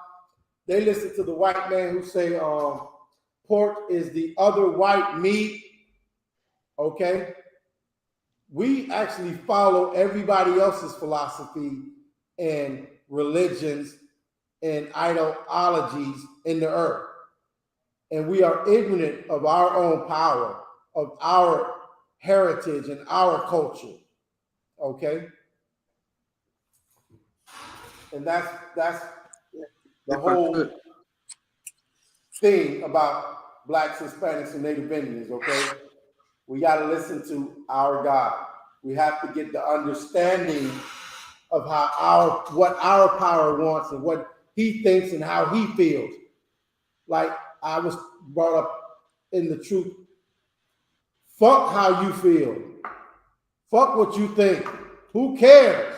They listen to the white man who say pork is the other white meat. Okay? We actually follow everybody else's philosophy and religions and ideologies in the earth. And we are ignorant of our own power, of our heritage and our culture. Okay? And that's the whole thing about Blacks, Hispanics, and Native Indians, okay? We got to listen to our God. We have to get the understanding of what our power wants and what he thinks and how he feels. Like I was brought up in the truth. Fuck how you feel. Fuck what you think. Who cares?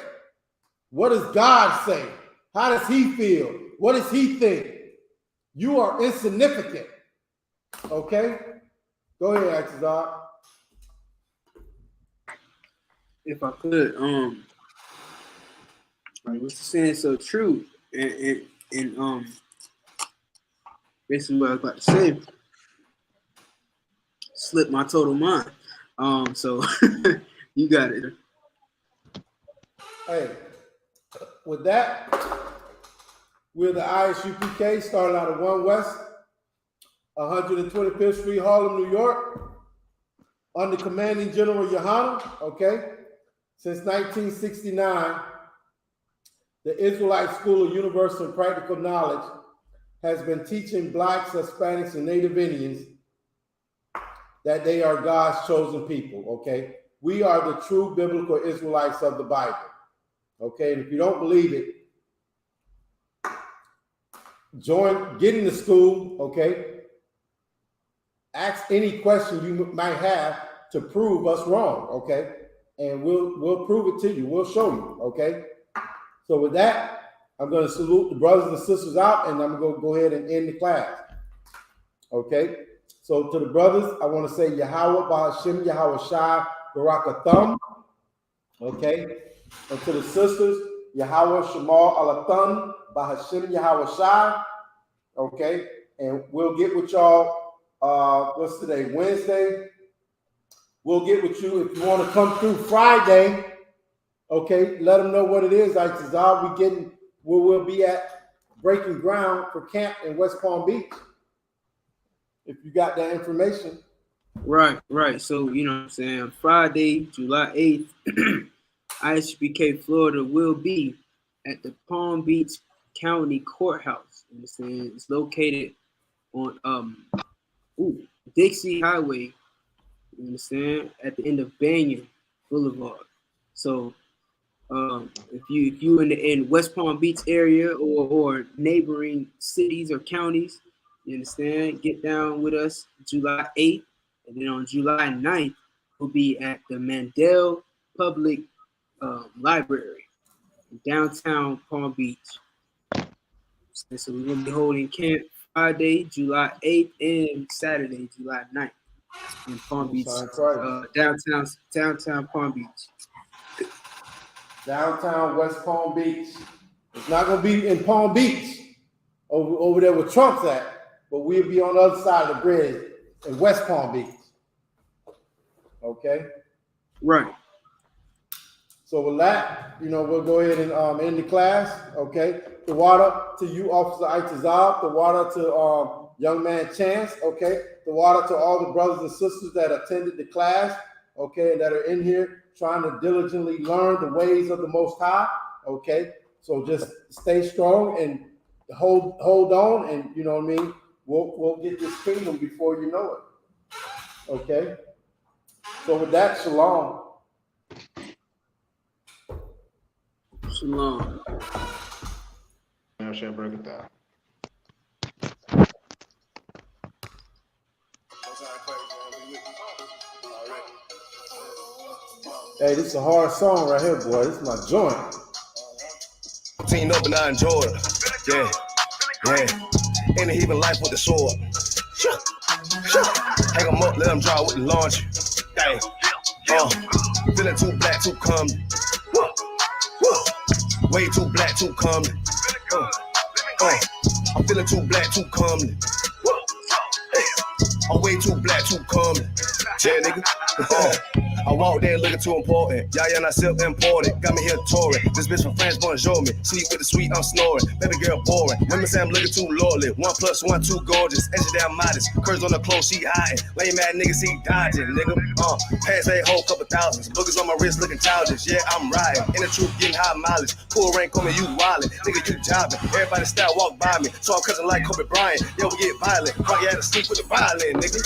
What does God say? How does he feel? What does he think? You are insignificant. Okay? Go ahead, Axazar. If I could, like what you're saying is so true, and basically what I was about to say slipped my total mind. So you got it. Hey, with that, we're the Isupk, starting out of 1 West, 125th Street, Harlem, New York, under Commanding General Yohana, okay? Since 1969, the Israelite School of Universal and Practical Knowledge has been teaching Blacks, Hispanics, and Native Indians that they are God's chosen people, okay? We are the true biblical Israelites of the Bible, okay? And if you don't believe it, get in the school, okay? Ask any question you might have to prove us wrong, okay? And we'll prove it to you. We'll show you, okay? So with that, I'm going to salute the brothers and sisters out, and I'm going to go ahead and end the class. Okay? So to the brothers, I want to say Yahweh Bahashim Yahweh Shai Barakathum. Okay? And to the sisters, Yahweh Shemal Alathun Bahashim Yahweh Shai. Okay? And we'll get with y'all, what's today? Wednesday. We'll get with you if you want to come through Friday. Okay? Let them know what it is. We will be at breaking ground for camp in West Palm Beach. If you got that information. Right. So, you know what I'm saying? Friday, July 8th, Isupk, Florida will be at the Palm Beach County Courthouse. You understand? It's located on Dixie Highway. You understand? At the end of Banyan Boulevard. So if you in West Palm Beach area or neighboring cities or counties, you understand, get down with us July 8th, and then on July 9th, we'll be at the Mandel Public Library in downtown Palm Beach. So we're gonna be holding camp Friday, July 8th, and Saturday, July 9th in Palm Beach, downtown Palm Beach. Downtown West Palm Beach. It's not going to be in Palm Beach over there where Trump's at, but we'll be on the other side of the bridge in West Palm Beach. Okay? Right. So with that, we'll go ahead and end the class. Okay? The water to you, Officer Itazab. The water to young man Chance. Okay? The water to all the brothers and sisters that attended the class. Okay? And that are in here trying to diligently learn the ways of the Most High. Okay? So just stay strong and hold on, and you know what I mean? We'll get this kingdom before you know it. Okay? So with that, shalom. Shalom. I shall break it down. Hey, this is a hard song right here, boy. This is my joint. Team up and I enjoy it. Yeah. In the heathen life with the sword. Hang them up, let them draw with the launch. Dang. Feeling too black, too comely. Way too black, too comely. I'm feeling too black, too comely. I'm way too black, too comely. Yeah, nigga. I walked there looking too important. Y'all not self-important. Got me here touring. This bitch from France, bonjour me. Sweet with the sweet, I'm snoring. Baby girl boring. Women say I'm looking too lordly. 1 + 1, too gorgeous. And she damn modest. Curves on the clothes, she hiding. Lame mad niggas, he dodging, nigga. Pass that whole couple thousands. Boogers on my wrist looking childish. Yeah, I'm riding. In the truth, getting high mileage. Cool rank on me, you wildin'. Nigga, you jobbing. Everybody style walk by me. So I'm cousin like Kobe Bryant. Yo, we get violent. Fuck you had to sleep with the violin, nigga.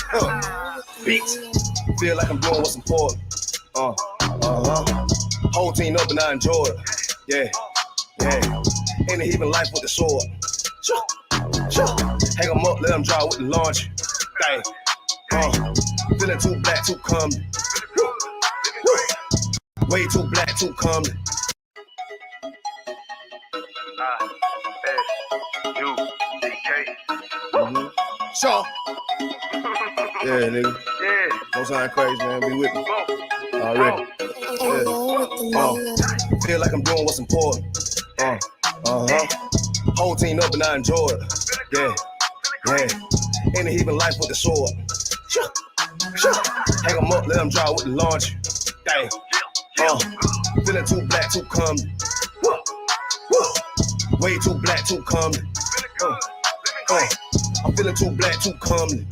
Beats. Feel like I'm doing what's important. Whole team up and I enjoy it. Yeah. In the heathen life with the sword. Hang them up, let them draw with the launch. Dang. Feeling too black, too comely. Way too black, too comely. Sure. Yeah, nigga. Don't sound crazy, man. Be with me. Already. Feel like I'm doing what's important. Whole team up and I enjoy it. Yeah. In the heathen life with the sword. Hang them up, let them draw with the launch. Dang. Feeling too black, too comely. Way too black, too comely. I'm feeling too black, too comely.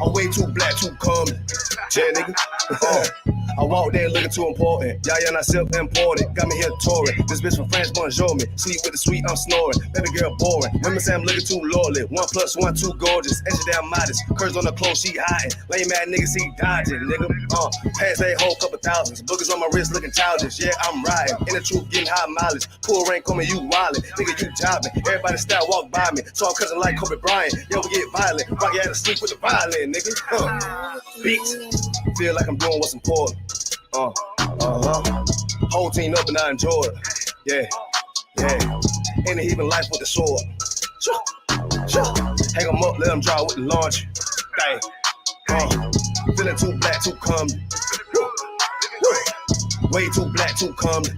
I'm way too black, too comely. Yeah, nigga. I walk there looking too important. Y'all not self-important. Got me here touring. This bitch from France, bonjour me. Sweet with the sweet, I'm snoring. Baby girl boring. Women say I'm looking too lordly. 1 + 1, too gorgeous. And she damn modest. Curves on the clothes, she hiding. Lame mad niggas, he dodging, nigga. Pass that whole couple thousands. Boogers on my wrist looking childish. Yeah, I'm riding. In the truth, getting high mileage. Cool rank on me, you wildin'. Nigga, you jobbing. Everybody style walk by me. So I'm cousin like Kobe Bryant. Yo, we get violent. Rock you had to sleep with the violin, nigga. Beats. Feel like I'm doing what's important. Whole team up and I enjoy it. Yeah, in the heathen life with the sword. Hang 'em up, let 'em draw with the launch. Dang. Feeling too black, too comely. Way too black, too comely.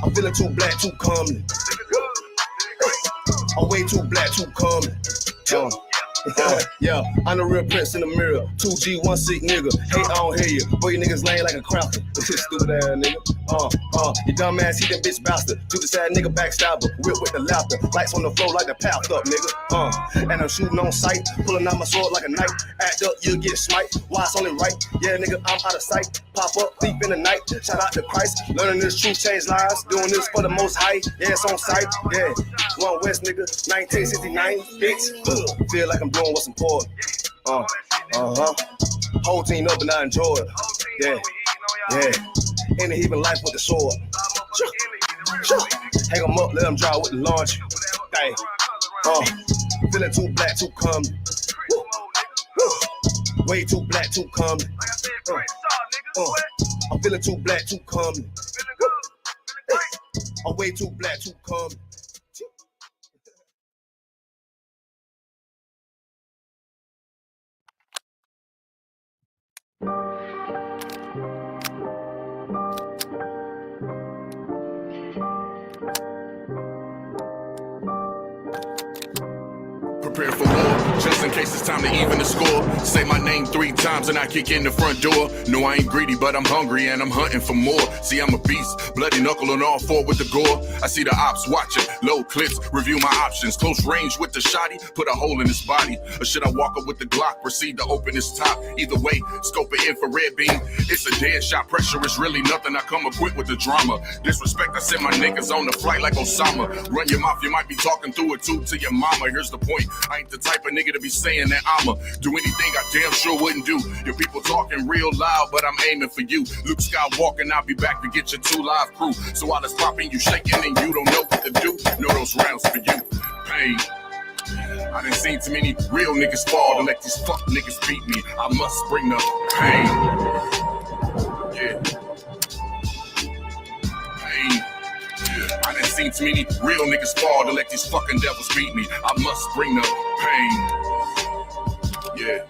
I'm feeling too black, too comely. I'm way too black, too comely. Yeah, I'm the real prince in the mirror. 2G, 1 sick nigga. Hey, I don't hear you. Boy, you niggas lame like a cracker. Stupid ass nigga. You dumb ass, he that bitch bastard. Do this ass nigga backstabber. Whip with the laughter. Lights on the floor like the path up, nigga. And I'm shooting on sight. Pulling out my sword like a knife. Act up, you'll get smite. Why it's only right? Yeah, nigga, I'm out of sight. Pop up, thief in the night. Shout out to Christ. Learning this truth, change lives. Doing this for the most high. Yeah, it's on sight. Yeah. One West, nigga. 1969, bitch. Feel like I'm doing what's important. Whole team up and I enjoy it. Yeah. In the heathen life with the sword. Hang 'em up, let 'em draw with the launch. Dang. Feeling too black, too comely. Way too black, too comely. I'm feeling too black, too comely. I'm way too black, too comely. Prepare for war, just in case it's time to even the score. Say my name 3 times and I kick in the front door. No, I ain't greedy, but I'm hungry and I'm hunting for more. See, I'm a beast, bloody knuckle on all 4 with the gore. I see the ops watching, load clips, review my options. Close range with the shotty, put a hole in his body. Or should I walk up with the Glock, proceed to open his top? Either way, scope an infrared beam. It's a dead shot, pressure is really nothing. I come equipped with the drama. Disrespect, I send my niggas on the flight like Osama. Run your mouth, you might be talking through a tube to your mama. Here's the point, I ain't the type of nigga to be saying that I'ma do anything I damn sure wouldn't do. Your people talking real loud, but I'm aiming for you. Luke Skywalker, I'll be back to get your 2 live crew. So while it's popping, you shaking and you don't know what to do. Know those rounds for you. Pain. I done seen too many real niggas fall to let these fuck niggas beat me. I must bring the pain. Yeah. Pain. I done seen too many real niggas fall to let these fucking devils beat me. I must bring the pain. Yeah.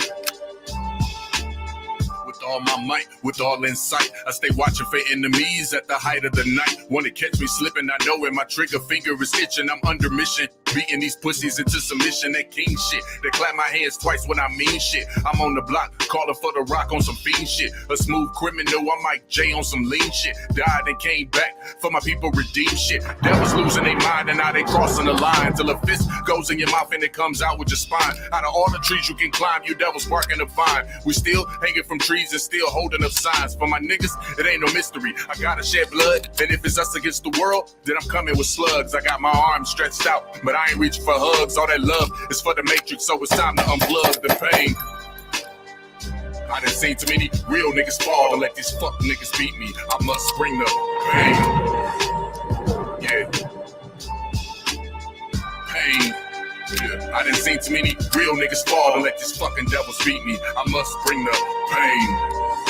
With all my might, with all insight, I stay watching for enemies at the height of the night. Wanna catch me slipping, I know where my trigger finger is itching. I'm under mission, beating these pussies into submission. That king shit, they clap my hands twice when I mean shit. I'm on the block, calling for the rock on some fiend shit. A smooth criminal, I'm Mike J on some lean shit. Died and came back for my people, redeem shit. Devils losing their mind and now they crossing the line. Till a fist goes in your mouth and it comes out with your spine. Out of all the trees you can climb, you devils barking up fine. We still hanging from trees and still holding up signs. For my niggas, it ain't no mystery. I gotta shed blood, and if it's us against the world, then I'm coming with slugs. I got my arms stretched out, but I ain't reaching for hugs. All that love is for the matrix, so it's time to unplug the pain. I done seen too many real niggas fall to let these fuck niggas beat me. I must bring the pain. Yeah. Pain. Yeah. I done seen too many real niggas fall to let these fucking devils beat me. I must bring the pain.